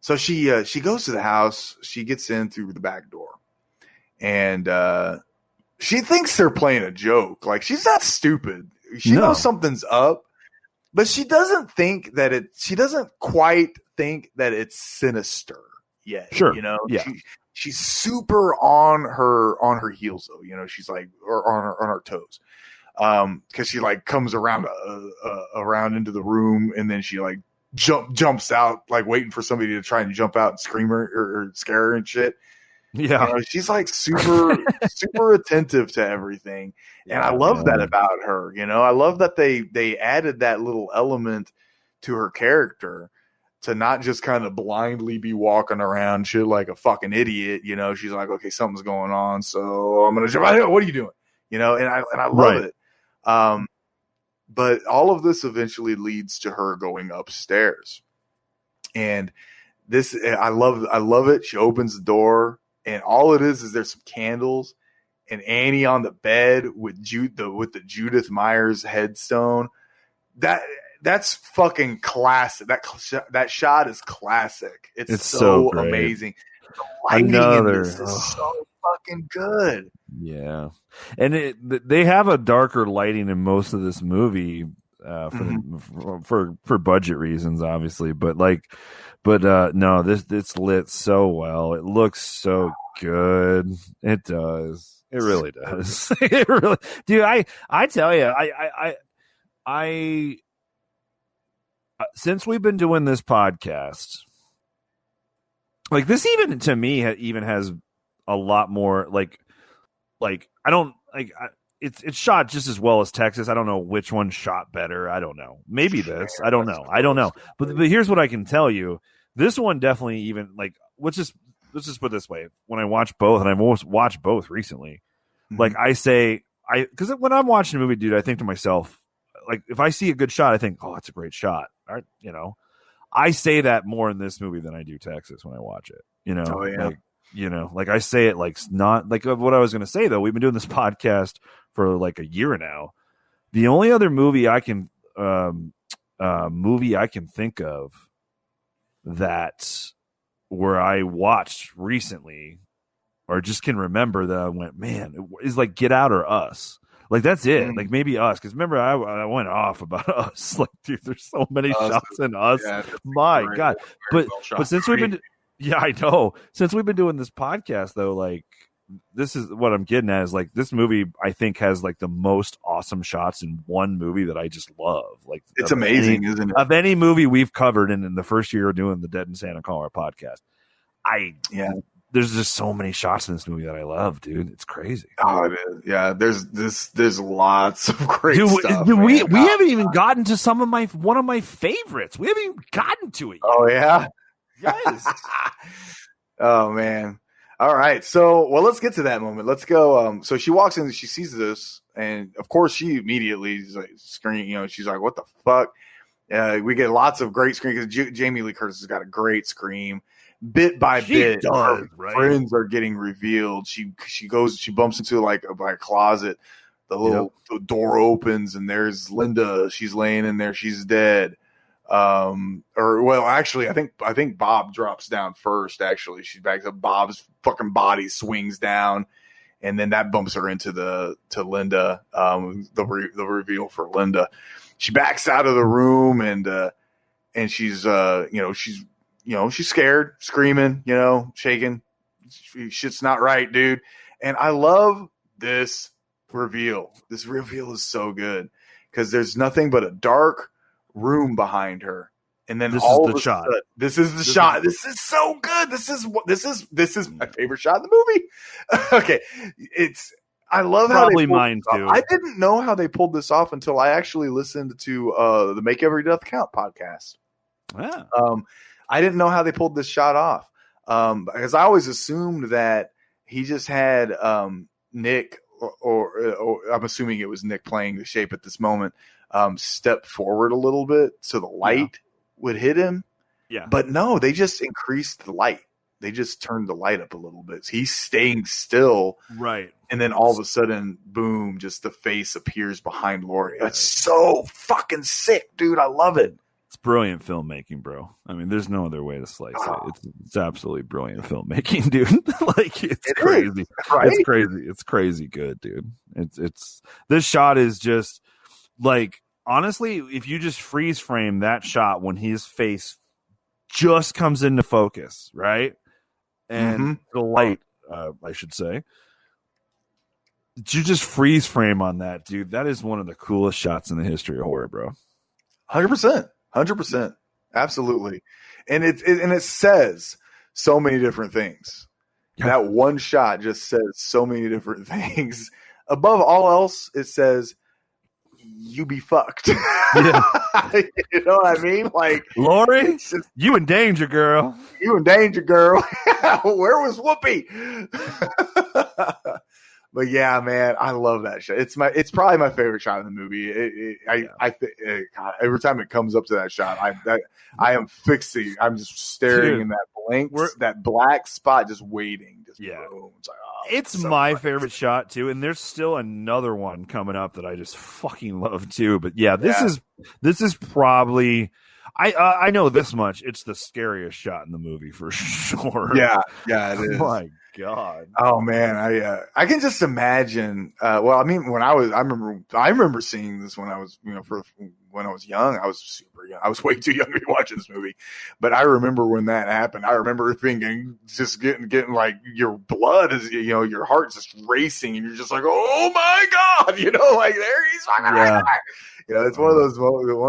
so she goes to the house. She gets in through the back door, and she thinks they're playing a joke. Like, she's not stupid. She knows something's up, but she doesn't quite think that it's sinister yet. Sure. Yeah. She's super on her heels though. She's like, or on her toes. Cause she like comes around into the room, and then she like jumps out, like waiting for somebody to try and jump out and scream her or scare her and shit. Yeah. She's like super, super attentive to everything. And I love that about her. I love that they added that little element to her character to not just kind of blindly be walking around shit like a fucking idiot. She's like, okay, something's going on, so I'm going to jump out. What are you doing? And I love it. But all of this eventually leads to her going upstairs. And this, I love it. She opens the door, and all it is there's some candles and Annie on the bed with the Judith Myers headstone. That's fucking classic. That shot is classic. It's so amazing. The lighting in this is so fucking good. Yeah, and they have a darker lighting in most of this movie for budget reasons, obviously. But no, it's lit so well. It looks so good. It does. It really does. It really, dude. I tell you, I since we've been doing this podcast, like this, even to me, even has a lot more like I don't like. It's shot just as well as Texas. I don't know which one shot better. I don't know. Maybe this. I don't know. But here's what I can tell you. This one definitely even like let's just put it this way. When I watch both, and I've almost watched both recently, like I say, because when I'm watching a movie, dude, I think to myself, like if I see a good shot, I think, oh, it's a great shot. Right? You know, I say that more in this movie than I do Texas when I watch it. You know, like I say it like not like what I was going to say though. We've been doing this podcast for like a year now. The only other movie I can think of that where I watched recently or just can remember that I went, man, is like Get Out or Us. Like that's it. Like maybe Us, because remember I went off about Us. Like, dude, there's so many shots in Us. Yeah, my God. But since we've been, I know. Since we've been doing this podcast though, like this is what I'm getting at is like this movie I think has like the most awesome shots in one movie that I just love. Like it's amazing, isn't it? Of any movie we've covered in the first year of doing the Dead in Santa Clara podcast. There's just so many shots in this movie that I love, dude. It's crazy. Oh, it is. Yeah, there's lots of great stuff. Dude, we haven't even gotten to one of my favorites. We haven't even gotten to it yet. Oh yeah. Yes. Oh man. All right. So, well, let's get to that moment. Let's go. So she walks in, she sees this, and of course she immediately is like screaming, you know, she's like, what the fuck? We get lots of great screams because Jamie Lee Curtis has got a great scream. Bit by bit, friends are getting revealed. She bumps into like a closet. The door opens and there's Linda. She's laying in there. She's dead. Actually, I think Bob drops down first. Actually, she backs up. Bob's fucking body swings down, and then that bumps her into Linda. The reveal for Linda. She backs out of the room and she's she's scared, screaming, shaking. Shit's not right, dude. And I love this reveal. This reveal is so good because there's nothing but a dark room behind her. And then this is the shot. This is the shot. This is so good. This is my favorite shot in the movie. Okay. I love how probably mine too. I didn't know how they pulled this off until I actually listened to the Make Every Death Count podcast. Yeah. I didn't know how they pulled this shot off because I always assumed that he just had Nick, or I'm assuming it was Nick playing the Shape at this moment, step forward a little bit so the light would hit him. Yeah. But no, they just increased the light. They just turned the light up a little bit. So he's staying still. Right. And then all of a sudden, boom, just the face appears behind Laurie. That's so fucking sick, dude. I love it. It's brilliant filmmaking, bro. I mean, there's no other way to slice it. It's absolutely brilliant filmmaking, dude. Like it's crazy. Right? It's crazy. It's crazy good, dude. It's this shot is just like, honestly, if you just freeze frame that shot when his face just comes into focus, right? And the light, I should say. You just freeze frame on that, dude. That is one of the coolest shots in the history of horror, bro. 100%. 100%. Absolutely. And it says so many different things. Yeah. That one shot just says so many different things. Above all else, it says, you be fucked. Yeah. You know what I mean? Like, Laurie, you in danger, girl. You in danger, girl. Where was Whoopi? But yeah, man, I love that shot. It's probably my favorite shot in the movie. God, every time it comes up to that shot, I am fixing. I'm just staring in that black spot, just waiting. Boom. It's like, it's so my favorite shot too, and there's still another one coming up that I just fucking love too. But yeah, this is probably. I know this much. It's the scariest shot in the movie for sure. Yeah, it is. Oh my God. Oh man, I can just imagine. Well, I mean, I remember seeing this when I was, when I was young. I was super young. I was way too young to be watching this movie, but I remember when that happened. I remember thinking, just getting like your blood is, your heart's just racing, and you're just like, oh my God, like there he's fucking right there. It's one of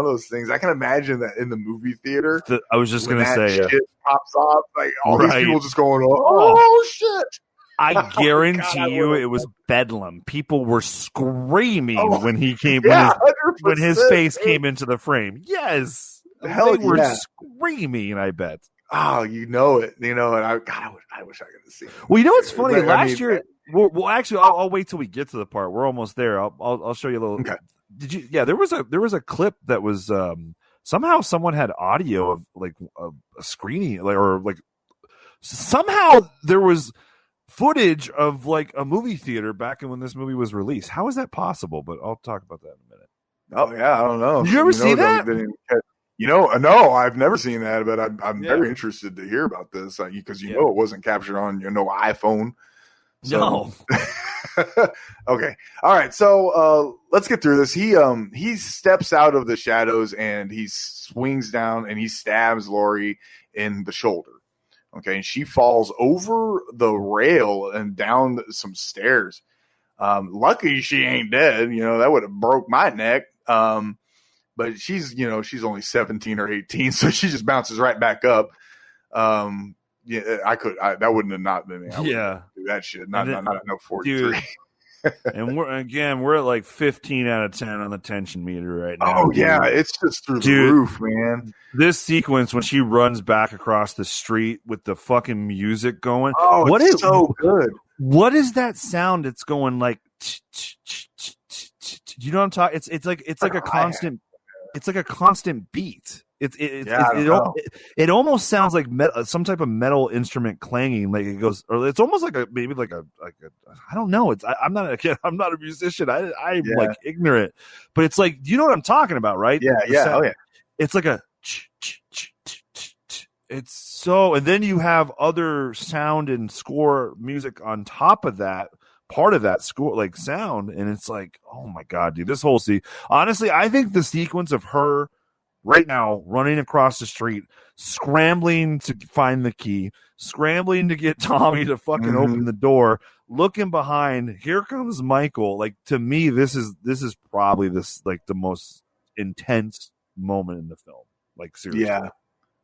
those things. I can imagine that in the movie theater. I was just gonna say, shit pops off, like all these people just going, oh shit. I guarantee you it was bedlam. People were screaming when he came, when his face came into the frame. Yes. They were screaming, I bet. Oh, you know it. And I wish I could have seen it. Well, what's funny? Last year, well, actually, I'll wait till we get to the part. We're almost there. I'll show you a little. Okay. Did you? Yeah, there was a clip that was somehow someone had audio of like a screening, or somehow there was footage of like a movie theater back when this movie was released. How is that possible? But I'll talk about that in a minute. Oh yeah, I don't know. Did you ever see that? No, I've never seen that, but I'm very interested to hear about this because it wasn't captured on iPhone. So. No. Okay. All right. So let's get through this. He steps out of the shadows and he swings down and he stabs Lori in the shoulder. Okay, and she falls over the rail and down some stairs. Lucky she ain't dead. That would have broke my neck. But she's only 17 or 18, so she just bounces right back up. That wouldn't have not been me. I wouldn't do that shit. Not at no 43. Dude, and we're at like 15 out of 10 on the tension meter right now. Oh yeah, it's just through the roof, man. This sequence when she runs back across the street with the fucking music going. Oh, it's so good. What is that sound? It's going like. You know what I'm talking? It's like a constant. It's like a constant beat. It almost sounds like some type of metal instrument clanging, like it goes, or it's almost like maybe like a I don't know. I'm not a musician. I'm like ignorant, but it's like, you know what I'm talking about, right? Yeah, Oh yeah. It's like a. It's so, and then you have other sound and score music on top of that. Part of that score, like sound, and it's like, oh my God, dude, this whole honestly, I think the sequence of her right now running across the street, scrambling to find the key, scrambling to get Tommy to fucking open the door, looking behind, here comes Michael. Like, to me, this is probably the most intense moment in the film. Like, seriously. Yeah.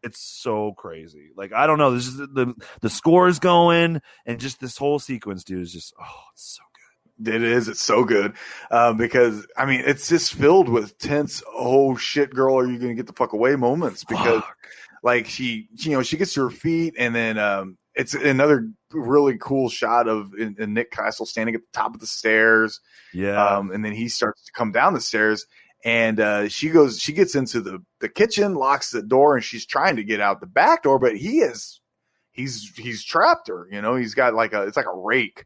It's so crazy. Like, I don't know. This is the score is going, and just this whole sequence, dude, is just it's so good. It is. It's so good because I mean, it's just filled with tense. Oh shit, girl, are you going to get the fuck away moments? Because like she gets to her feet, and then it's another really cool shot of Nick Castle standing at the top of the stairs. Yeah, and then he starts to come down the stairs. And she gets into the kitchen, locks the door, and she's trying to get out the back door, but he's trapped her. He's got it's like a rake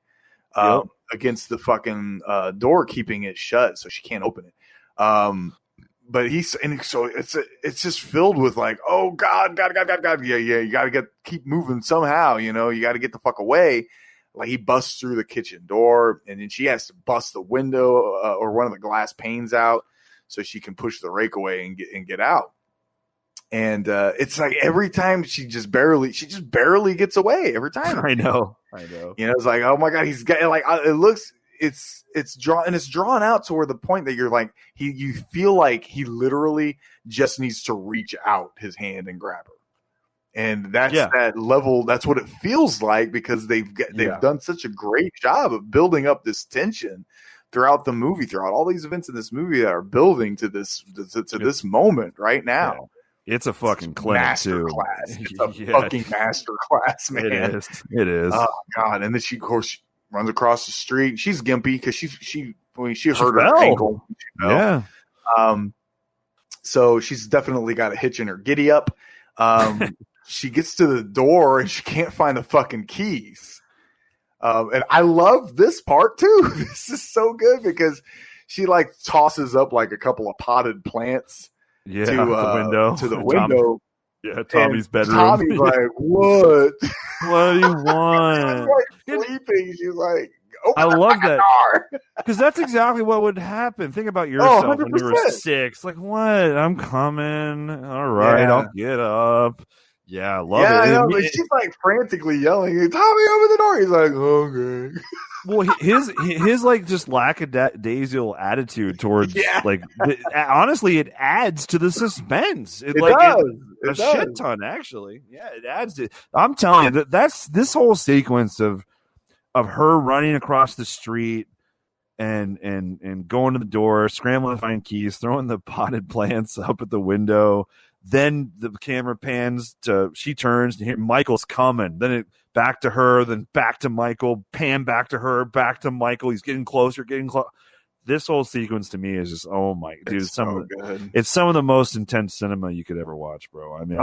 against the fucking door, keeping it shut, so she can't open it. But so it's just filled with like, oh God, yeah, you gotta keep moving somehow. You got to get the fuck away. Like, he busts through the kitchen door, and then she has to bust the window or one of the glass panes out, so she can push the rake away and get out. And it's like every time she just barely gets away every time. I know. It's like, oh my God, he's got like, it's drawn out to where the point that you're like, you feel like he literally just needs to reach out his hand and grab her. And that's that level. That's what it feels like, because they've done such a great job of building up this tension throughout the movie, throughout all these events in this movie that are building to this moment right now. Yeah. It's a fucking master class. It's a fucking master class, man. It is. Oh God! And then she, of course, runs across the street. She's gimpy because she hurt her fell. ankle. Yeah. So she's definitely got a hitch in her giddy up. She gets to the door and she can't find the fucking keys. And I love this part too. This is so good because she like tosses up like a couple of potted plants to the window. Tommy's bedroom. Tommy's like, what? What do you want? Like sleeping. She's like, I love that because that's exactly what would happen. Think about yourself when you were 6. Like, what? I'm coming. All right, I'll get up. Yeah, I love it. I know, but she's like frantically yelling, "Tommy, open the door!" He's like, "Okay." Well, his like just lackadaisical attitude towards like honestly, it adds to the suspense. It does a shit ton, actually. Yeah, it adds to. I'm telling you that's this whole sequence of her running across the street and going to the door, scrambling to find keys, throwing the potted plants up at the window. Then the camera pans to she turns and Michael's coming. Then it back to her, then back to Michael, pan back to her, back to Michael. He's getting closer, This whole sequence to me is just dude. It's so good. It's some of the most intense cinema you could ever watch, bro. I mean,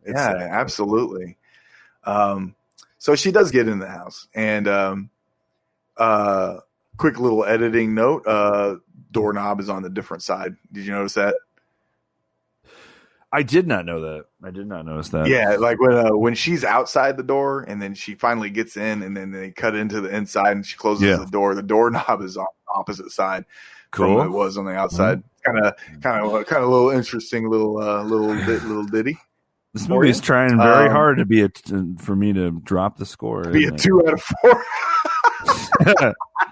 absolutely. So she does get in the house, and quick little editing note: doorknob is on the different side. Did you notice that? I did not know that. I did not notice that. Yeah, like when she's outside the door and then she finally gets in and then they cut into the inside and she closes the door. The doorknob is on the opposite side from what it was on the outside. Kind of a little interesting little ditty. This movie is trying very hard to be for me to drop the score. Be a 2 out of 4.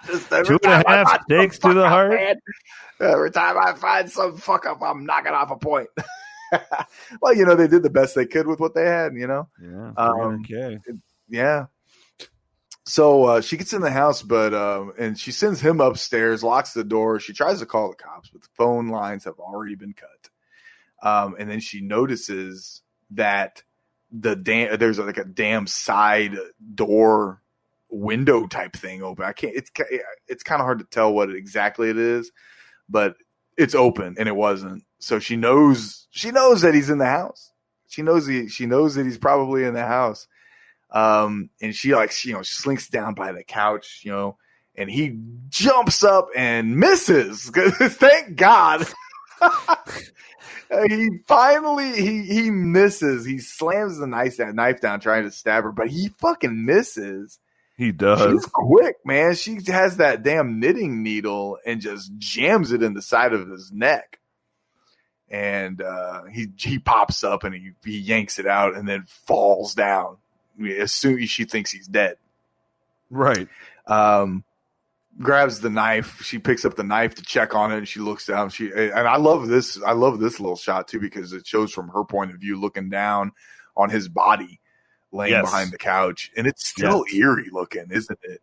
2.5 takes to the heart. Every time I find some fuck up, I'm knocking off a point. Well, they did the best they could with what they had, Yeah. Okay. Yeah. So she gets in the house, but and she sends him upstairs, locks the door. She tries to call the cops, but the phone lines have already been cut. And then she notices that there's like a damn side door window type thing open. It's kind of hard to tell what exactly it is, but it's open and it wasn't. So she knows that he's in the house. She knows that he's probably in the house. And she slinks down by the couch, and he jumps up and misses. Thank God. He finally misses. He slams the knife down trying to stab her, but he fucking misses. He does. She's quick, man. She has that damn knitting needle and just jams it in the side of his neck. And he pops up and he yanks it out and then falls down as soon as she thinks he's dead. Right. Grabs the knife. She picks up the knife to check on it and she looks down. And I love this little shot too, because it shows from her point of view looking down on his body laying behind the couch. And it's still eerie looking, isn't it?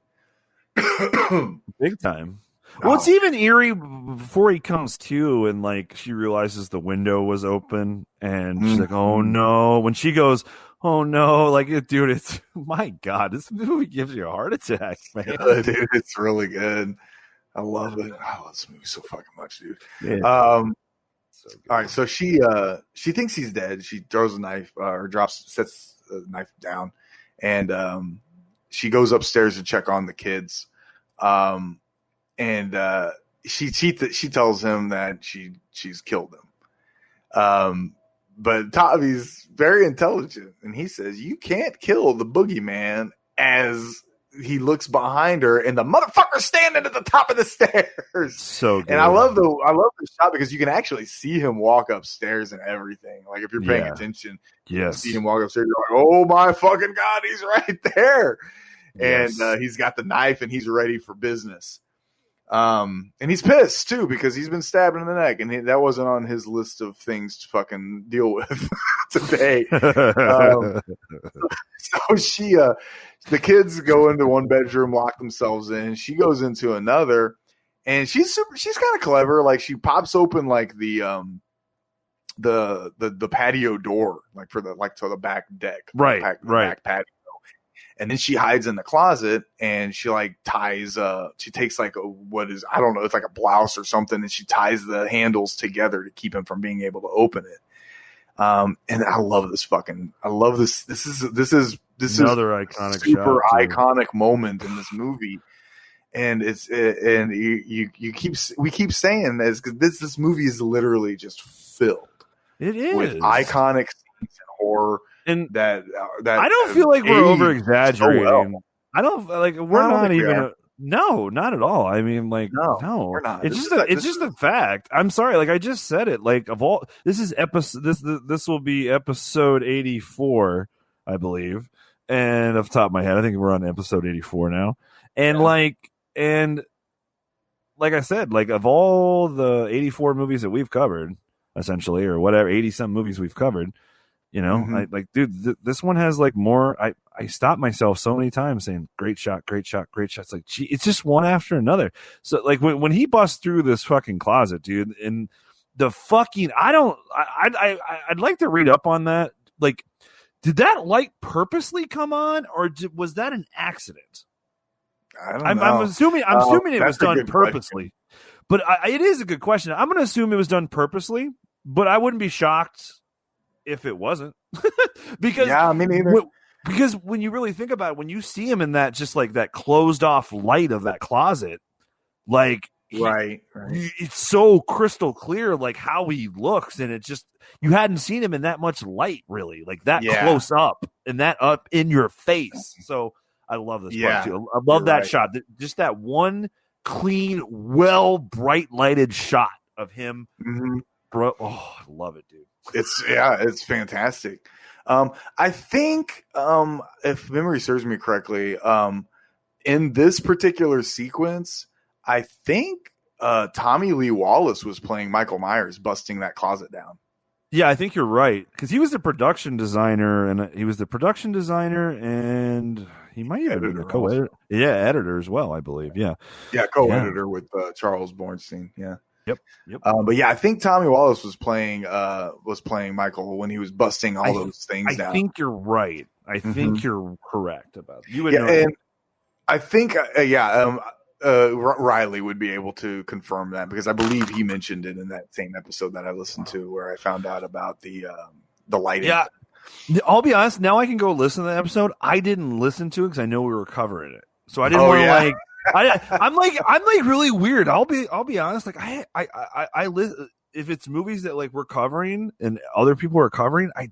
Big time. Well, it's even eerie before he comes to, and like she realizes the window was open, and she's like, "Oh no!" When she goes, "Oh no!" Like, dude, it's my God, this movie gives you a heart attack, man. Yeah, dude, it's really good. I love it. I love this movie so fucking much, dude. Yeah. All right, so she thinks he's dead. She throws a knife or sets the knife down, and she goes upstairs to check on the kids. And she tells him that she's killed him. But Tommy's very intelligent, and he says, "You can't kill the boogeyman." As he looks behind her, and the motherfucker's standing at the top of the stairs. So good. And I love the shot because you can actually see him walk upstairs and everything. Like if you're paying attention, you can see him walk upstairs. You're like, "Oh my fucking God, he's right there!" Yes. And he's got the knife, and he's ready for business. And he's pissed too because he's been stabbed in the neck, and that wasn't on his list of things to fucking deal with today. So the kids go into one bedroom, lock themselves in. She goes into another, and she's kind of clever. Like she pops open like the patio door, like to the back deck, right. back patio. And then she hides in the closet and she like ties, she takes like I don't know, it's like a blouse or something. And she ties the handles together to keep him from being able to open it. And I love this. This is another iconic super shot, iconic moment in this movie. And we keep saying this because this movie is literally just filled. It is with iconic scenes and horror. And that I don't feel like we're over exaggerating. So well. I don't like we're not even. No, not at all. I mean, like, no, we're not. It's just a fact. I'm sorry. Like I just said it. Like of all, this is this will be episode 84, I believe. And off the top of my head, I think we're on episode 84 now. And like I said, like of all the 84 movies that we've covered, essentially, or whatever, 80 some movies we've covered, you know, this one has like more. I stopped myself so many times saying, great shot, great shot, great shot. It's like, gee, it's just one after another. So like when he busts through this fucking closet, dude, and the fucking, I'd like to read up on that. Like, did that light purposely come on, or was that an accident? I don't know. I'm assuming it was done purposely. But it is a good question. I'm going to assume it was done purposely, but I wouldn't be shocked if it wasn't. Because me neither. Because when you really think about it, when you see him in that just like that closed off light of that closet, like right. It's so crystal clear, like how he looks, and it just you hadn't seen him in that much light, really, like that close up and that up in your face. So I love this part too. I love that shot. Just that one clean, well, bright lighted shot of him. Mm-hmm. Bro, I love it, dude. It's fantastic. I think, if memory serves me correctly, in this particular sequence, I think Tommy Lee Wallace was playing Michael Myers, busting that closet down. Yeah, I think you're right, because he was the production designer, and he might even be the co-editor. Yeah, editor as well, I believe. Yeah, co-editor with Charles Bornstein. Yeah. Yep. But yeah, I think Tommy Wallace was playing Michael when he was busting all those things down. I think you're right. I think you're correct about it. You would know. And I think Riley would be able to confirm that, because I believe he mentioned it in that same episode that I listened to, where I found out about the lighting. Yeah, I'll be honest. Now I can go listen to the episode. I didn't listen to it because I know we were covering it, so I didn't want to like. I'm like really weird. I'll be honest. Like I if it's movies that like we're covering and other people are covering, I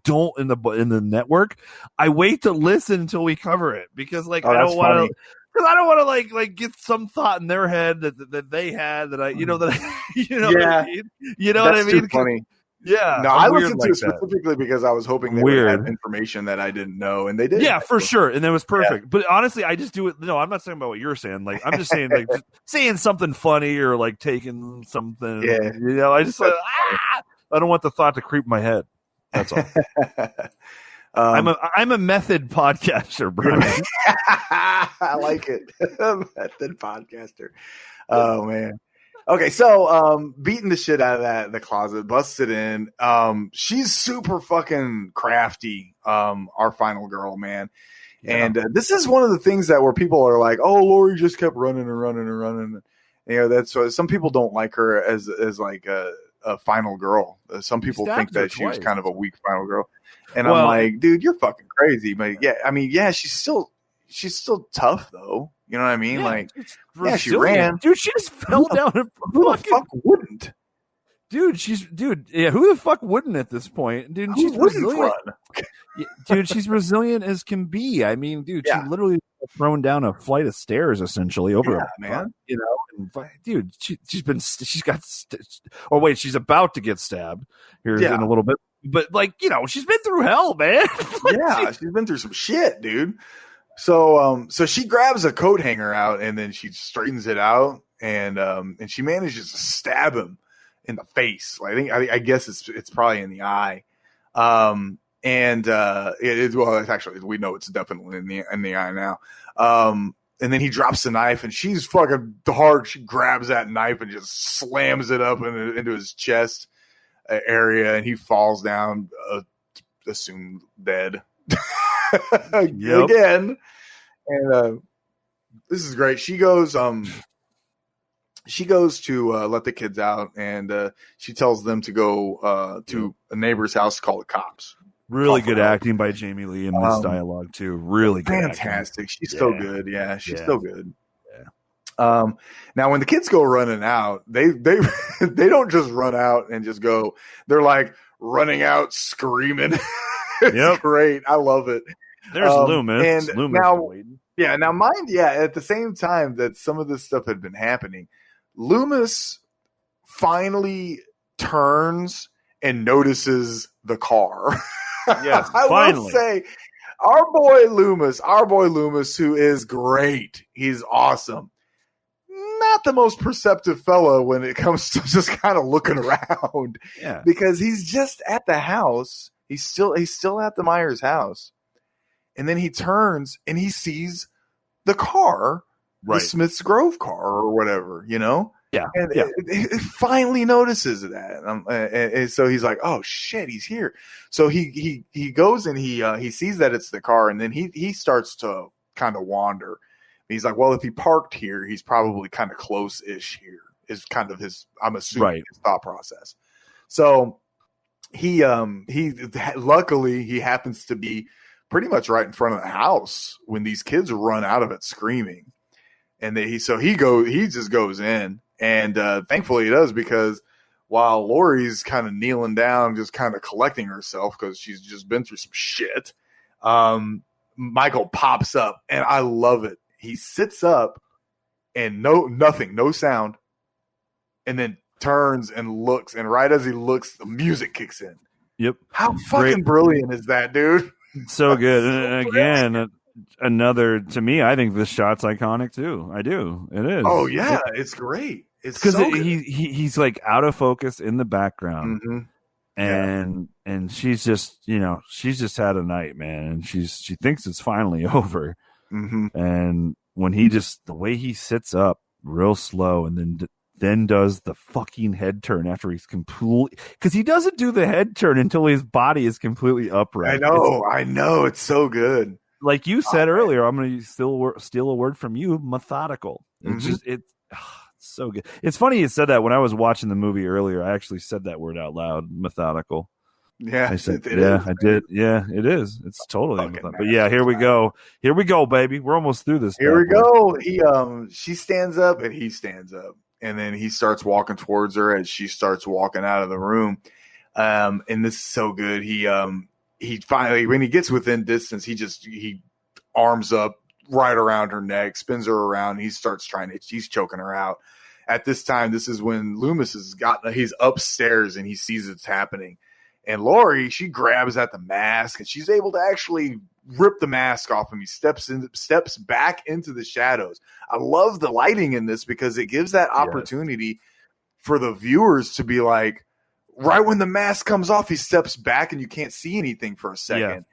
don't in the network. I wait to listen until we cover it, because like I don't want to. Because I don't want to like get some thought in their head that they had that I what I mean? You know what I mean? Too funny. Yeah. No, I listened to it specifically because I was hoping they would have information that I didn't know, and they did. Yeah, for sure, and it was perfect. Yeah. But honestly, I just do it. No, I'm not saying about what you're saying. Like I'm just saying, like just saying something funny or like taking something. Yeah, you know, I just I don't want the thought to creep my head. That's all. I'm a method podcaster, bro. I like it. Method podcaster. Oh man. Okay, so beating the shit out of the closet, busted in. She's super fucking crafty. Our final girl, man. Yeah. And this is one of the things where people are like, "Oh, Lori just kept running and running and running." You know, that's why some people don't like her as like a final girl. Some people think that she was kind of a weak final girl. And I'm like, dude, you're fucking crazy. But yeah, I mean, yeah, she's still tough though. You know what I mean? Yeah, she ran. Dude, she just fell down. Who the fuck wouldn't? Dude, yeah, who the fuck wouldn't at this point? Dude, she's resilient. Dude, she's resilient as can be. I mean, dude, she literally thrown down a flight of stairs essentially over man. You know, and, dude, she's about to get stabbed here in a little bit. But like, you know, she's been through hell, man. She's been through some shit, dude. So she grabs a coat hanger out and then she straightens it out and she manages to stab him in the face. I guess it's probably in the eye. It's actually, we know it's definitely in the eye now. And then he drops the knife and she's fucking hard. She grabs that knife and just slams it up into his chest area, and he falls down, assumed dead. again. And this is great. She goes to let the kids out, and she tells them to go to a neighbor's house to call the cops. Really good acting by Jamie Lee in this dialogue too. Really good, fantastic. Acting. She's so good. Yeah, she's so good. Yeah. Now when the kids go running out, they they don't just run out and just go. They're like running out screaming. It's great. I love it. There's Loomis. And Loomis now, now mind, at the same time that some of this stuff had been happening, Loomis finally turns and notices the car. Yes, I will say, our boy Loomis, who is great. He's awesome. Not the most perceptive fellow when it comes to just kind of looking around. Yeah. Because he's just at the house. He's still at the Myers house. And then he turns and he sees the car, the Smith's Grove car or whatever, you know? Yeah. And it finally notices that. And so he's like, oh shit, he's here. So he goes and he sees that it's the car, and then he starts to kind of wander. He's like, well, if he parked here, he's probably kind of close-ish here, is kind of his, I'm assuming, his thought process. So he luckily he happens to be pretty much right in front of the house when these kids run out of it screaming. And he just goes in, and thankfully he does, because while Lori's kind of kneeling down, just kind of collecting herself because she's just been through some shit, Michael pops up, and I love it. He sits up, and no sound, and then turns and looks, and right as he looks, the music kicks in. Yep. How fucking brilliant is that, dude? So good. And again, another, to me, I think this shot's iconic too. I do. It is. Oh yeah, it's great. It's because so he's like out of focus in the background, and she's just she's just had a night, man, and she thinks it's finally over. Mm-hmm. And when the way he sits up real slow, and then does the fucking head turn after he's completely, because he doesn't do the head turn until his body is completely upright. I know. It's so good. Like you said earlier, I'm going to steal a word from you, methodical. It's just, it's so good. It's funny you said that. When I was watching the movie earlier, I actually said that word out loud, methodical. Yeah, I said, I did. Yeah, it is. It's totally methodical. But yeah, here we go. Here we go, baby. We're almost through this. Here we go. She stands up and he stands up, and then he starts walking towards her as she starts walking out of the room. And this is so good. He finally, when he gets within distance, he arms up right around her neck, spins her around. He's choking her out. At this time, this is when Loomis he's upstairs and he sees it's happening. And Lori, she grabs at the mask, and she's able to actually rip the mask off him. He steps back into the shadows. I love the lighting in this because it gives that opportunity for the viewers to be like, right when the mask comes off, he steps back and you can't see anything for a second.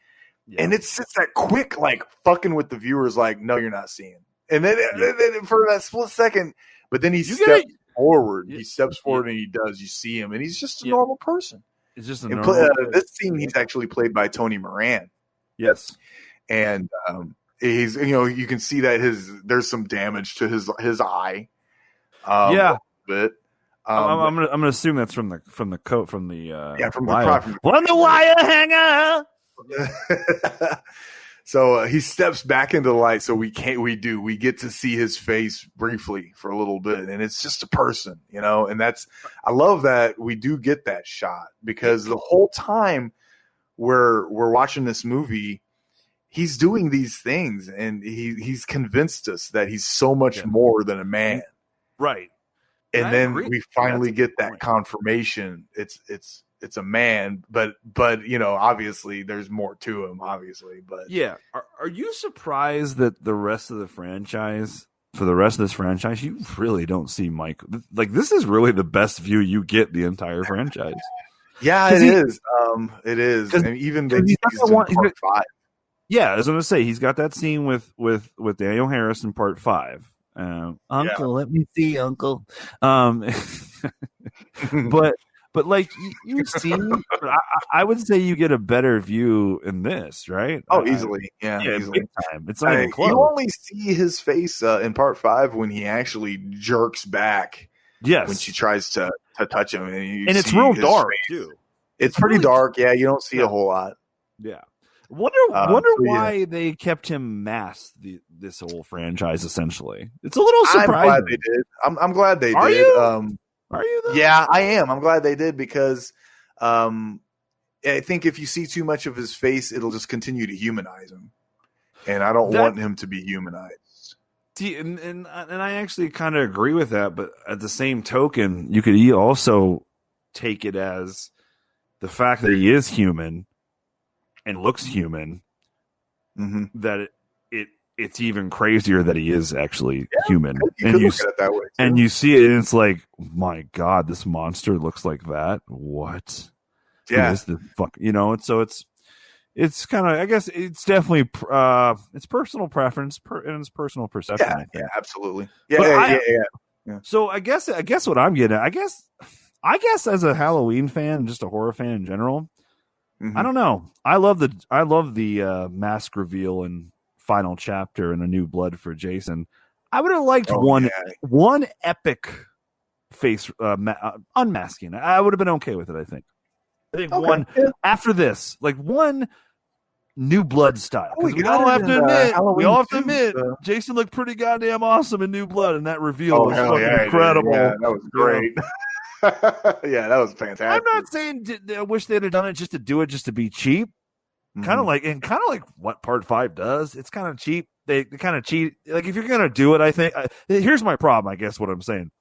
Yeah. And it's just that quick, like, fucking with the viewers, like, no, you're not seeing. And then for that split second, but then he steps forward. He steps forward and you see him, and he's just a normal person. It's just this scene, he's actually played by Tony Moran. Yes. And he's, you can see that there's some damage to his eye. A bit. I'm gonna assume that's from the coat, from the wire. On the wire hanger. So he steps back into the light. So we get to see his face briefly for a little bit, and it's just a person, and I love that we do get that shot, because the whole time we're watching this movie, he's doing these things, and he's convinced us that he's so much more than a man, right? And then we finally get that confirmation. It's a man, but obviously there's more to him, obviously. But yeah, are you surprised that for the rest of this franchise, you really don't see Mike? Like, this is really the best view you get the entire franchise. Yeah, it is. It is, and even the part 5. Yeah, I was going to say, he's got that scene with Daniel Harris in part 5. Uncle, let me see, Uncle. But But like you see, I would say you get a better view in this, right? Oh, easily, yeah, easily. Big time. It's not even close. You only see his face in part 5 when he actually jerks back. Yes, when she tries to touch him, and it's real dark too. It's pretty dark. Yeah, you don't see a whole lot. Yeah. Wonder why they kept him masked this whole franchise. Essentially, it's a little surprising. I'm glad they did. I'm glad they did. You? Are you? Though? Yeah, I am. I'm glad they did because I think if you see too much of his face, it'll just continue to humanize him, and I don't want him to be humanized. See, and I actually kind of agree with that, but at the same token, you could also take it as the fact that he is human and looks human. Mm-hmm. That it's even crazier that he is actually human. You could look at it that way too. And you see it, and it's like, my God, this monster looks like that. What? Yeah. Who is the fuck? And so it's kind of, I guess it's definitely it's personal preference and it's personal perception. Yeah, absolutely. Yeah. So I guess what I'm getting at, I guess as a Halloween fan, just a horror fan in general, I don't know. I love the mask reveal and final chapter in A New Blood for Jason. I would have liked one epic face unmasking. I would have been okay with it. I think one after this, like one New Blood style. We all have to admit, Jason looked pretty goddamn awesome in New Blood, and that reveal was fucking incredible. Yeah, that was great. Yeah, that was fantastic. I'm not saying I wish they'd have done it just to be cheap. Kind of like what Part 5 does. It's kind of cheap. They kind of cheat. Like if you're gonna do it, I think here's my problem. I guess what I'm saying.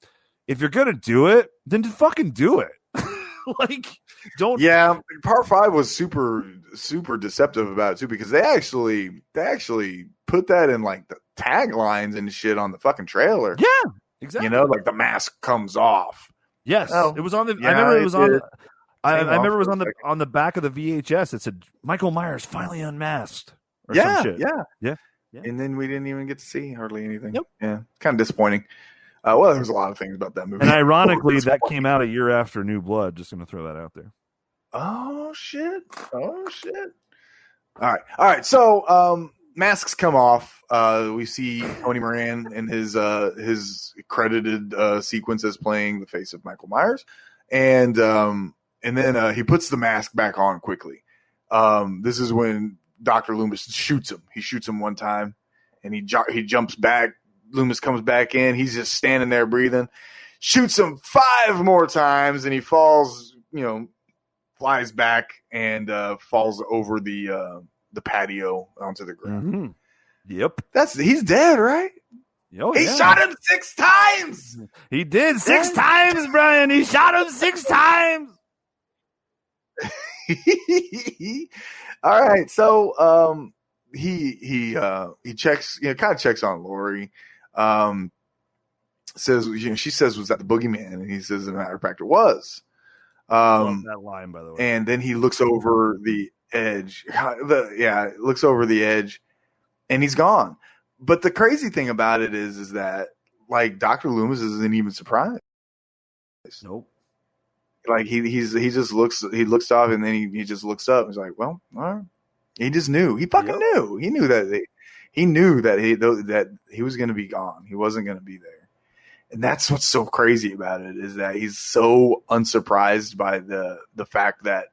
If you're gonna do it, then fucking do it. Like don't. Yeah, Part 5 was super deceptive about it too because they actually put that in like the taglines and shit on the fucking trailer. Yeah, exactly. Like the mask comes off. Yes, it was on the. Yeah, I remember it was on. I remember it was on the back of the VHS. It said Michael Myers finally unmasked. Or some shit. Yeah. And then we didn't even get to see hardly anything. Yep. Yeah, kind of disappointing. Well, there's a lot of things about that movie. And ironically, that came out a year after New Blood. Just going to throw that out there. Oh shit! All right. So masks come off. We see Tony Moran in his credited sequence as playing the face of Michael Myers, and then he puts the mask back on quickly. This is when Dr. Loomis shoots him. He shoots him one time, and he jumps back. Loomis comes back in. He's just standing there breathing. Shoots him 5 more times, and he falls. Flies back and falls over the patio onto the ground. Mm-hmm. Yep, he's dead, right? He shot him 6 times. He did 6 times, Bryan. He shot him 6 times. All right, so he checks, kind of checks on Lori. Says, she says, was that the boogeyman? And he says, as a matter of fact, it was. That line, by the way. And then he looks over the edge. Looks over the edge, and he's gone. But the crazy thing about it is that like Dr. Loomis isn't even surprised. Nope. Like he just looks off, and then he just looks up. He's like, well, all right. He just knew. He fucking knew. He knew that he was going to be gone. He wasn't going to be there. And that's what's so crazy about it is that he's so unsurprised by the fact that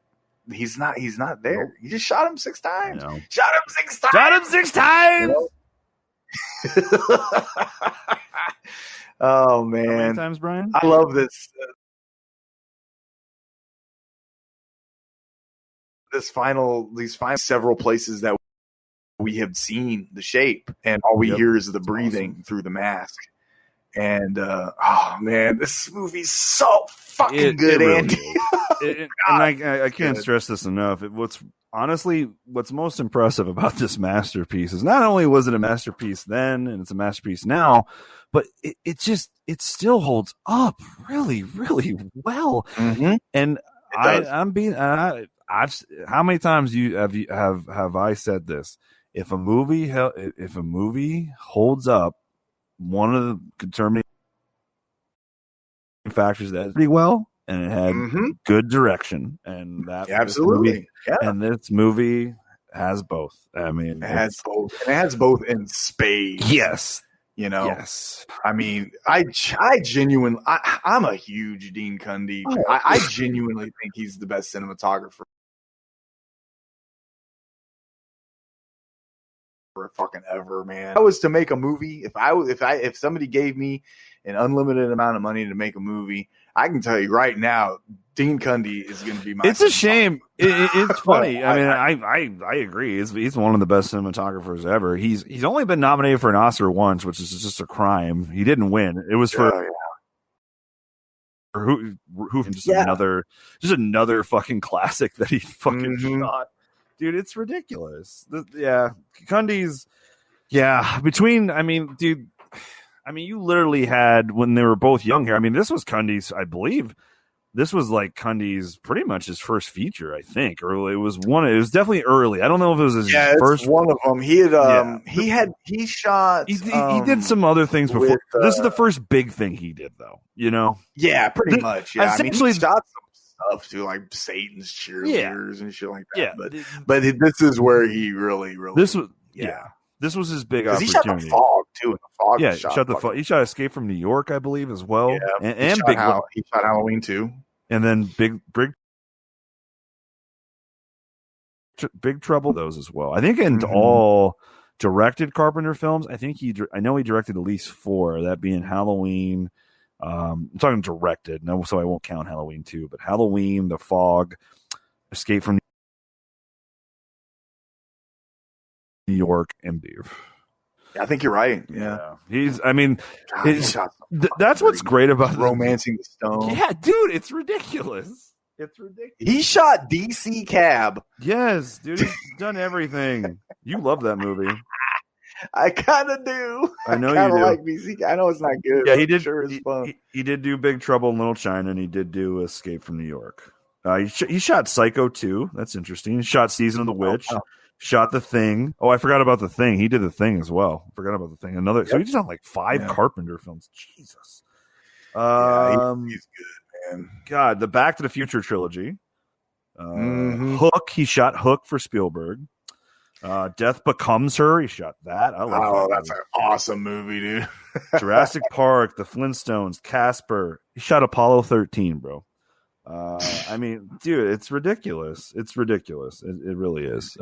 he's not there. Nope. He just shot him 6 times. Shot him 6 times. Oh man. How many times, Bryan? I love this. These final several places that we have seen the shape, and all we hear is the breathing through the mask. And oh man, this movie's so fucking good, Andy. Really and I can't stress this enough. What's most impressive about this masterpiece is not only was it a masterpiece then, and it's a masterpiece now, but it still holds up really, really well. Mm-hmm. And how many times have I said this? If a movie holds up, one of the determining factors that is pretty well, and it had good direction, and that absolutely. And this movie has both. I mean, it has both. And it has both in spades. Yes. You know, yes. I mean, I genuinely, I'm a huge Dean Cundey. I genuinely think he's the best cinematographer fucking ever, man. If I was to make a movie, if somebody gave me an unlimited amount of money to make a movie, I can tell you right now, Dean Cundey is going to be my. It's a shame. It's funny. I mean, I agree. He's one of the best cinematographers ever. He's only been nominated for an Oscar once, which is just a crime. He didn't win. It was for who just another fucking classic that he fucking shot. Dude, it's ridiculous. Cundey's. Yeah, you literally had when they were both young here. I mean, this was Cundey's, I believe. This was like Cundey's pretty much his first feature, I think. Or it was definitely early. I don't know if it was his first. It's one of them. He shot. He did some other things before. This is the first big thing he did, though. You know? Yeah, pretty much. Yeah, essentially, he shot some stuff too, like Satan's cheerleaders and shit like that. Yeah, but this is where he really. This was This was his big opportunity. He shot The Fog too. He shot Escape from New York, I believe, as well. Yeah, he shot Halloween too, and then Big Trouble, those as well. I think in all directed Carpenter films, I know he directed at least 4. That being Halloween. I'm talking directed, so I won't count Halloween 2, but Halloween, The Fog, Escape from New York, and Beef. Yeah, I think you're right. Yeah. That's what's great about Romancing the Stone. Yeah, dude, it's ridiculous. He shot DC Cab. Yes, dude, he's done everything. You love that movie. I kind of do. I know I you do. Like DC. I know it's not good. Yeah, he did. Sure, it's fun. He did do Big Trouble in Little China, and he did do Escape from New York. He shot Psycho 2. That's interesting. He shot Season of the Witch. Shot The Thing. Oh, I forgot about The Thing. He did The Thing as well. Forgot about The Thing. So he just done like 5 Carpenter films. Jesus. He's good, man. God, the Back to the Future trilogy. Hook. He shot Hook for Spielberg. Death Becomes Her. He shot that. That's an awesome movie, dude. Jurassic Park, The Flintstones, Casper. He shot Apollo 13, bro. Dude, it's ridiculous. It's ridiculous. It really is.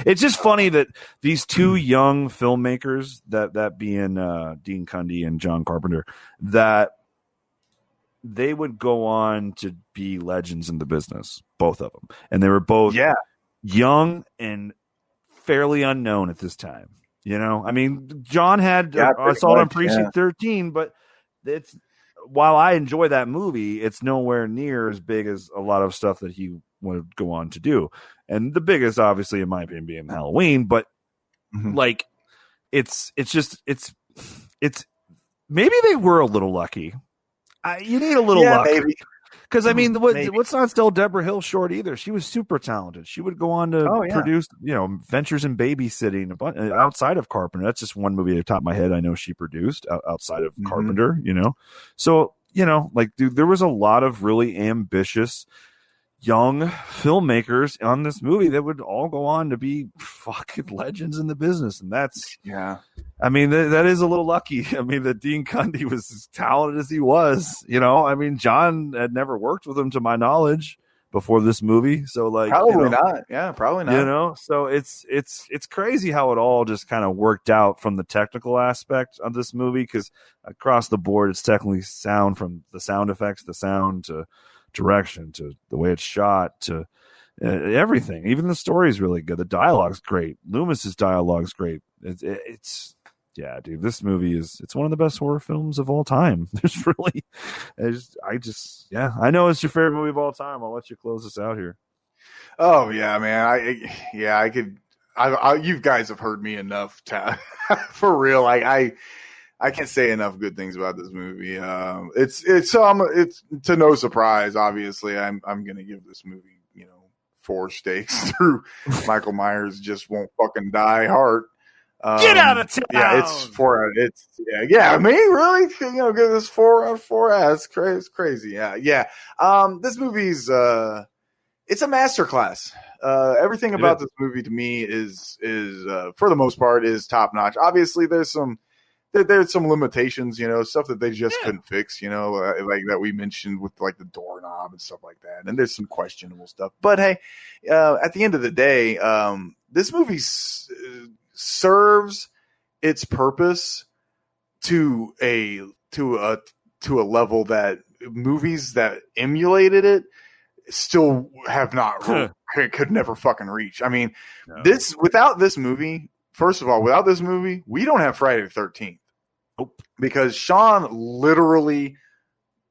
It's just funny that these 2 young filmmakers, that being Dean Cundey and John Carpenter, that they would go on to be legends in the business, both of them, and they were both young and fairly unknown at this time. You know, I mean, John had I saw it on Precinct 13, but it's. While I enjoy that movie, it's nowhere near as big as a lot of stuff that he would go on to do. And the biggest, obviously, in my opinion, being Halloween, but like it's maybe they were a little lucky. You need a little luck. Maybe. Because let's not sell Deborah Hill short either. She was super talented. She would go on to produce, Ventures in Babysitting outside of Carpenter. That's just one movie at the top of my head I know she produced outside of Carpenter. So dude, there was a lot of really ambitious young filmmakers on this movie that would all go on to be fucking legends in the business, and that's that is a little lucky. That Dean Cundey was as talented as he was. John had never worked with him to my knowledge before this movie, so probably not. Yeah, probably not. So it's crazy how it all just kind of worked out from the technical aspect of this movie, because across the board it's technically sound, from the sound effects, the sound to direction to the way it's shot to everything. Even the story is really good. The dialogue's great. Loomis's dialogue's great. It's dude, this movie it's one of the best horror films of all time. There's really I know it's your favorite movie of all time. I'll let you close this out here. Oh yeah, man. I could you guys have heard me enough for real. I can't say enough good things about this movie. It's to no surprise. Obviously, I'm going to give this movie, 4 stakes through Michael Myers just won't fucking die heart. Get out of town. Yeah, it's 4 out. It's yeah. Me really? You know, give this 4 out of 4. It's crazy. It's crazy. Yeah. This movie's it's a masterclass. Everything about this movie to me is for the most part is top notch. Obviously, there's some limitations, you know, stuff that they just couldn't fix, you know, like that we mentioned with like the doorknob and stuff like that. And there's some questionable stuff. But hey, at the end of the day, this movie serves its purpose to a level that movies that emulated it still have not could never fucking reach. I mean, without this movie, first of all, without this movie, we don't have Friday the 13th. Nope. Because Sean literally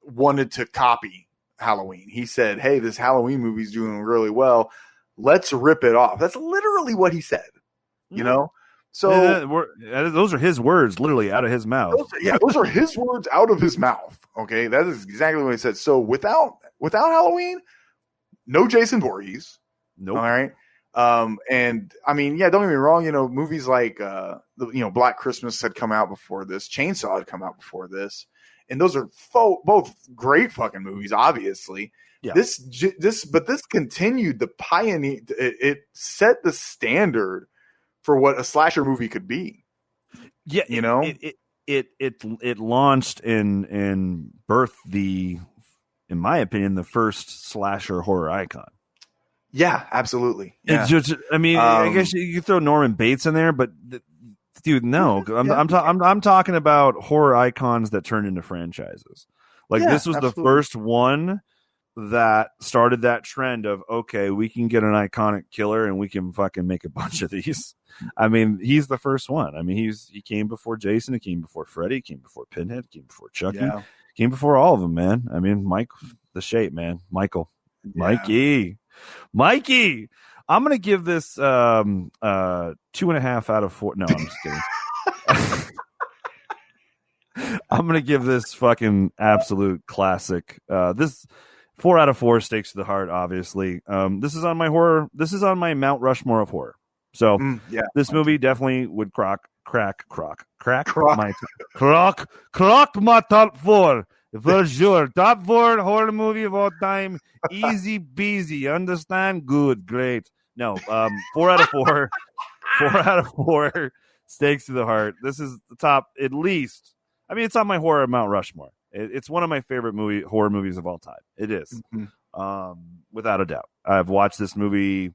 wanted to copy Halloween. He said, "Hey, this Halloween movie's doing really well. Let's rip it off." That's literally what he said. You know? So those are his words, literally out of his mouth. Those are his words out of his mouth. Okay, that is exactly what he said. So without Halloween, no Jason Voorhees. Nope. All right. And I mean, yeah, don't get me wrong. You know, movies like Black Christmas had come out before this. Chainsaw had come out before this, and those are both great fucking movies. Obviously, yeah. But this continued the pioneer. It set the standard for what a slasher movie could be. Yeah, you know, it launched and birthed in my opinion, the first slasher horror icon. Yeah, absolutely. Yeah. It's just, I mean, I guess you could throw Norman Bates in there, but dude, no. I'm talking about horror icons that turned into franchises. Like this was the first one that started that trend of, okay, we can get an iconic killer and we can fucking make a bunch of these. I mean, he's the first one. I mean, he came before Jason, he came before Freddy, he came before Pinhead, he came before Chucky, came before all of them, man. I mean, Mike, the shape, man. Mikey. I'm gonna give this 2.5 out of 4. No, I'm just kidding. I'm gonna give this fucking absolute classic. This 4 out of 4 stakes to the heart. Obviously, this is on my horror. This is on my Mount Rushmore of horror. So this movie definitely would crack my top 4. For sure. Top 4 horror movie of all time. Easy peasy. Understand? Good. Great. No. 4 out of 4. 4 out of 4. Stakes to the heart. This is the top, at least. I mean, it's on my horror Mount Rushmore. It's one of my favorite horror movies of all time. It is. Without a doubt. I've watched this movie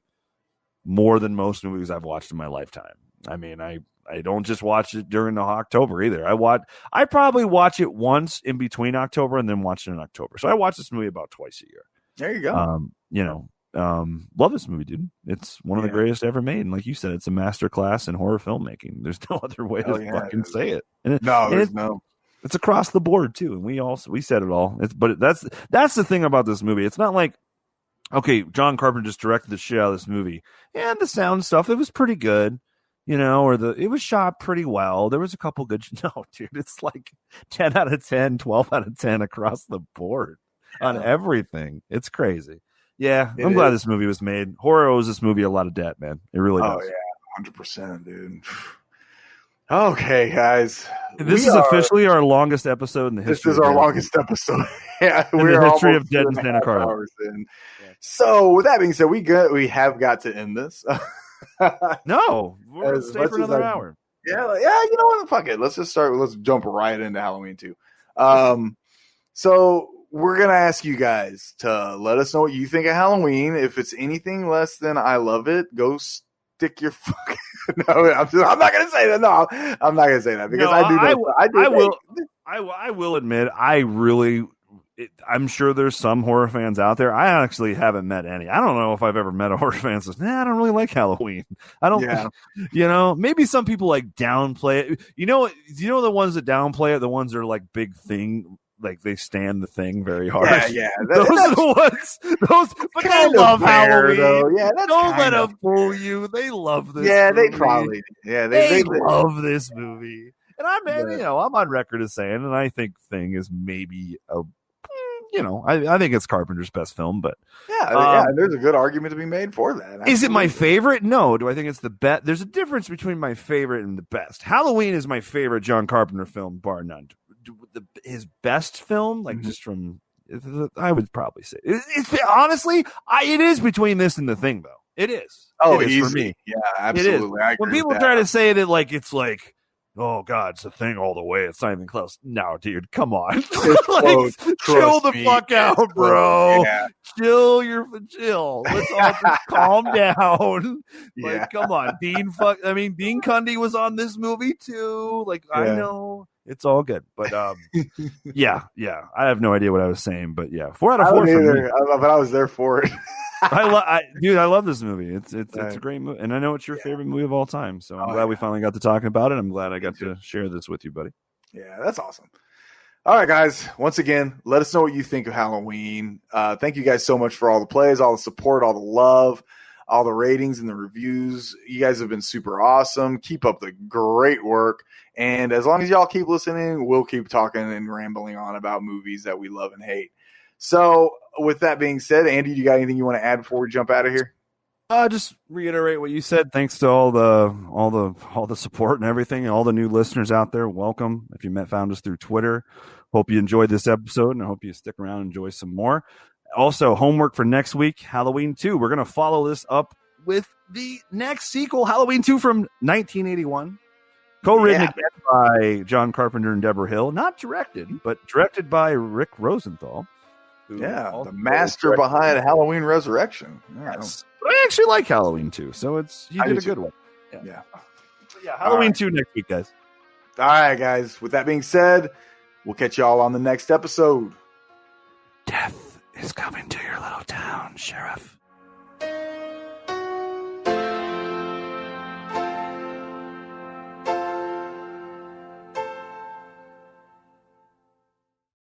more than most movies I've watched in my lifetime. I mean, I don't just watch it during the October either. I probably watch it once in between October and then watch it in October. So I watch this movie about twice a year. There you go. Love this movie, dude. It's one of the greatest ever made. And like you said, it's a masterclass in horror filmmaking. There's no other way to fucking say it. And it's across the board too. And we said it all. But that's the thing about this movie. It's not like, okay, John Carpenter just directed the shit out of this movie. And the sound stuff, it was pretty good. You know, it was shot pretty well. There was a couple good. No, dude, it's like 10 out of 10, 12 out of 10 across the board on everything. It's crazy. Yeah, I'm glad this movie was made. Horror owes this movie a lot of debt, man. It really does. Oh, yeah, 100%, dude. Okay, guys. This is officially our longest episode in the history. This is our longest episode. Yeah, in the history of Dead and Santa Carla. So, with that being said, we have got to end this. No, we're going to stay for another hour. Yeah, you know what? Fuck it. Let's just start. Let's jump right into Halloween 2. So we're going to ask you guys to let us know what you think of Halloween. If it's anything less than I love it, go stick your fucking... No, I'm not going to say that. No, I'm not going to say that because I will admit, I'm sure there's some horror fans out there. I actually haven't met any. I don't know if I've ever met a horror fan that says, I don't really like Halloween. I don't, maybe some people like downplay it. You know, the ones that downplay it, the ones that are like big thing, like they stand the thing very hard. Yeah. Those are the ones. But they love Halloween. Though. Yeah, don't let them fool you. They love this. Yeah, movie. they probably. Yeah, they love this movie. And I'm on record as saying, and I think Thing is maybe I think it's Carpenter's best film, but there's a good argument to be made for that. Absolutely. Is it my favorite? No. Do I think it's the best? There's a difference between my favorite and the best. Halloween is my favorite John Carpenter film, bar none. His best film, like just from, I would probably say, it's honestly, it is between this and The Thing, though. It is. Oh, it is easy. For me. Yeah, absolutely. I agree when people with try that. to say that, like, it's like, oh God, it's The Thing all the way. It's not even close. No, dude, come on. Close. Chill the fuck out, bro. Yeah. Chill. Let's all just calm down. Yeah. Like, come on, Dean Cundy was on this movie too. Like, I know it's all good, but yeah. I have no idea what I was saying, but yeah, 4 out of 4 for me. But I was there for it. I love this movie. It's a great movie, and I know it's your favorite movie of all time. So I'm glad we finally got to talking about it. I'm glad I got to share this with you, buddy. Yeah, that's awesome. All right, guys. Once again, let us know what you think of Halloween. Thank you guys so much for all the plays, all the support, all the love, all the ratings and the reviews. You guys have been super awesome. Keep up the great work. And as long as y'all keep listening, we'll keep talking and rambling on about movies that we love and hate. So with that being said, Andy, do you got anything you want to add before we jump out of here? Just reiterate what you said. Thanks to all the support and everything, and all the new listeners out there. Welcome. If you found us through Twitter, hope you enjoyed this episode, and I hope you stick around and enjoy some more. Also, homework for next week, Halloween 2. We're going to follow this up with the next sequel, Halloween 2 from 1981. Co-written again by John Carpenter and Deborah Hill. Not directed, but directed by Rick Rosenthal. The master behind Halloween Resurrection. Yes. But I actually like Halloween 2, so he did a good one. Yeah. Halloween 2 next week, guys. All right, guys. With that being said, we'll catch y'all on the next episode. Death is coming to your little town, Sheriff.